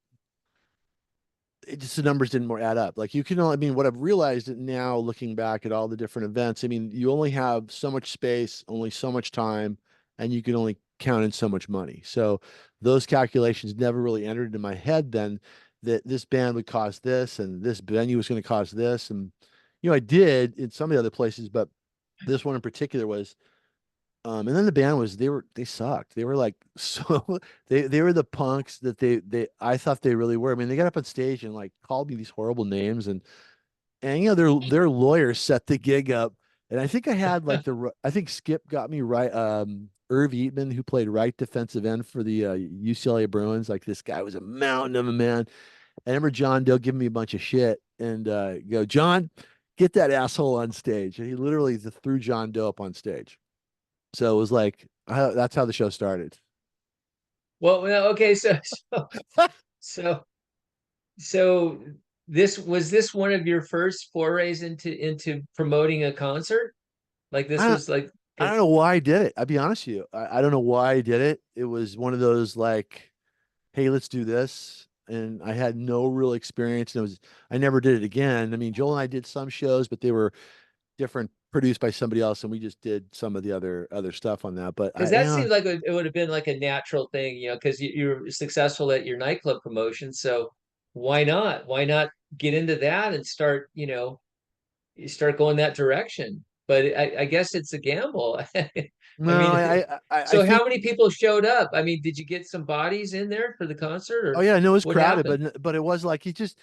it just the numbers didn't more add up. Like you can only, I mean, what I've realized now looking back at all the different events, I mean, you only have so much space, only so much time, and you can only count in so much money. So those calculations never really entered into my head then that this band would cost this and this venue was going to cost this. And, I did in some of the other places, but this one in particular was and then the band was they sucked. They were like so they were the punks that they I thought they really were. I mean, they got up on stage and like called me these horrible names and their lawyers set the gig up. And I think I had like I think Skip got me right Irv Eatman who played right defensive end for the UCLA Bruins. Like this guy was a mountain of a man. I remember John Doe giving me a bunch of shit and go, John, get that asshole on stage. And he literally threw John Doe up on stage. So it was like that's how the show started. Okay, so so this one of your first forays into promoting a concert? Like I this don't was like I don't know why I did it. I'll be honest with you. I don't know why I did it. It was one of those like, hey, let's do this. And I had no real experience. And I never did it again. I mean, Joel and I did some shows, but they were different, produced by somebody else, and we just did some of the other stuff on that. But because that seems like it would have been like a natural thing, because you're successful at your nightclub promotion. So why not? Why not get into that and start, you start going that direction? But I guess it's a gamble. I no, mean, I so think how many people showed up? I mean, did you get some bodies in there for the concert, oh or yeah, no, it was what crowded, happened? but it was like he just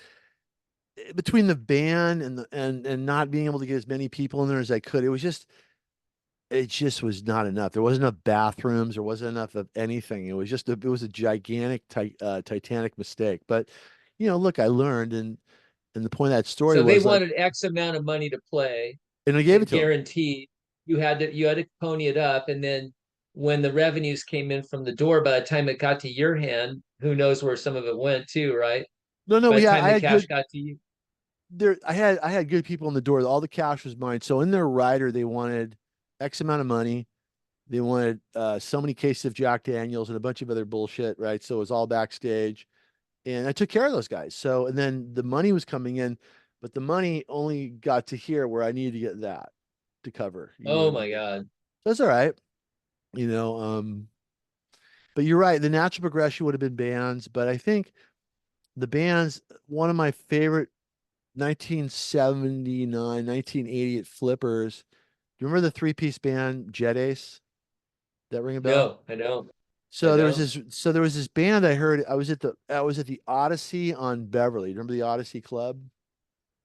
between the band and not being able to get as many people in there as I could, it just was not enough. There wasn't enough bathrooms. There wasn't enough of anything. It was a gigantic Titanic mistake. But look, I learned, and the point of that story So they was like, wanted X amount of money to play and I gave it and to him. guaranteed you had to pony it up, and then when the revenues came in from the door, by the time it got to your hand, who knows where some of it went to, right? No, no, By the time I the had cash good got to you. there. I had good people in the door. All the cash was mine. So in their rider, they wanted X amount of money. They wanted so many cases of Jack Daniels and a bunch of other bullshit, right? So it was all backstage. And I took care of those guys. So, and then the money was coming in, but the money only got to here where I needed to get that to cover. You know what Oh I my mean? God. So that's all right. You know, um, but you're right. The natural progression would have been bands, but I think the bands, one of my favorite 1979, 1980 at Flippers. Do you remember the three-piece band Jet Ace? That ring a bell? No, I don't. I don't. So there was this band I heard. I was at the Odyssey on Beverly. Remember the Odyssey Club?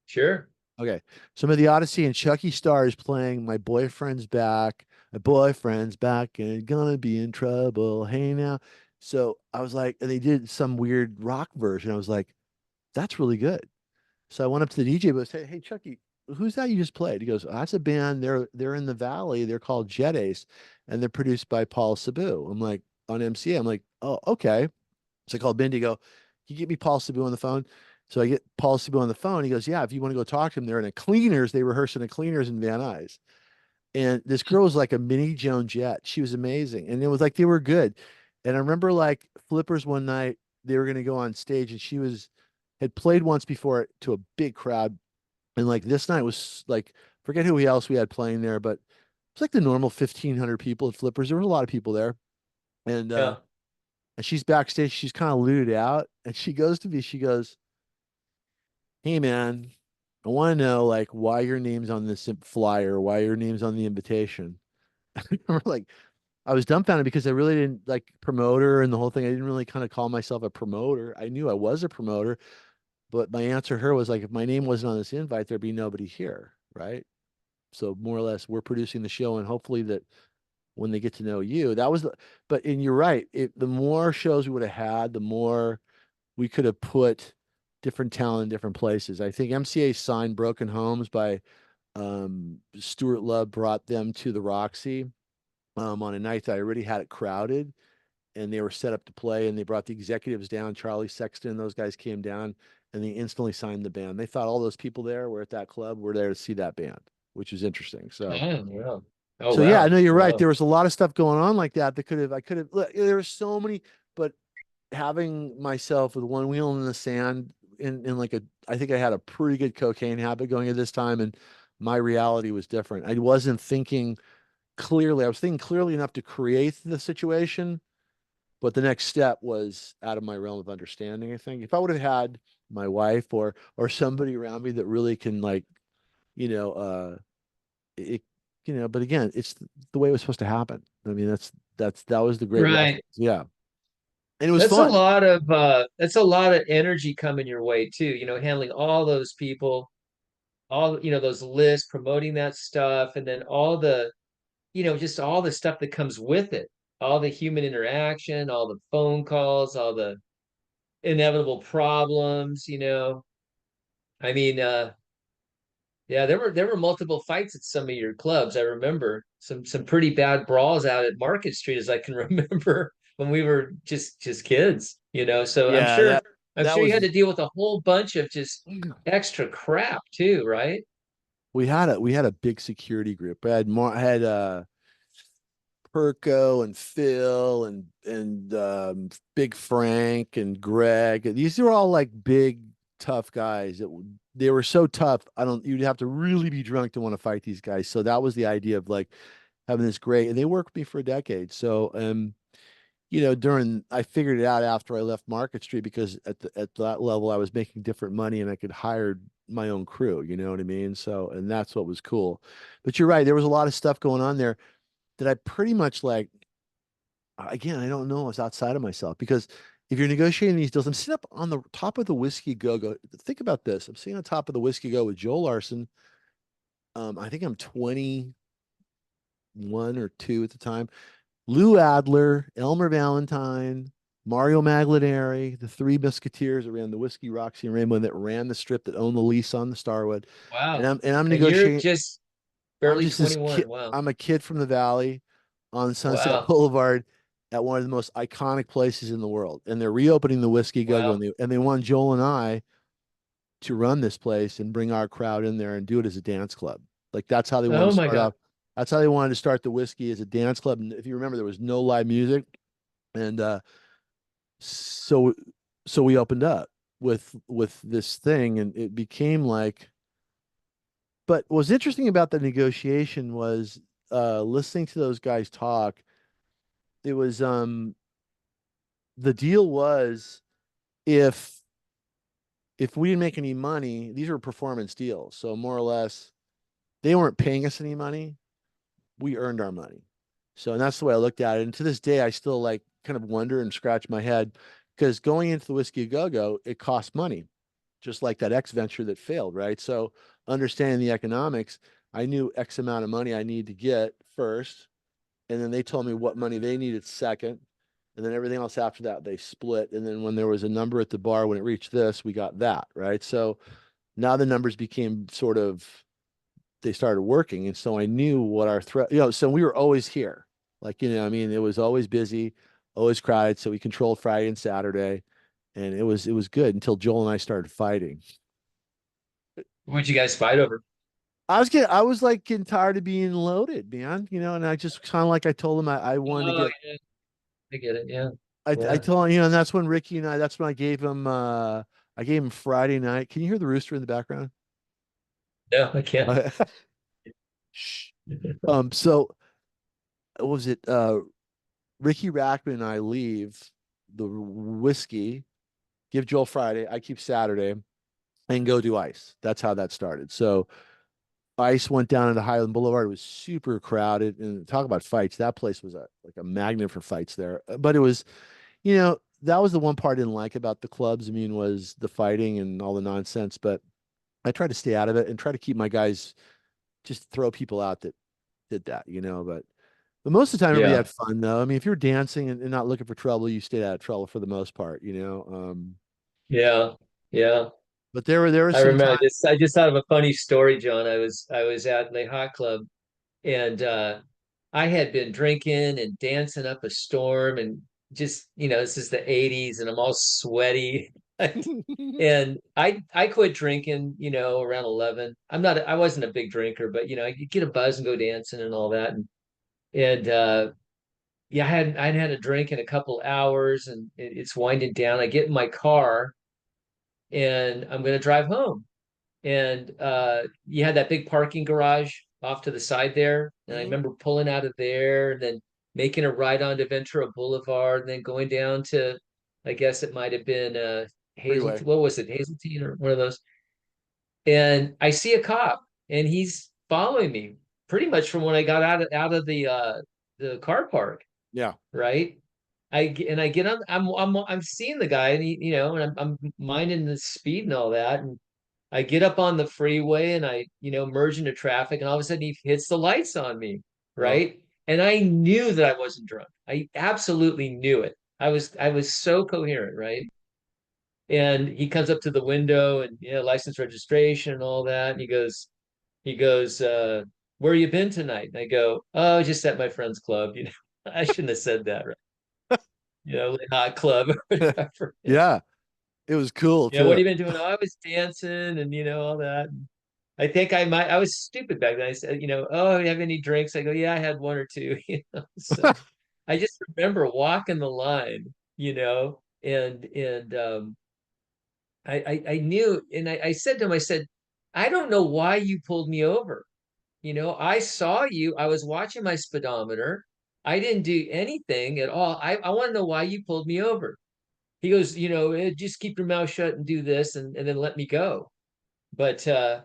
Sure. Okay. So I'm at the Odyssey and Chucky Starr is playing My Boyfriend's Back. My boyfriend's back and gonna be in trouble. Hey now. So I was like, and they did some weird rock version. I was like, that's really good. So I went up to the DJ, but I said, hey, Chucky, who's that you just played? He goes, oh, that's a band. They're in the Valley. They're called Jet Ace, and they're produced by Paul Sabu. I'm like, on MCA. I'm like, oh, okay. So I called Bendy, go, can you get me Paul Sabu on the phone? So I get Paul Sabu on the phone. He goes, yeah, if you want to go talk to him, they're in a cleaners. They rehearse in a cleaners in Van Nuys. And this girl was like a mini Joan Jett. She was amazing. And it was like they were good. And I remember like Flippers one night, they were going to go on stage and had played once before to a big crowd. And like this night was like, forget who else we had playing there, but it's like the normal 1,500 people at Flippers. There were a lot of people there. And Yeah. she's backstage, she's kind of looted out, and she goes to me, she goes, hey man, I want to know like why your name's on this flyer, why your name's on the invitation. I remember like I was dumbfounded because I really didn't like promoter and the whole thing. I didn't really kind of call myself a promoter. I knew I was a promoter, but my answer to her was like, if my name wasn't on this invite, there'd be nobody here, right? So more or less, we're producing the show, and hopefully that when they get to know you, and you're right. The more shows we would have had, the more we could have put different talent in different places. I think MCA signed Broken Homes by Stuart Love brought them to the Roxy on a night that I already had it crowded and they were set up to play and they brought the executives down. Charlie Sexton and those guys came down and they instantly signed the band. They thought all those people there were at that club were there to see that band, which is interesting. So, Oh, wow. Oh, so yeah, I wow. know you're right. Wow. There was a lot of stuff going on like that that could have, I could have, look, there were so many, but having myself with one wheel in the sand in like a, I think I had a pretty good cocaine habit going at this time, and my reality was different. I wasn't thinking clearly. I was thinking clearly enough to create the situation, but the next step was out of my realm of understanding. I think if I would have had my wife or somebody around me that really can like, you know, it, but again, it's the way it was supposed to happen. I mean, that was the great Right. reference. Yeah. And it was fun. That's a lot of energy coming your way too, handling all those people, all, those lists, promoting that stuff, and then all the, just all the stuff that comes with it, all the human interaction, all the phone calls, all the inevitable problems, I mean, yeah, there were multiple fights at some of your clubs. I remember some pretty bad brawls out at Market Street, as I can remember when we were just kids, So I'm Yeah, sure I'm that sure you had was to deal with a whole bunch of just extra crap too, right? we had a big security group. I had Perko and Phil and Big Frank and Greg. These were all like big tough guys they were so tough. I don't You'd have to really be drunk to want to fight these guys. So that was the idea of like having this great, and they worked with me for a decade. So during I figured it out after I left Market Street because at that level I was making different money and I could hire my own crew, you know what I mean? So, and that's what was cool. But you're right, there was a lot of stuff going on there that I pretty much like, again, I don't know, I was outside of myself because if you're negotiating these deals, I'm sitting up on the top of the Whiskey Go Go. Think about this. I'm sitting on top of the Whiskey Go with Joel Larson. I think I'm 21 or 2 at the time. Lou Adler, Elmer Valentine, Mario Maglinari, the three musketeers that ran the Whiskey, Roxy, and Rainbow that ran the strip that owned the lease on the Starwood. And Wow. I'm And you're negotiating. just I'm barely just this kid. 21. Wow. I'm a kid from the valley on Sunset Wow. Boulevard at one of the most iconic places in the world. And they're reopening the Whiskey Go Go, Wow. and they want Joel and I to run this place and bring our crowd in there and do it as a dance club. Like that's how they wanted Oh to my start God. off. That's how they wanted to start the Whiskey as a dance club. And if you remember, there was no live music, and so so we opened up with this thing, and it became like. But what's interesting about the negotiation was listening to those guys talk. It was the deal was if if we didn't make any money, these were performance deals. So more or less, they weren't paying us any money. We earned our money. So, and that's the way I looked at it. And to this day, I still like kind of wonder and scratch my head because going into the Whiskey Go Go, it costs money, just like that X venture that failed, right? So, understanding the economics, I knew X amount of money I needed to get first. And then they told me what money they needed second. And then everything else after that, they split. And then when there was a number at the bar, when it reached this, we got that, right? So now the numbers became sort of, they started working. And so I knew what our threat, so we were always here. Like, I mean, it was always busy, always crowded. So we controlled Friday and Saturday. And it was good until Joel and I started fighting. What'd you guys fight over? I was like getting tired of being loaded, man, and I just kind of like I told him I wanted to Oh, get, yeah. I get it. Yeah. I Yeah. told him, and that's when Ricky and that's when I gave him Friday night. Can you hear the rooster in the background? No, I can't. Shh. So what was it? Ricky Rackman and I leave the Whiskey, give Joel Friday, I keep Saturday, and go do ice. That's how that started. So ice went down into Highland Boulevard. It was super crowded. And talk about fights. That place was like a magnet for fights there. But it was, that was the one part I didn't like about the clubs. I mean, was the fighting and all the nonsense. But I tried to stay out of it and try to keep my guys, just throw people out that did that. But most of the time, everybody Yeah. had fun, though. I mean, if you're dancing and not looking for trouble, you stayed out of trouble for the most part. Yeah. Yeah. But there was I some remember time. this. I just thought of a funny story, John. I was at the hot club, and I had been drinking and dancing up a storm, and just, this is the 80s, and I'm all sweaty. And I quit drinking, around 11. I wasn't a big drinker, but you get a buzz and go dancing and all that. And yeah, I'd had a drink in a couple hours, and it's winding down. I get in my car and I'm going to drive home. And you had that big parking garage off to the side there. And I Mhm. remember pulling out of there and then making a ride onto Ventura Boulevard and then going down to, I guess it might have been Freeway. Hazeltine. What was it? Hazeltine or one of those. And I see a cop and he's following me pretty much from when I got out of the car park, Yeah. right? I get on. I'm seeing the guy, and and I'm minding the speed and all that, and I get up on the freeway, and I merge into traffic, and all of a sudden he hits the lights on me, Oh, right? And I knew that I wasn't drunk. I absolutely knew it. I was so coherent, right? And he comes up to the window, and license registration and all that, and he goes, where you been tonight? And I go, oh, just at my friend's club. I shouldn't have said that, right? Hot club or whatever. yeah. It was cool What too. have you been doing? Oh, I was dancing and all that. I think I was stupid back then. I said, oh, you have any drinks? I go, yeah, I had one or two, So I just remember walking the line, and I knew, and I said to him, I said, I don't know why you pulled me over. I saw you. I was watching my speedometer. I didn't do anything at all. I want to know why you pulled me over. He goes, just keep your mouth shut and do this, and then let me go. But it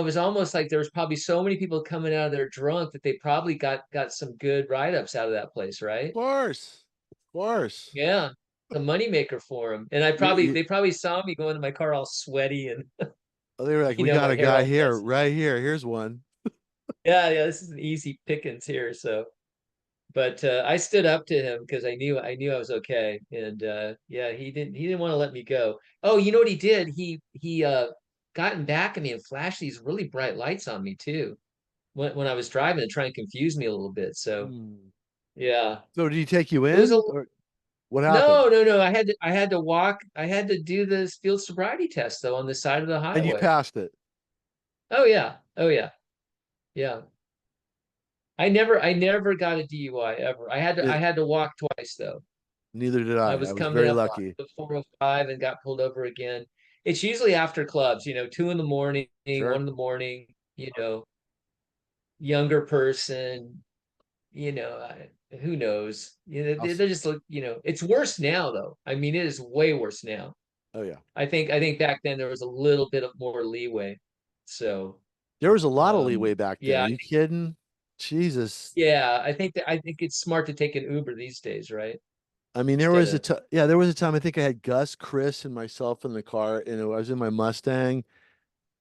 was almost like there was probably so many people coming out of there drunk that they probably got some good write-ups out of that place, Of right? course. Of course. Yeah, the moneymaker for them. And You, they probably saw me go into my car all sweaty and oh, they were like, we got my a hair guy all here, messy. right here. Here's one. Yeah, yeah, this is an easy pickings here. So, but I stood up to him because I knew I was okay, and yeah, he didn't want to let me go. Oh, you know what he did? He got in back of me and flashed these really bright lights on me too when I was driving to try and confuse me a little bit. So Hmm. yeah, So did he take you it was a in or what happened? no, no, no. I had to walk. I had to do the field sobriety test though on the side of the And you highway. passed it. Oh yeah, oh yeah, yeah. I never got a DUI ever. I It, had to walk twice though. neither did I I. was I was coming very up on lucky. the 405 and got pulled over again. It's usually after clubs, 2 in the morning, Sure. 1 in the morning, younger person, who knows? I'll, They're just like, it's worse now though. I mean, it is way worse now. oh yeah. I think back then there was a little bit of more leeway. So, There was a lot of leeway um, back then. Are yeah, you kidding? Jesus. yeah, I think it's smart to take an Uber these days, right? I mean, there Instead was a of t yeah, there was a time I think I had Gus, Chris, and myself in the car, and I was in my Mustang,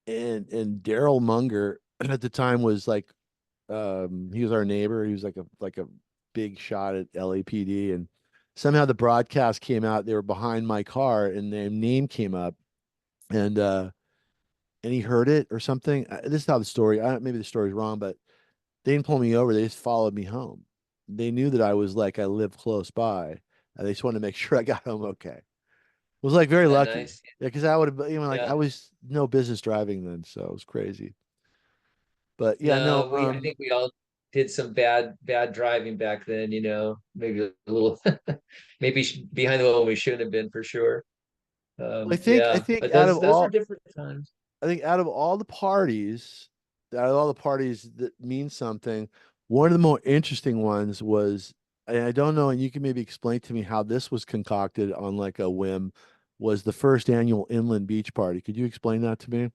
and Daryl Munger at the time was like, he was our neighbor. He was like a big shot at LAPD, and somehow the broadcast came out. They were behind my car, and their name came up, and he heard it or something. This is how the story. Maybe the story's wrong, but they didn't pull me over. They just followed me home. They knew that I was like I lived close by. And they just wanted to make sure I got home okay. Was like very that lucky. nice. Yeah, because I would have, like I Yeah. was no business driving then, so it was crazy. But yeah, no, No, I think we all did some bad driving back then, maybe a little maybe behind the wheel when we shouldn't have been for sure. I think I Yeah, think but out those of those are all different times. I think out of all the parties that mean something, one of the more interesting ones was, and I don't know, and you can maybe explain to me how this was concocted on like a whim, was the first annual Inland Beach Party. Could you explain that to me?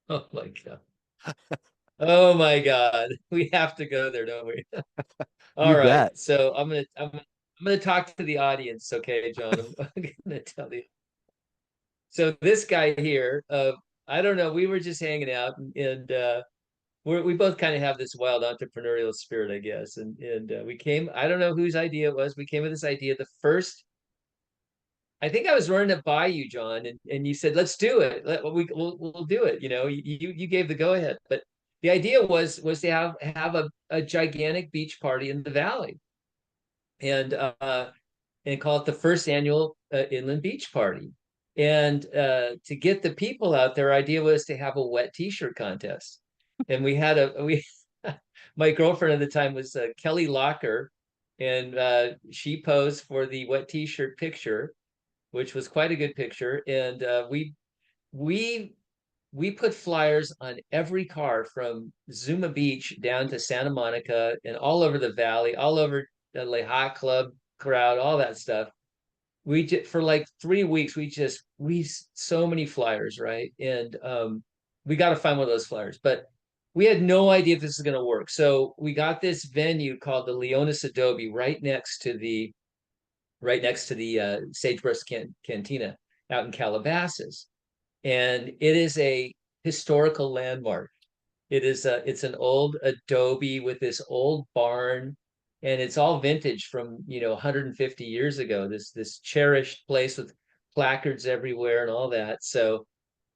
Oh my God. Oh my God. We have to go there, don't we? All You right. bet. So I'm gonna talk to the audience, okay, John? I'm gonna tell you. So this guy here, I don't know, we were just hanging out and we both kind of have this wild entrepreneurial spirit, I guess. And we came, I don't know whose idea it was. We came with this idea. I think I was running it by you, John, and you said, let's do it. We'll do it. You gave the go ahead. But the idea was to have a gigantic beach party in the valley. And and call it the first annual Inland Beach Party. And to get the people out, their idea was to have a wet T-shirt contest. And we my girlfriend at the time was Kelly Locker, and she posed for the wet T-shirt picture, which was quite a good picture. And we we put flyers on every car from Zuma Beach down to Santa Monica and all over the valley, all over the Leha Club crowd, all that stuff. We just for like 3 weeks, we so many flyers, right? And we got to find one of those flyers, but we had no idea if this is going to work. So we got this venue called the Leonis Adobe right next to the Sagebrush Cantina out in Calabasas, and it is a historical landmark. It's an old adobe with this old barn, and it's all vintage from 150 years ago. This cherished place with placards everywhere and all that. So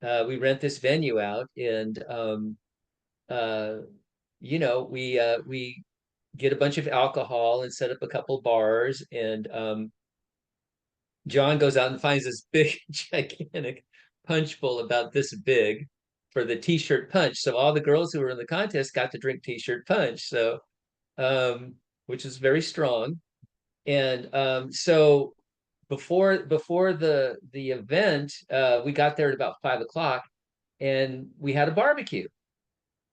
we rent this venue out, and uh, we get a bunch of alcohol and set up a couple bars, and John goes out and finds this big, gigantic punch bowl about this big for the t-shirt punch. So all the girls who were in the contest got to drink t-shirt punch. So, which is very strong. And so before the event, we got there at about 5 o'clock, and we had a barbecue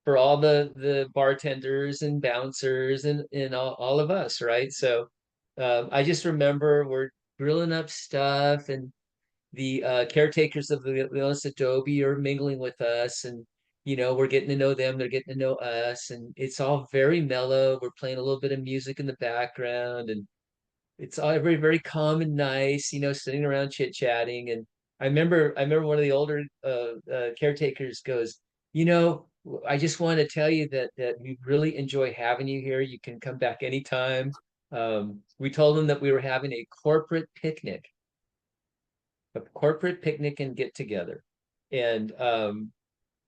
for all the bartenders and bouncers and all of us, right? So I just remember we're grilling up stuff, and the caretakers of the Leonis Adobe are mingling with us, and we're getting to know them, they're getting to know us, and it's all very mellow. We're playing a little bit of music in the background, and it's all very, very calm and nice, sitting around chit-chatting. And I remember one of the older caretakers goes, you know, I just want to tell you that we really enjoy having you here. You can come back anytime. We told them that we were having a corporate picnic and get together. And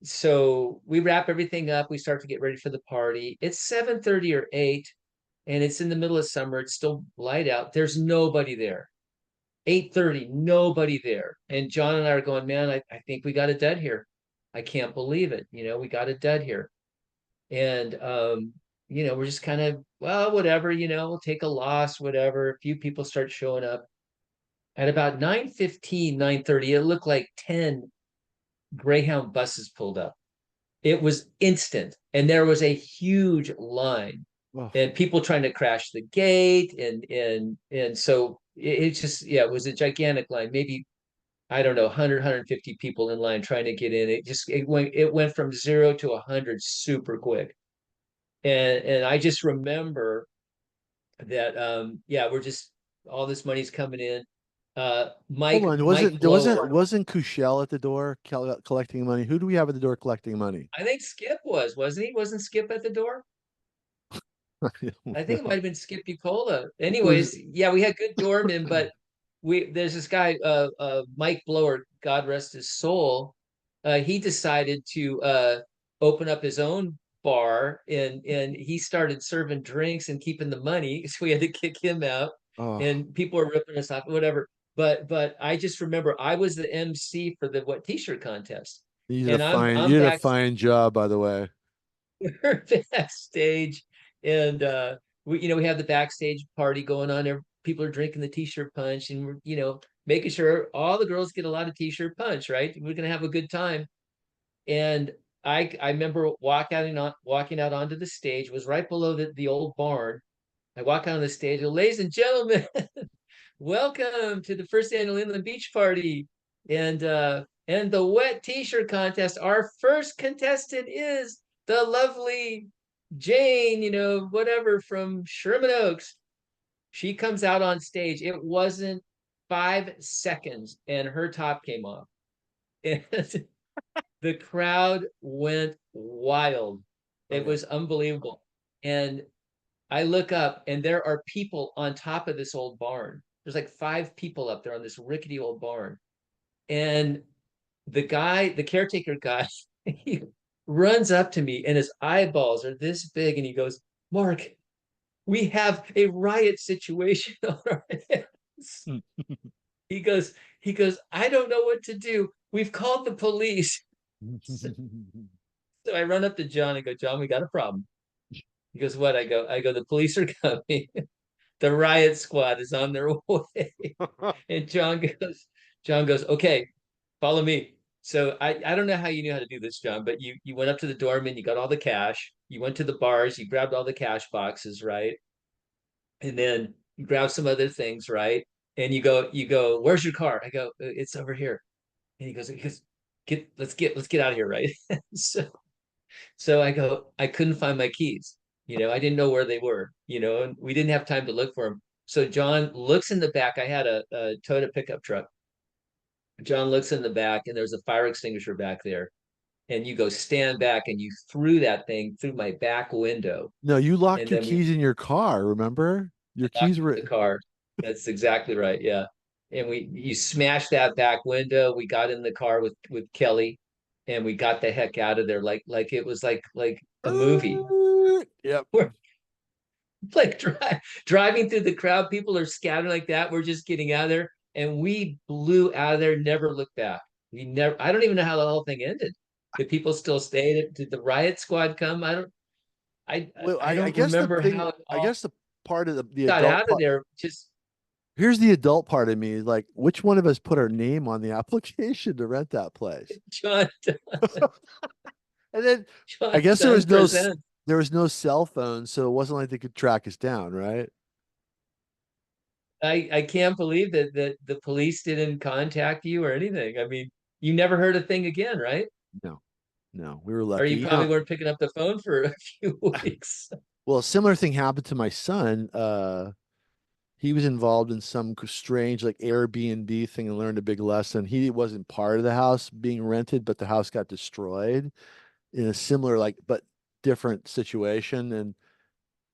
so we wrap everything up. We start to get ready for the party. It's 7:30 or 8, and it's in the middle of summer. It's still light out. There's nobody there. 8:30, nobody there. And John and I are going, man, I think we got a dud here. I can't believe it. We got a dud here. And we're just kind of, well, whatever, we'll take a loss, whatever. A few people start showing up. At about 9:15, 9:30, it looked like 10 Greyhound buses pulled up. It was instant. And there was a huge line, Oh, and people trying to crash the gate. And so it's just, yeah, it was a gigantic line. Maybe, I don't know, 100, people in line trying to get in. It went from 0 to 100 super quick. And I just remember that yeah, we're just all this money's coming in. hold Mike on. Mike Blower. Wasn't Kushel at the door collecting money? Who do we have at the door collecting money? I think Skip wasn't he? Wasn't Skip at the door? I don't I think it might know. have been Skip Bucola. Was Anyways, yeah, we had good doormen, but there's this guy, Mike Blower, God rest his soul. He decided to open up his own bar, and he started serving drinks and keeping the money. So we had to kick him out, oh, and people were ripping us off, whatever. But I just remember I was the MC for the what t-shirt contest, and I'm you did a back fine job, by the way. we're backstage, and we have the backstage party going on there. People are drinking the t-shirt punch, and we're making sure all the girls get a lot of t-shirt punch, right? We're gonna have a good time. And I remember walking out onto the stage. It was right below the old barn. I walk out on the stage, well, ladies and gentlemen, welcome to the first annual Inland Beach Party, and the wet t-shirt contest. Our first contestant is the lovely Jane, whatever, from Sherman Oaks. She comes out on stage. It wasn't 5 seconds, and her top came off. And the crowd went wild. Oh It yeah. was unbelievable. And I look up, and there are people on top of this old barn. There's like 5 people up there on this rickety old barn. And the caretaker guy, he runs up to me, and his eyeballs are this big, and he goes, Mark, we have a riot situation on our hands. He goes, he goes, I don't know what to do. We've called the police. So, so I run up to John and go, John, we got a problem. He goes, what? I go, the police are coming. The riot squad is on their way. And John goes, okay, follow me. So I don't know how you knew how to do this, John, but you went up to the doorman, you got all the cash, you went to the bars, you grabbed all the cash boxes, right? And then you grab some other things, right? And you go, where's your car? I go, it's over here. And he goes, let's get out of here, right? so so I go, I couldn't find my keys. I didn't know where they were, and we didn't have time to look for them. So John looks in the back. I had a Toyota pickup truck. John looks in the back and there's a fire extinguisher back there. And you go stand back and you threw that thing through my back window. No, you locked And your then we keys in your car, remember? Your locked keys were the car. That's exactly right. Yeah. And you smashed that back window. We got in the car with Kelly and we got the heck out of there like it was like a movie. Yep. We're like driving through the crowd, people are scattering like that. We're just getting out of there. And we blew out of there, never looked back. I don't even know how the whole thing ended. Did people still stay? Did the riot squad come? I Well, I I don't guess the remember thing, how it I all guess the part of the got adult out of part, there. Just here's the adult part of me, like which one of us put our name on the application to rent that place? John And then I John guess Dunn presents. there was no cell phone, so it wasn't like they could track us down, right? I can't believe that the police didn't contact you or anything. I mean, you never heard a thing again, right? No, no, we were Or lucky. you probably weren't picking up the phone for a few weeks. Well, a similar thing happened to my son. He was involved in some strange like Airbnb thing and learned a big lesson. He wasn't part of the house being rented, but the house got destroyed in a similar like but different situation. And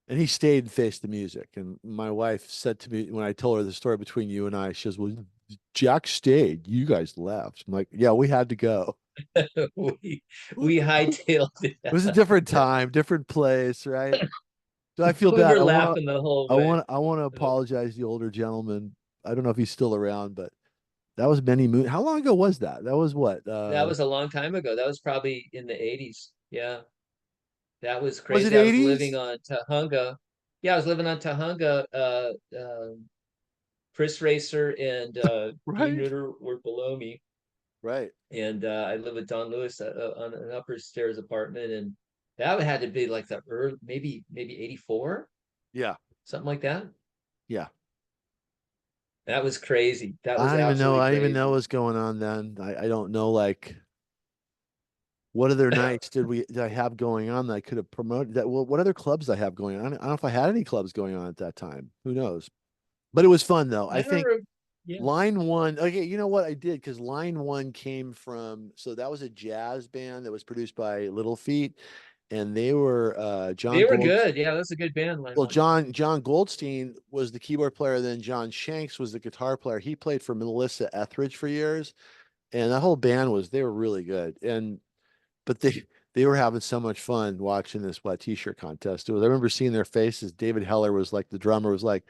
he stayed and faced the music. And my wife said to me when I told her the story between you and I, she says, "Well, Jack stayed. You guys left." I'm like, "Yeah, we had to go." we we hightailed it. It was a different time, different place, right? So I feel We bad. were laughing the whole way. I want to apologize to the older gentleman. I don't know if he's still around, but that was many moon. How long ago was that? That was what? That was a long time ago. That was probably in the 80s. Yeah. That was Was it crazy. I was living 80s? on Tahunga. Yeah, I was living on Tahunga. Chris Racer and Dean Right. Ritter were below me. Right. And I lived with Don Lewis on an upper stairs apartment. And that had to be like the early, maybe 84, Yeah. something like that. Yeah. That was crazy. That I was don't even know. absolutely I don't even know crazy. what's going on then. I don't know like what other nights did I have going on that I could have promoted that? Well, what other clubs did I have going on? I don't know if I had any clubs going on at that time. Who knows? But it was fun though. I I don't think know. Yeah. Line One, okay, you know what I did? Because Line One came from, so that was a jazz band that was produced by Little Feat, and they were They were good. Yeah, that's a good band, Line One. John Goldstein was the keyboard player, then John Shanks was the guitar player. He played for Melissa Etheridge for years, and that whole band was they were really good. And but they were having so much fun watching this wet t-shirt contest. It was, I remember seeing their faces. David Heller was like the drummer was like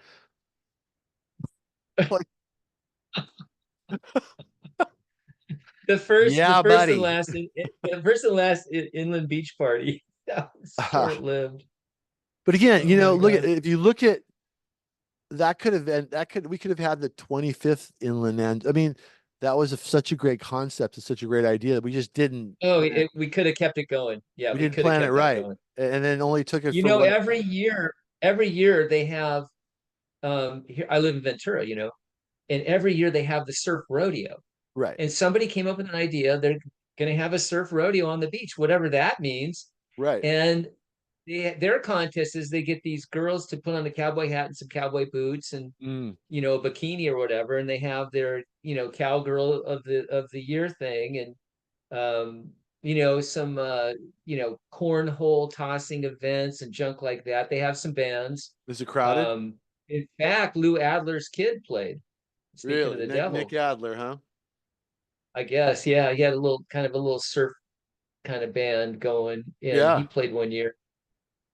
The yeah, first and buddy. last the first and last Inland Beach Party. That was short lived. But again, Oh my look at God. if you look at that could have been that could we could have had the 25th inland end. I mean, that was such a great concept and such a great idea. We just didn't Oh, plan. we could have kept it going. Yeah, We we didn't could have plan it kept that right, going. and then only took it for what. Every year they have here I live in Ventura, and every year they have the surf rodeo. Right, And somebody came up with an idea. They're going to have a surf rodeo on the beach, whatever that means. right. And their contest is they get these girls to put on a cowboy hat and some cowboy boots and Mm. a bikini or whatever, and they have their cowgirl of the year thing, and some cornhole tossing events and junk like that. They have some bands. Is it crowded? Um, in fact, Lou Adler's kid played. Speaking of Really, the Nick devil, Adler, huh? I guess, yeah, he had a little surf kind of band going, and he Yeah. played one year.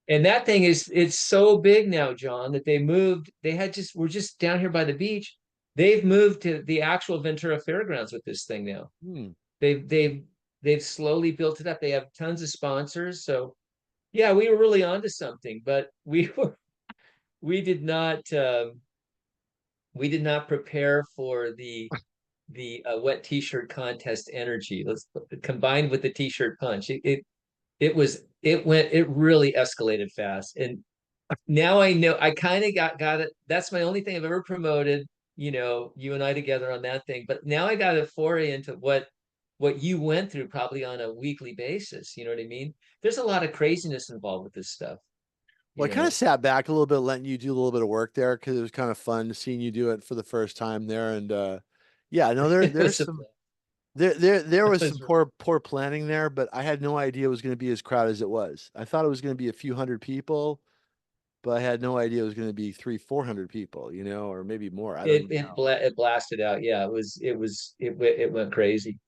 And that thing it's so big now, John, that they moved. We're just down here by the beach. they've moved to the actual Ventura Fairgrounds with this thing now. Hmm. They've they've they've slowly built it up. They have tons of sponsors. So yeah, we were really onto something, but we did not we did not prepare for the wet t-shirt contest energy. Let's combined with the t-shirt punch. It really escalated fast. And now I know I kind of got it. That's my only thing I've ever promoted, you and I together on that thing. But now I got a foray into what you went through probably on a weekly basis. You know what I mean? There's a lot of craziness involved with this stuff, Well, you I kind of know. sat back a little bit, letting you do a little bit of work there because it was kind of fun seeing you do it for the first time there. And yeah, no, It there's was a some there it was some was poor planning there, but I had no idea it was going to be as crowded as it was. I thought it was going to be a few hundred people, but I had no idea it was going to be 300-400 people, or maybe more. I don't it even it know. bla it blasted out. Yeah, it went crazy.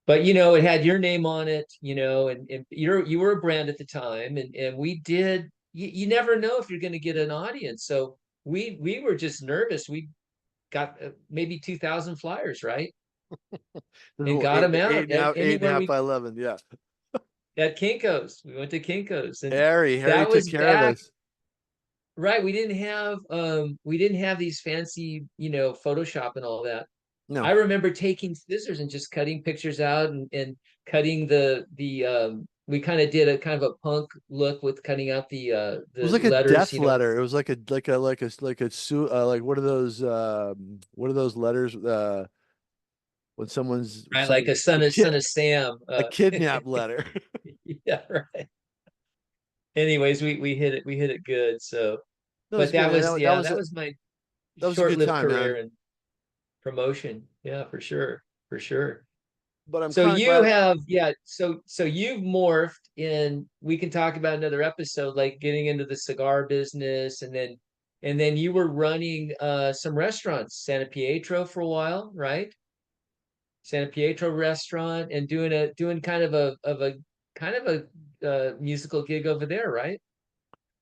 But it had your name on it, and you were a brand at the time, and we did. You never know if you're going to get an audience, so we were just nervous. We got maybe 2,000 flyers, right, This and little got them out eight and a anywhere half we by 11. Yeah. at Kinko's. We went to Kinko's, and Harry that took was care of back. us. Right, we didn't have these fancy, Photoshop and all that. I No. remember taking scissors and just cutting pictures out and cutting the we kind of did a kind of a punk look with cutting out It was the like a letters, death letter. It was what are those letters when right, like a son of Sam. a kidnap letter. Yeah, right. Anyways, we hit it good. So, That was but good, that man. was, yeah, that was my That was a good short-lived time, career man. in promotion. Yeah, for sure. For sure. But I'm So kind of you glad. have, yeah, so you've morphed in, we can talk about another episode, like getting into the cigar business, and then you were running some restaurants, Santa Pietro for a while, right? Santa Pietro restaurant, and doing kind of a musical gig over there, right?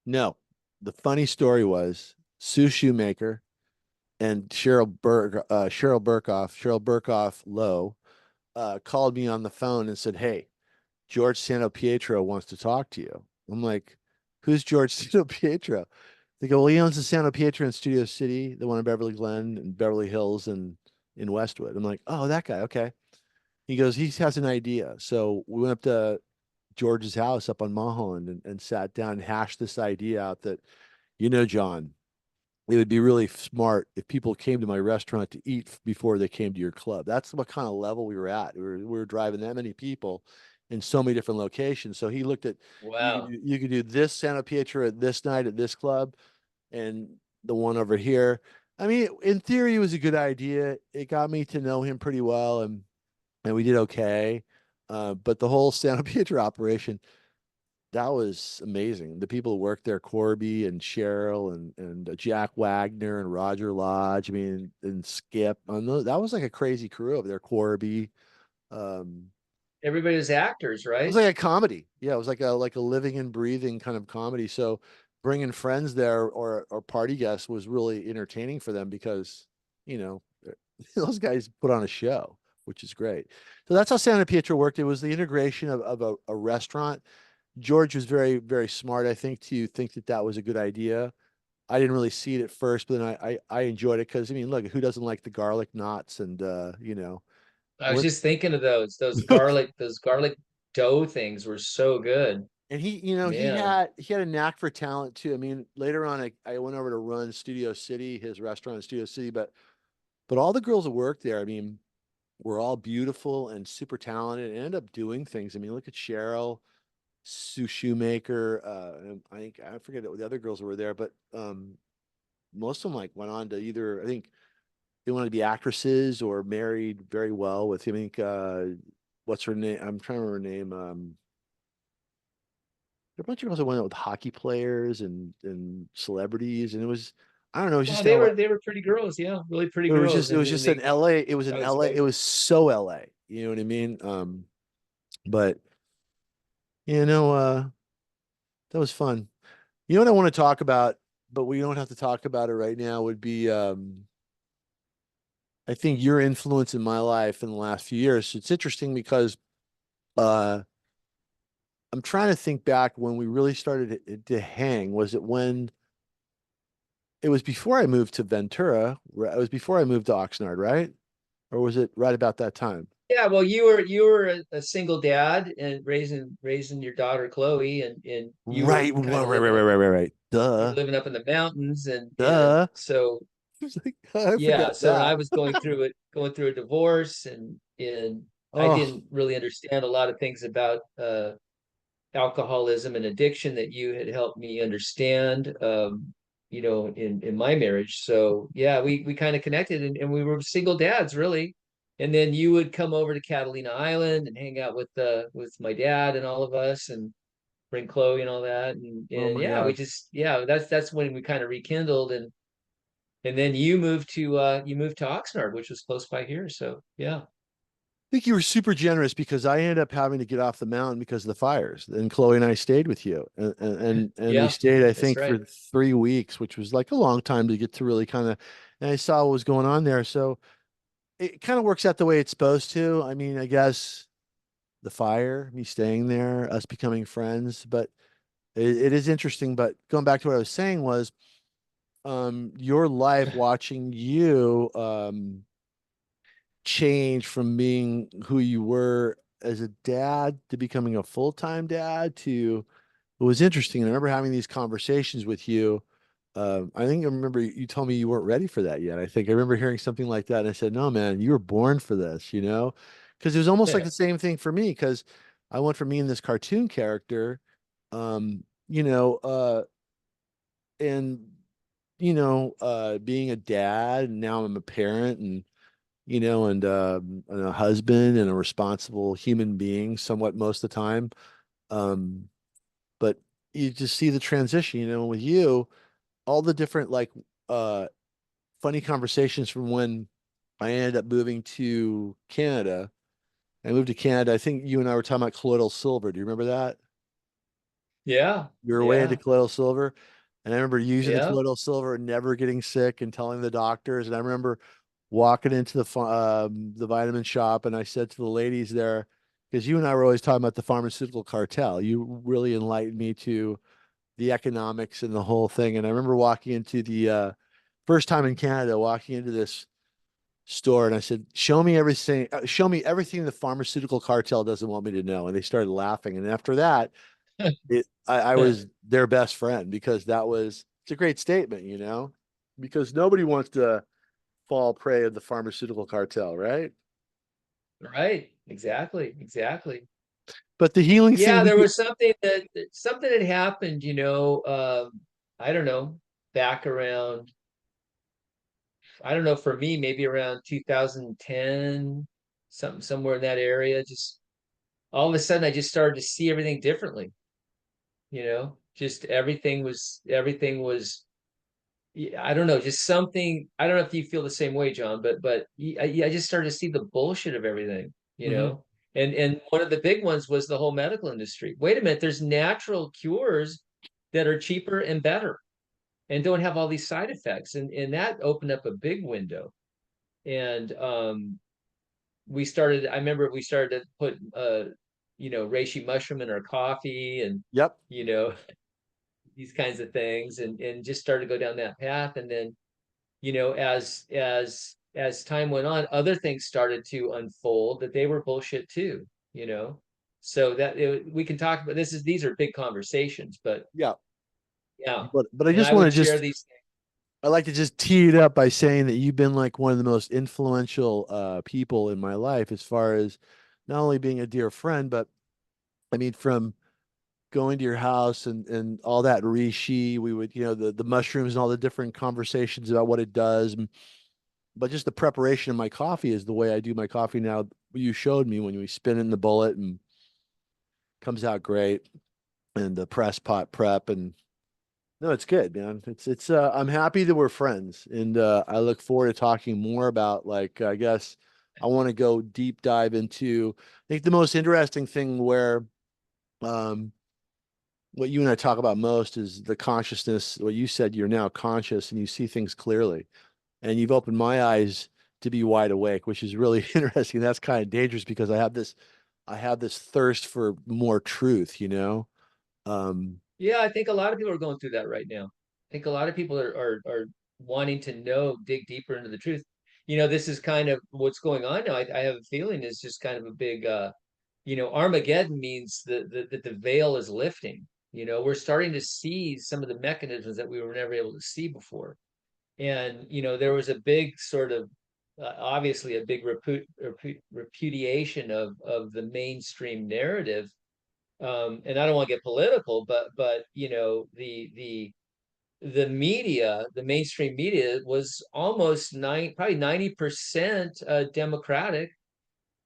No, the funny story was Sue Shoemaker and Cheryl Burkoff Lowe called me on the phone and said, "Hey, George Santo Pietro wants to talk to you." I'm like, "Who's George Santo Pietro?" They go, "Well, he owns the Santo Pietro in Studio City, the one in Beverly Glen and Beverly Hills and in Westwood." I'm like, "Oh, that guy. Okay." He goes, "He has an idea." So we went up to George's house up on Mulholland and sat down and hashed this idea out that, John, it would be really smart if people came to my restaurant to eat before they came to your club. That's what kind of level we were at. We were driving that many people in so many different locations. So he looked at, Wow. you could do this Santa Pietra at this night at this club and the one over here. I mean, in theory, it was a good idea. It got me to know him pretty well, and we did okay. But the whole Santa Pietra operation, that was amazing. The people who worked there, Corby and Cheryl and Jack Wagner and Roger Lodge. I mean, and Skip. That was like a crazy crew over there. Corby. Um, Everybody was actors, it was right? like a comedy. Yeah, it was like a living and breathing kind of comedy. So bringing friends there or party guests was really entertaining for them because you know those guys put on a show, which is great. So that's how Santa Pietro worked. It was the integration of a restaurant. George was very, very smart, I think, to think that that was a good idea. I didn't really see it at first, but then I enjoyed it because I mean, look, who doesn't like the garlic knots and I was work. just thinking of those garlic dough things were so good, And he man. had a knack for talent too. I mean, later on, I went over to run Studio City, his restaurant in Studio City, but all the girls that worked there, I mean, were all beautiful and super talented and ended up doing things. I mean, look at Cheryl. Sue Shoemaker. And I forget what the other girls were there, but most of them like went on to either I think they wanted to be actresses or married very well with him. I think what's her name? I'm trying to remember her name. There are a bunch of girls that went out with hockey players and celebrities, and it was I don't know, it was Well, just they LA. were they were pretty girls, yeah, really pretty It girls, and was then just an they LA. It was an that was LA. It great. was so LA. You know what I mean? But you know, that was fun. You know what I want to talk about, but we don't have to talk about it right now, would be I think your influence in my life in the last few years, it's interesting because uh I'm trying to think back when we really started to hang. Was it when it was before I moved to Ventura? It was before I moved to Oxnard, right? Or was it right about that time? Yeah, well, you were a single dad and raising your daughter Chloe, and you were Right, kind right, of right, right, living up right, right, right. you're Duh, living up in the mountains, and duh. so I was like, I yeah, forgot so and I that. was going through a divorce, and I Oh, didn't really understand a lot of things about alcoholism and addiction that you had helped me understand, in my marriage. So yeah, we kind of connected, and we were single dads really. And then you would come over to Catalina Island and hang out with my dad and all of us, and bring Chloe and all that. And oh and my yeah, gosh. that's when we kind of rekindled. And then you moved to Oxnard, which was close by here. So yeah. I think you were super generous because I ended up having to get off the mountain because of the fires. And Chloe and I stayed with you. And we Yeah, stayed, I that's think, right. for 3 weeks, which was like a long time to get to really kind of, and I saw what was going on there. So it kind of works out the way it's supposed to. I mean, I guess the fire, me staying there, us becoming friends, but it is interesting. But going back to what I was saying was, your life watching you, change from being who you were as a dad to becoming a full-time dad to it was interesting. And I remember having these conversations with you. I think I remember you told me you weren't ready for that yet. I think I remember hearing something like that. And I said, no, man, you were born for this, you know? Because it was almost like the same thing for me, because I went from being this cartoon character, um, you know, and being a dad, and now I'm a parent and a husband and a responsible human being somewhat most of the time. Um, but you just see the transition, with you, all the different like uh funny conversations from when I ended up moving to Canada. I moved to Canada. I think you and I were talking about colloidal silver. Do you remember that? Yeah, You were way into yeah, colloidal silver. And I remember using the yeah. colloidal silver and never getting sick and telling the doctors. And I remember walking into the vitamin shop and I said to the ladies there, because you and I were always talking about the pharmaceutical cartel, you really enlightened me to the economics and the whole thing. And I remember walking into the first time in Canada, walking into this store, and I said, show me everything the pharmaceutical cartel doesn't want me to know." And they started laughing. And after that, I was their best friend because it's a great statement, because nobody wants to fall prey of the pharmaceutical cartel, right? Right. Exactly. Exactly. But the healing thing Yeah, we there do, was something that happened, I don't know, back around, I don't know, for me, maybe around 2010, somewhere in that area. Just all of a sudden I just started to see everything differently, just everything was yeah, I don't know, just something. I don't know if you feel the same way, John, but I just started to see the bullshit of everything, you Mhm. know. And one of the big ones was the whole medical industry. Wait a minute, there's natural cures that are cheaper and better and don't have all these side effects, and that opened up a big window. And we started. I remember we started to put reishi mushroom in our coffee, and Yep. you know these kinds of things, and just started to go down that path. And then as time went on, other things started to unfold that they were bullshit too, you know. So we can talk about these are big conversations, but Yeah. yeah. But I And just I want would to share just these I like to just tee it up by saying that you've been like one of the most influential people in my life as far as not only being a dear friend, but I mean from going to your house and all that reishi, we would, the mushrooms and all the different conversations about what it does. But just the preparation of my coffee is the way I do my coffee now. You showed me when we spin in the bullet and comes out great, and the press pot prep. And no, it's good, man. I'm happy that we're friends, and I look forward to talking more about, like, I guess I want to go deep dive into, I think the most interesting thing where um what you and I talk about most is the consciousness. What you said, you're now conscious and you see things clearly. And you've opened my eyes to be wide awake, which is really interesting. That's kind of dangerous because I have this thirst for more truth, you know? Um, Yeah, I think a lot of people are going through that right now. I think a lot of people are wanting to know, dig deeper into the truth. This is kind of what's going on now. I have a feeling is just kind of a big Armageddon means that the veil is lifting. We're starting to see some of the mechanisms that we were never able to see before. And there was a big sort of obviously a big repudiation of the mainstream narrative. And I don't want to get political, but the media, the mainstream media, was almost probably 90% Democratic.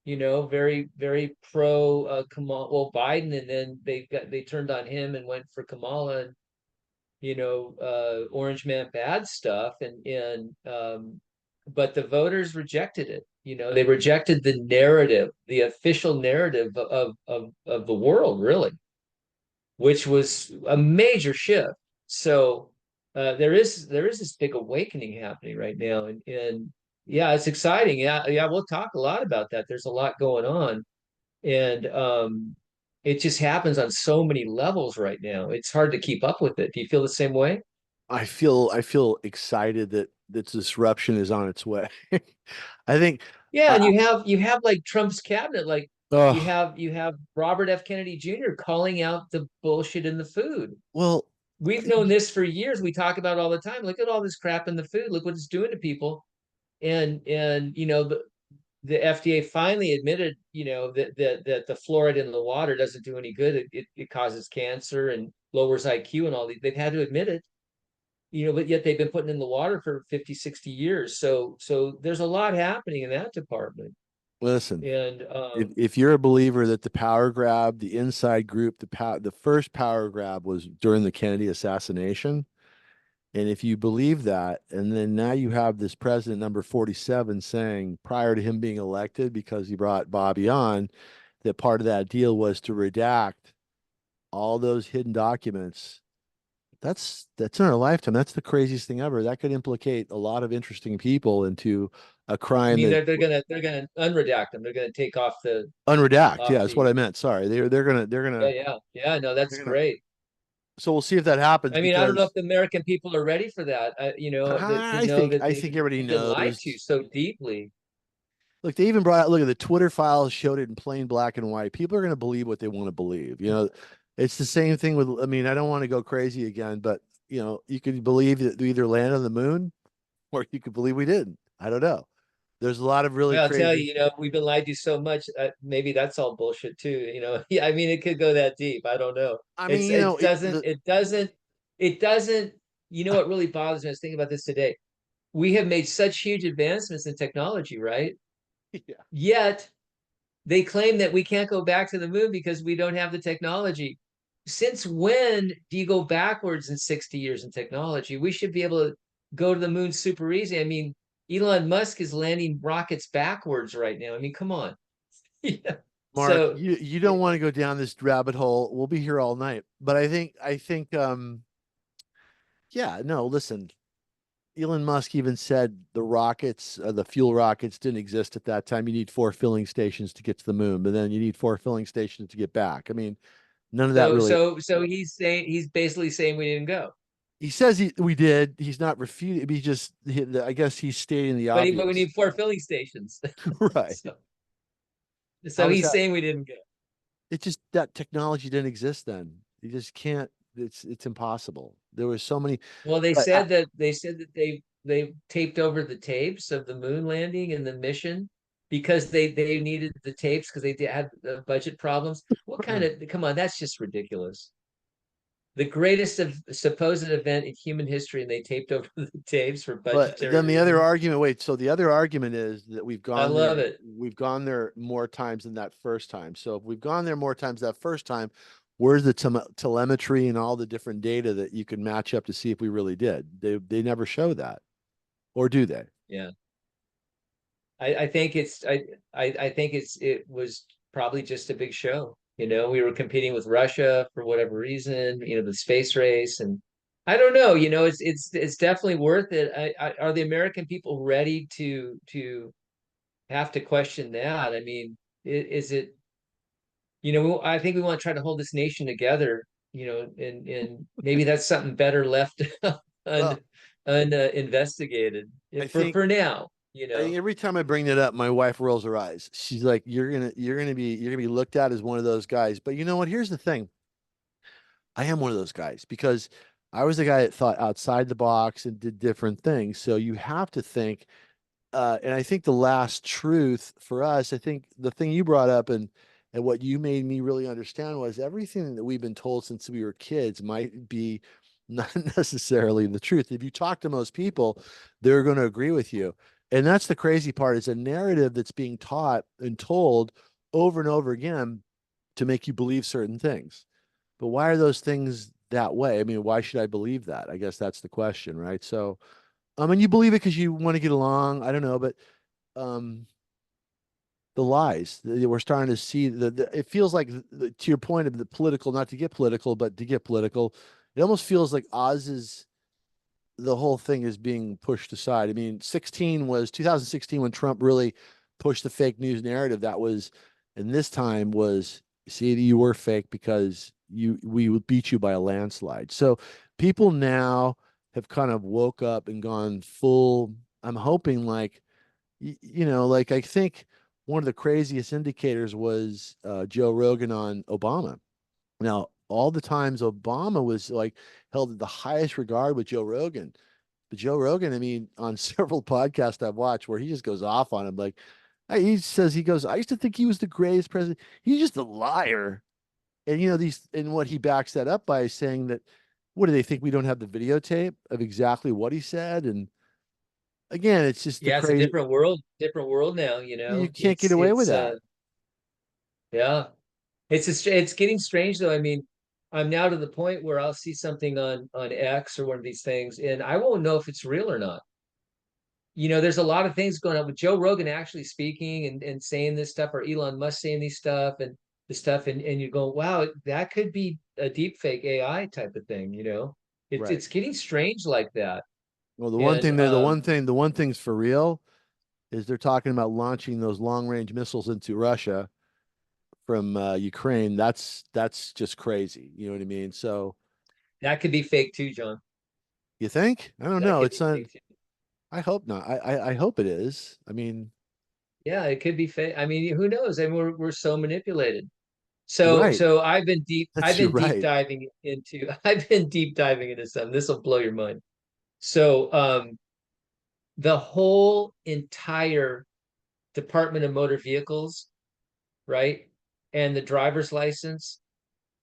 Very very pro Kamala, well, Biden, and then they turned on him and went for Kamala, and Orange Man bad stuff, and but the voters rejected it. They rejected the narrative, the official narrative of the world, really, which was a major shift. So there is this big awakening happening right now, and yeah, it's exciting. Yeah, yeah, we'll talk a lot about that. There's a lot going on, and it just happens on so many levels right now. It's hard to keep up with it. Do you feel the same way? I feel excited that this disruption is on its way. I think, Yeah, uh, and you have like Trump's cabinet, like you oh, have you have Robert F. Kennedy Jr. calling out the bullshit in the food. well, We've known this for years. We talk about it all the time. Look at all this crap in the food. Look what it's doing to people. And the FDA finally admitted, that the fluoride in the water doesn't do any good. It causes cancer and lowers IQ and all these. They've had to admit it, but yet they've been putting in the water for 50, 60 years. So there's a lot happening in that department. listen, And if you're a believer that the power grab, the inside group, the first power grab was during the Kennedy assassination, and if you believe that, and then now you have this president number 47 saying prior to him being elected, because he brought Bobby on, that part of that deal was to redact all those hidden documents. That's in our lifetime. That's the craziest thing ever. That could implicate a lot of interesting people into a I crime mean, that they're gonna unredact them. They're gonna take unredact. Yeah, off that's what the I meant. Sorry. yeah, yeah, yeah. No, that's they're gonna great. so we'll see if that happens I mean, I don't know if because the American people are ready for that. To know that I think everybody they've been lied to knows. so deeply. Look, they even brought out, look at the Twitter files, showed it in plain black and white. People are going to believe what they want to believe. It's the same thing with, I mean, I don't want to go crazy again, but, you could believe that we either landed on the moon or you could believe we didn't. I don't know. There's a lot of really Well, I'll tell crazy. you, we've been lied to so much. Maybe that's all bullshit too. Yeah, I mean, it could go that deep. I don't know. I mean, It's it doesn't the, it doesn't it doesn't. What really bothers me? I was thinking about this today. We have made such huge advancements in technology, right? yeah, Yet they claim that we can't go back to the moon because we don't have the technology. Since when do you go backwards in 60 years in technology? We should be able to go to the moon super easy. I mean, Elon Musk is landing rockets backwards right now. I mean, come on. Yeah. Mark, So, you don't want to go down this rabbit hole. We'll be here all night. But I think, yeah, no, listen, Elon Musk even said the fuel rockets didn't exist at that time. You need four filling stations to get to the moon, but then you need four filling stations to get back. I mean, none of that so, really. so, so he's basically saying we didn't go, He says we did. He's not refuting. I guess he's stating the but we obvious. need four filling stations. Right. so, How so is he's that? saying we didn't go. It's just that technology didn't exist then. You just can't. It's impossible. There were so many. Well, they But said that they taped over the tapes of the moon landing and the mission because they needed the tapes because had budget problems. What kind of come on? That's just ridiculous. The greatest of supposed event in human history, and they taped over the tapes for but budgetary then the other reasons. argument. Wait. So the other argument is that I love it. we've gone there more times than that first time. So if we've gone there more times that first time, where's the telemetry and all the different data that you can match up to see if we really did? They never show that, or do they? Yeah, I think I think it was probably just a big show. We were competing with Russia for whatever reason. The space race, and I don't know. It's definitely worth it. Are the American people ready to have to question that? I mean, is it? I think we want to try to hold this nation together. And maybe that's something better left un Well, uninvestigated I for think now. every time I bring that up, my wife rolls her eyes. She's like, you're gonna be looked at as one of those guys. But you know what? Here's the thing. I am one of those guys because I was the guy that thought outside the box and did different things. So you have to think, and I think the last truth for us, I think the thing you brought up and what you made me really understand was everything that we've been told since we were kids might be not necessarily the truth. If you talk to most people, they're going to agree with you. And that's the crazy part is a narrative that's being taught and told over and over again to make you believe certain things. But why are those things that way? I mean, why should I believe that? I guess that's the question, right? So, and you believe it because you want to get along. I don't know, but um, the lies we're starting to see it feels like to your point of the political, not to get political, but to get political, it almost feels like Oz's the whole thing is being pushed aside. I mean, 2016 when Trump really pushed the fake news narrative. That was, and this time was, see, you were fake because we would beat you by a landslide. So people now have kind of woke up and gone full. I'm hoping like, like I think one of the craziest indicators was Joe Rogan on Obama. Now, all the times Obama was like held in the highest regard with Joe Rogan. But Joe Rogan, I mean, on several podcasts I've watched where he just goes off on him, like he says he goes, I used to think he was the greatest president. He's just a liar. And what he backs that up by saying that what do they think we don't have the videotape of exactly what he said? And again, it's just the Yeah, it's a crazy. different world now. You can't get It's away with it's that. yeah. It's getting strange though. I mean, I'm now to the point where I'll see something on X or one of these things, and I won't know if it's real or not. There's a lot of things going on with Joe Rogan actually speaking and saying this stuff, or Elon Musk saying these stuff and the stuff, and you go, wow, that could be a deep fake AI type of thing. It's Right. it's getting strange like that. Well, the one And thing there, the one thing's for real is they're talking about launching those long-range missiles into Russia from Ukraine. That's just crazy. You know what I mean? So that could be fake too, John. you think? I don't That know. could It's be not. fake too. I hope not. I hope it is. I mean, Yeah, it could be fake. I mean, who knows? I mean, we're so manipulated. you're So right. so I've been deep I've You're been deep right. diving into I've been deep diving into something. This will blow your mind. So the whole entire Department of Motor Vehicles, right? And the driver's license,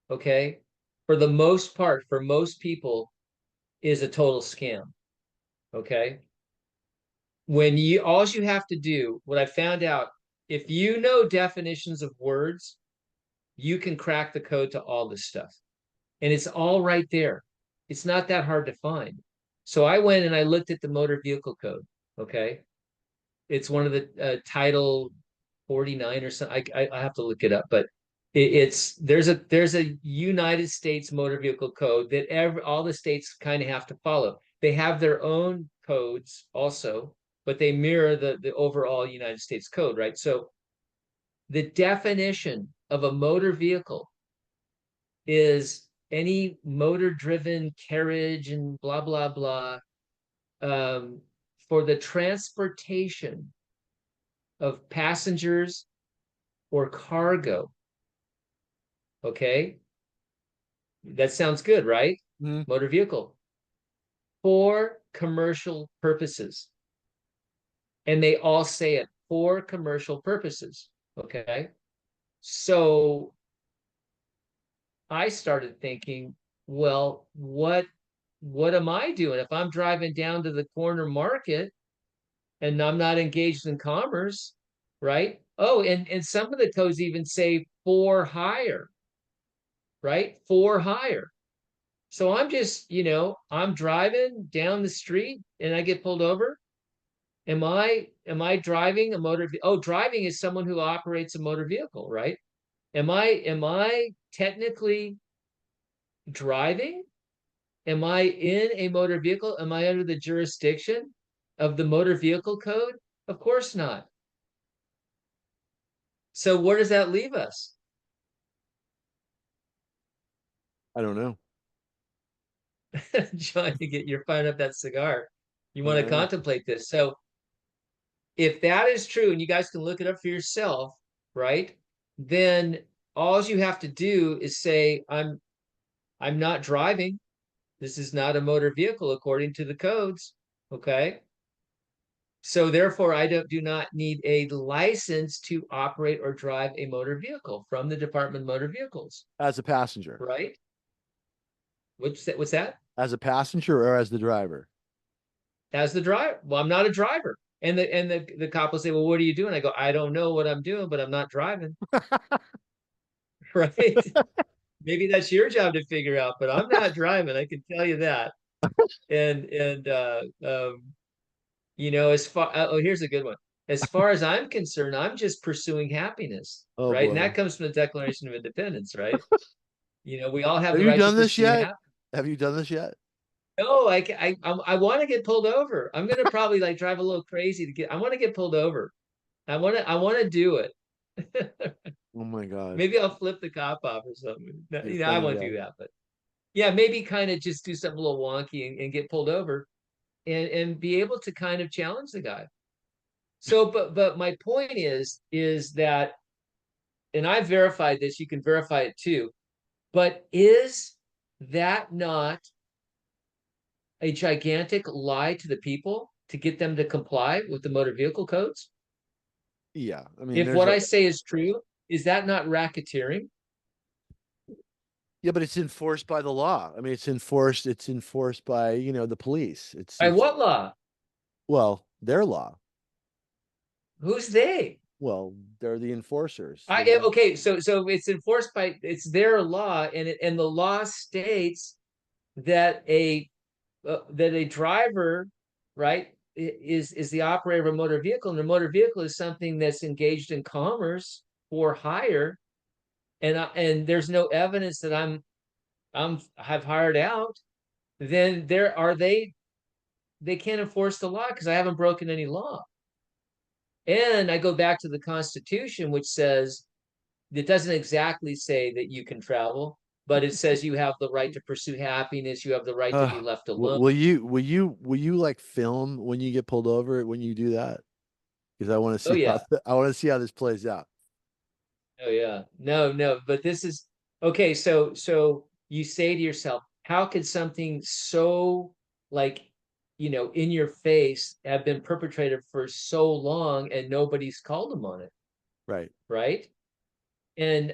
okay, for the most part, for most people, is a total scam. Okay. All you have to do, what I found out, if you know definitions of words, you can crack the code to all this stuff. And it's all right there. It's not that hard to find. So I went and I looked at the motor vehicle code. Okay. It's one of the title 49 or something. I have to look it up, but there's a United States motor vehicle code that all the states kind of have to follow. They have their own codes also, but they mirror the overall United States code, right? So the definition of a motor vehicle is any motor driven carriage and blah blah blah, um, for the transportation of passengers or cargo. Okay, that sounds good, right? Mhm. Motor vehicle for commercial purposes, and they all say it for commercial purposes. Okay, so I started thinking, well, what am I doing if I'm driving down to the corner market and I'm not engaged in commerce, right? Oh, and some of the codes even say for hire, right? For hire. So I'm just, I'm driving down the street and I get pulled over. Am I driving a motor? Oh, driving is someone who operates a motor vehicle, right? Am I technically driving, Am I in a motor vehicle? Am I under the jurisdiction of the motor vehicle code? Of course not. So where does that leave us? I don't know. John, you're firing up that cigar. You I want to am. contemplate this. So if that is true, and you guys can look it up for yourself, right? Then all you have to do is say, I'm not driving. This is not a motor vehicle according to the codes. Okay. So therefore, I do not need a license to operate or drive a motor vehicle from the Department of Motor Vehicles, As a passenger. right? What's that? As a passenger or as the driver? As the driver. Well, I'm not a driver. And the cop will say, well, what are you doing? I go, I don't know what I'm doing, but I'm not driving. Right? Maybe that's your job to figure out, but I'm not driving. I can tell you that. And as far oh, here's a good one. As far as I'm concerned, I'm just pursuing happiness, Oh right? And boy. that comes from the Declaration of Independence, right? We all have Have the you right to done this pursue yet? happiness. Have you done this yet? No, I want to get pulled over. I'm gonna probably like drive a little crazy to get. I want to get pulled over. I want to do it. Oh my gosh. Maybe I'll flip the cop off or something. You're a I funny won't guy. do that, but yeah, maybe kind of just do something a little wonky and get pulled over and be able to kind of challenge the guy. So, but my point is that, and I verified this, you can verify it too, but is that not a gigantic lie to the people to get them to comply with the motor vehicle codes? Yeah. I mean, If there's what a I say is true, is that not racketeering? yeah, but it's enforced by the law. I mean, it's enforced by, the police. It's By it's what law? well, their law. Who's they? Well, they're the enforcers. Okay, so it's enforced by it's their law, and the law states that a driver, right, is the operator of a motor vehicle, and a motor vehicle is something that's engaged in commerce for hire, and there's no evidence that have hired out. Then they can't enforce the law because I haven't broken any law. And I go back to the Constitution, which says it doesn't exactly say that you can travel, but it says you have the right to pursue happiness. You have the right to be Uh, left w- alone. will you like film when you get pulled over when you do that? Because I want to Oh see how yeah. I want to see how this plays out. Oh yeah. No, no, but this is okay. So you say to yourself, how could something so like, in your face have been perpetrated for so long and nobody's called them on it, Right. right? And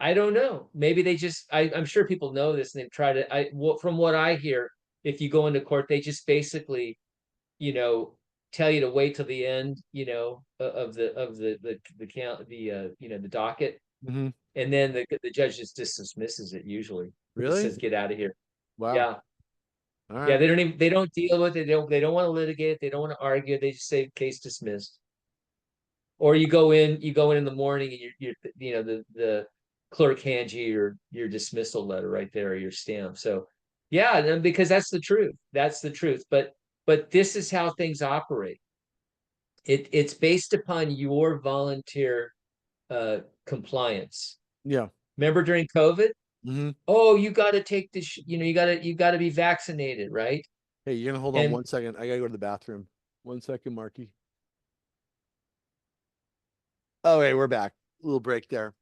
I don't know. Maybe they just I'm sure people know this and they've tried it. From what I hear, if you go into court, they just basically, you know, tell you to wait till the end, of the count, the docket, Hmm. and then the judge just dismisses it usually. Just Really? says get out of here. Wow. Yeah. All Yeah, right. they don't deal with it. They don't want to litigate it. They don't want to argue. They just say case dismissed. Or you go in the morning and the clerk hands you your dismissal letter right there, or your stamp. So yeah, because that's the truth. That's the truth. But this is how things operate. It's based upon your volunteer compliance. Yeah. Remember during COVID? Hmm. Oh, you got to take this, you got to be vaccinated, right? Hey, you're gonna hold on And 1 second. I gotta go to the bathroom. 1 second, Marky. Oh, hey, we're back. A little break there.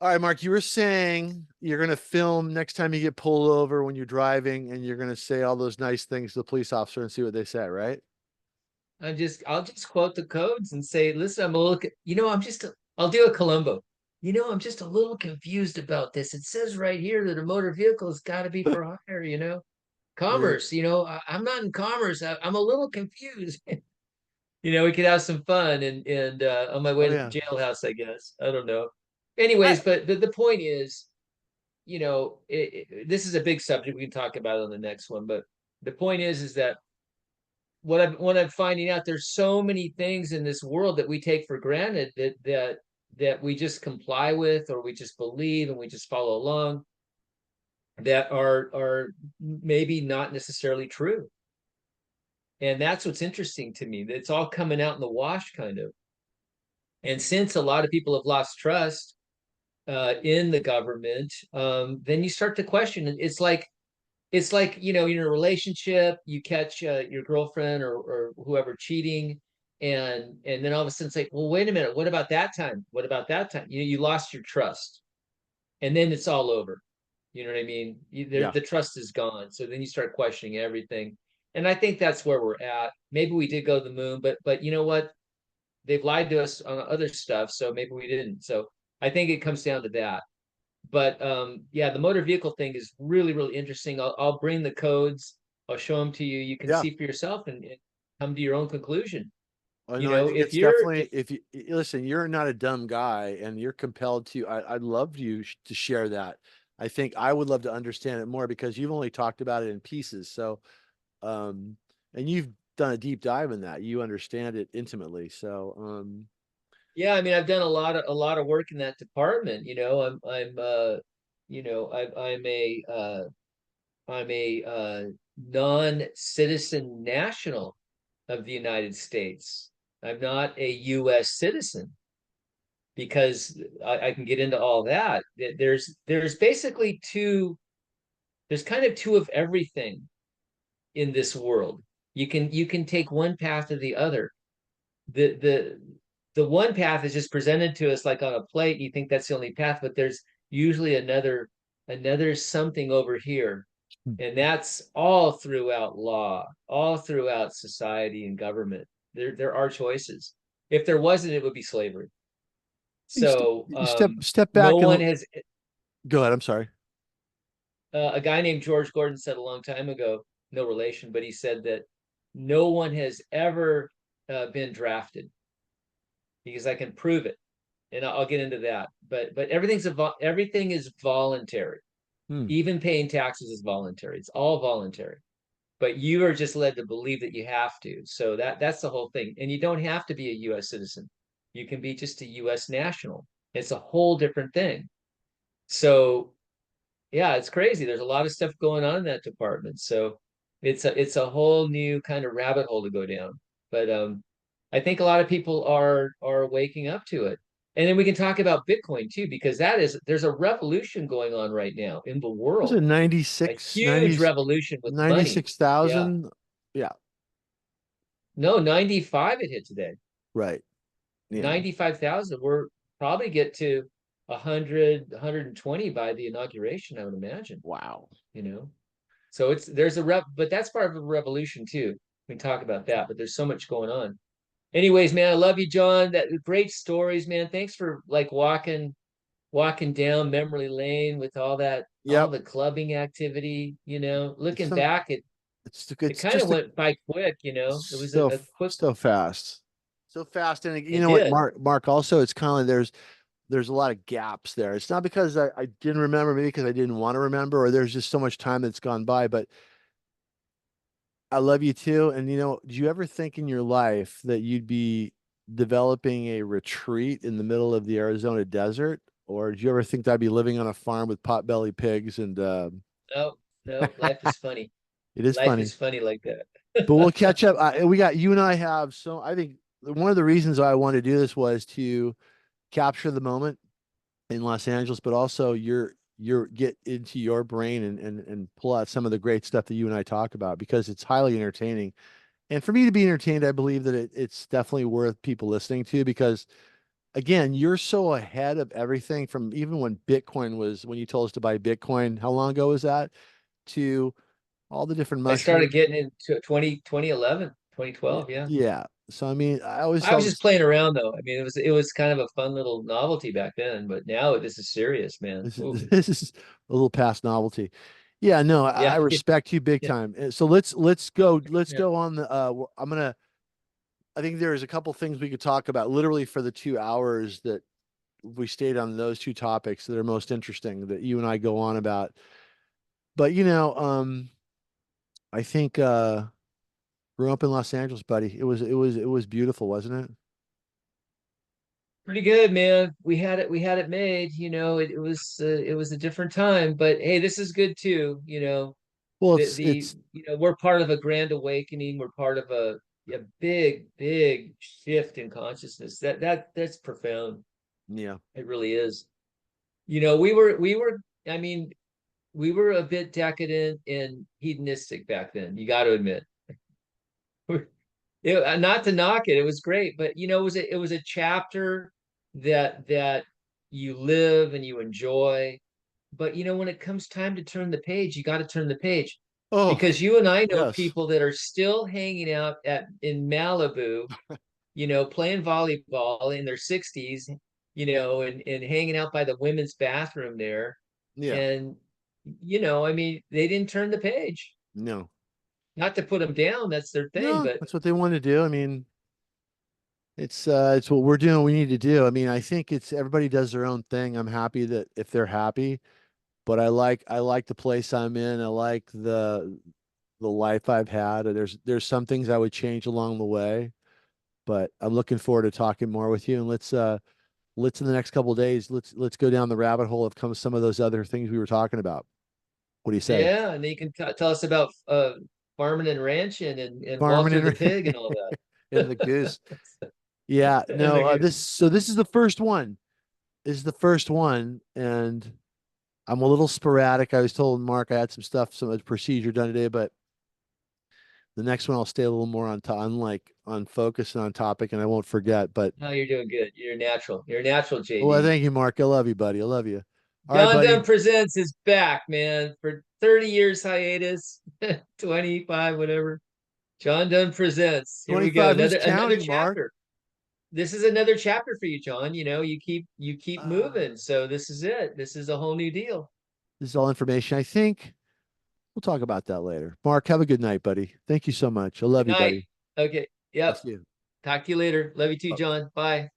All right, Mark, you were saying you're going to film next time you get pulled over when you're driving and you're going to say all those nice things to the police officer and see what they say, right? I'll just quote the codes and say, listen, I'm a little, I'll do a Columbo. I'm just a little confused about this. It says right here that a motor vehicle has got to be for hire, Yeah. commerce, I'm not in commerce. I'm a little confused. We could have some fun and on my way Oh, to the yeah. jailhouse, I guess. I don't know. I, Anyways, but the point is, this is a big subject. We can talk about it on the next one, but the point is that what I'm finding out, there's so many things in this world that we take for granted that we just comply with, or we just believe and we just follow along. that are maybe not necessarily true. And that's what's interesting to me. It's all coming out in the wash, kind of. And since a lot of people have lost trust in the government, then you start to question. It's like, you know, you're in a relationship, you catch your girlfriend or whoever cheating, and then all of a sudden it's like, well, wait a minute, what about that time? What about that time? You lost your trust, and then it's all over. You know what I mean? Yeah. The trust is gone. So then you start questioning everything. And I think that's where we're at. Maybe we did go to the moon, but you know what? They've lied to us on other stuff, so maybe we didn't. So I think it comes down to that. But yeah, the motor vehicle thing is really, really interesting. I'll bring the codes. I'll show them to you. You can Yeah. see for yourself and come to your own conclusion. I You know. I know, think if it's you're definitely, if if you listen, you're not a dumb guy and you're compelled to, I'd love you to share that. I think I would love to understand it more because you've only talked about it in pieces. So, um, and you've done a deep dive in that. You understand it intimately. So, yeah, I mean, I've done a lot of work in that department. You know, I'm you know, I'm a non-citizen national of the United States. I'm not a U.S. citizen because I can get into all that. There's basically there's kind of two of everything in this world. You can take one path or the other. The the the one path is just presented to us like on a plate, and you think that's the only path, but there's usually another something over here. And that's all throughout law, all throughout society and government. There are choices. If there wasn't, it would be slavery. you So step no back and one has. go ahead. I'm sorry. A guy named George Gordon said a long time ago, no relation, but he said that no one has ever been drafted because I can prove it, and I'll get into that. But everything is voluntary. Hmm. Even paying taxes is voluntary. It's all voluntary. But you are just led to believe that you have to. So that's the whole thing. And you don't have to be a U.S. citizen. You can be just a U.S. national. It's a whole different thing. So yeah, it's crazy. There's a lot of stuff going on in that department. So it's a whole new kind of rabbit hole to go down. But I think a lot of people are waking up to it. And then we can talk about Bitcoin too, because there's a revolution going on right now in the Was it world, a 96, huge 90, revolution with money. Yeah. 96,000? Yeah. No, 95 it hit today. Right. Yeah. 95,000. We're probably get to 100, 120 by the inauguration, I would imagine, Wow. you know. So there's a but that's part of a revolution too. We can talk about that, but there's so much going on. Anyways, man, I love you, John. That great stories, man. Thanks for like walking down memory lane with all Yep. the clubbing activity, you know. It's Looking some back, it it's kind of just went by quick, you know. It was so a quick so fast. So fast. And you it know what, did. Mark, also it's kind of like there's a lot of gaps there. It's not because I didn't remember, maybe because I didn't want to remember, or there's just so much time that's gone by, but I love you too. And you know, do you ever think in your life that you'd be developing a retreat in the middle of the Arizona desert? Or did you ever think that I'd be living on a farm with potbelly pigs and No, no, life is funny. it is Life funny. is funny like But we'll that. catch up. We got you and I have so I think one of the reasons I wanted to do this was to capture the moment in Los Angeles, but also your get into your brain and pull out some of the great stuff that you and I talk about because it's highly entertaining. And for me to be entertained, I believe that it's definitely worth people listening to because again, you're so ahead of everything from even when Bitcoin was when you told us to buy Bitcoin, how long ago was that? To all the different I started mushrooms. getting into 2011, 2012. Yeah. Yeah. So I mean, I always I was thought just this, playing around though. I mean, it was kind of a fun little novelty back then, but now this is serious, man. this is Ooh. this is a little past novelty. Yeah, no, I Yeah, respect you big yeah, time. So let's yeah. go on the I'm gonna I think there's a couple things we could talk about literally for the 2 hours that we stayed on those two topics that are most interesting that you and I go on about. But you know, I think grew up in Los Angeles, buddy. It was beautiful, wasn't it? Pretty good, man. We had it made, it was a different time, but hey, this is good too, Well, the we're part of a grand awakening. We're part of a big shift in consciousness. That's profound. yeah. It really is. We were I mean, we were a bit decadent and hedonistic back then. You got to admit. Not to knock it, it was great, but it was a chapter that you live and you enjoy. But when it comes time to turn the page, you got to turn the page, Oh, because you and I know yes. people that are still hanging out in Malibu, playing volleyball in their 60s, and hanging out by the women's bathroom there. Yeah. And I mean, they didn't turn the page. No. Not to put them down, that's their thing, No, but that's what they want to do. I mean, it's what we're doing, we need to do. I mean, I think it's everybody does their own thing. I'm happy that if they're happy, but I like the place I'm in. I like the life I've had. And there's some things I would change along the way, but I'm looking forward to talking more with you. And let's in the next couple of days, let's go down the rabbit hole of some of those other things we were talking about. What do you say? yeah, and then you can tell us about farming and ranching and Farming Walter the and pig and all and the that. goose. Yeah, And the no, goose. this is the first one. This is the first one, and I'm a little sporadic. I was told Mark I had some stuff, some procedure done today, but the next one I'll stay a little more on focus and on topic, and I won't forget. But No, you're doing good. You're natural. You're natural, well, JD. thank you, Mark. I love you, buddy. I love you. All right, John Dunn buddy. Presents is back, man, for 30 years hiatus, 25, whatever. John Dunn Presents. Here we go. 25. Who's Another counting, Mark? chapter. This is another chapter for you, John. You keep Uh, moving. So this is it. This is a whole new deal. this is all information. I think we'll talk about that later. Mark, have a good night, buddy. Thank you so much. I love Good you, night. buddy. Okay. I'll Yep. see you. Talk to you later. Love you too, Bye. John. Bye.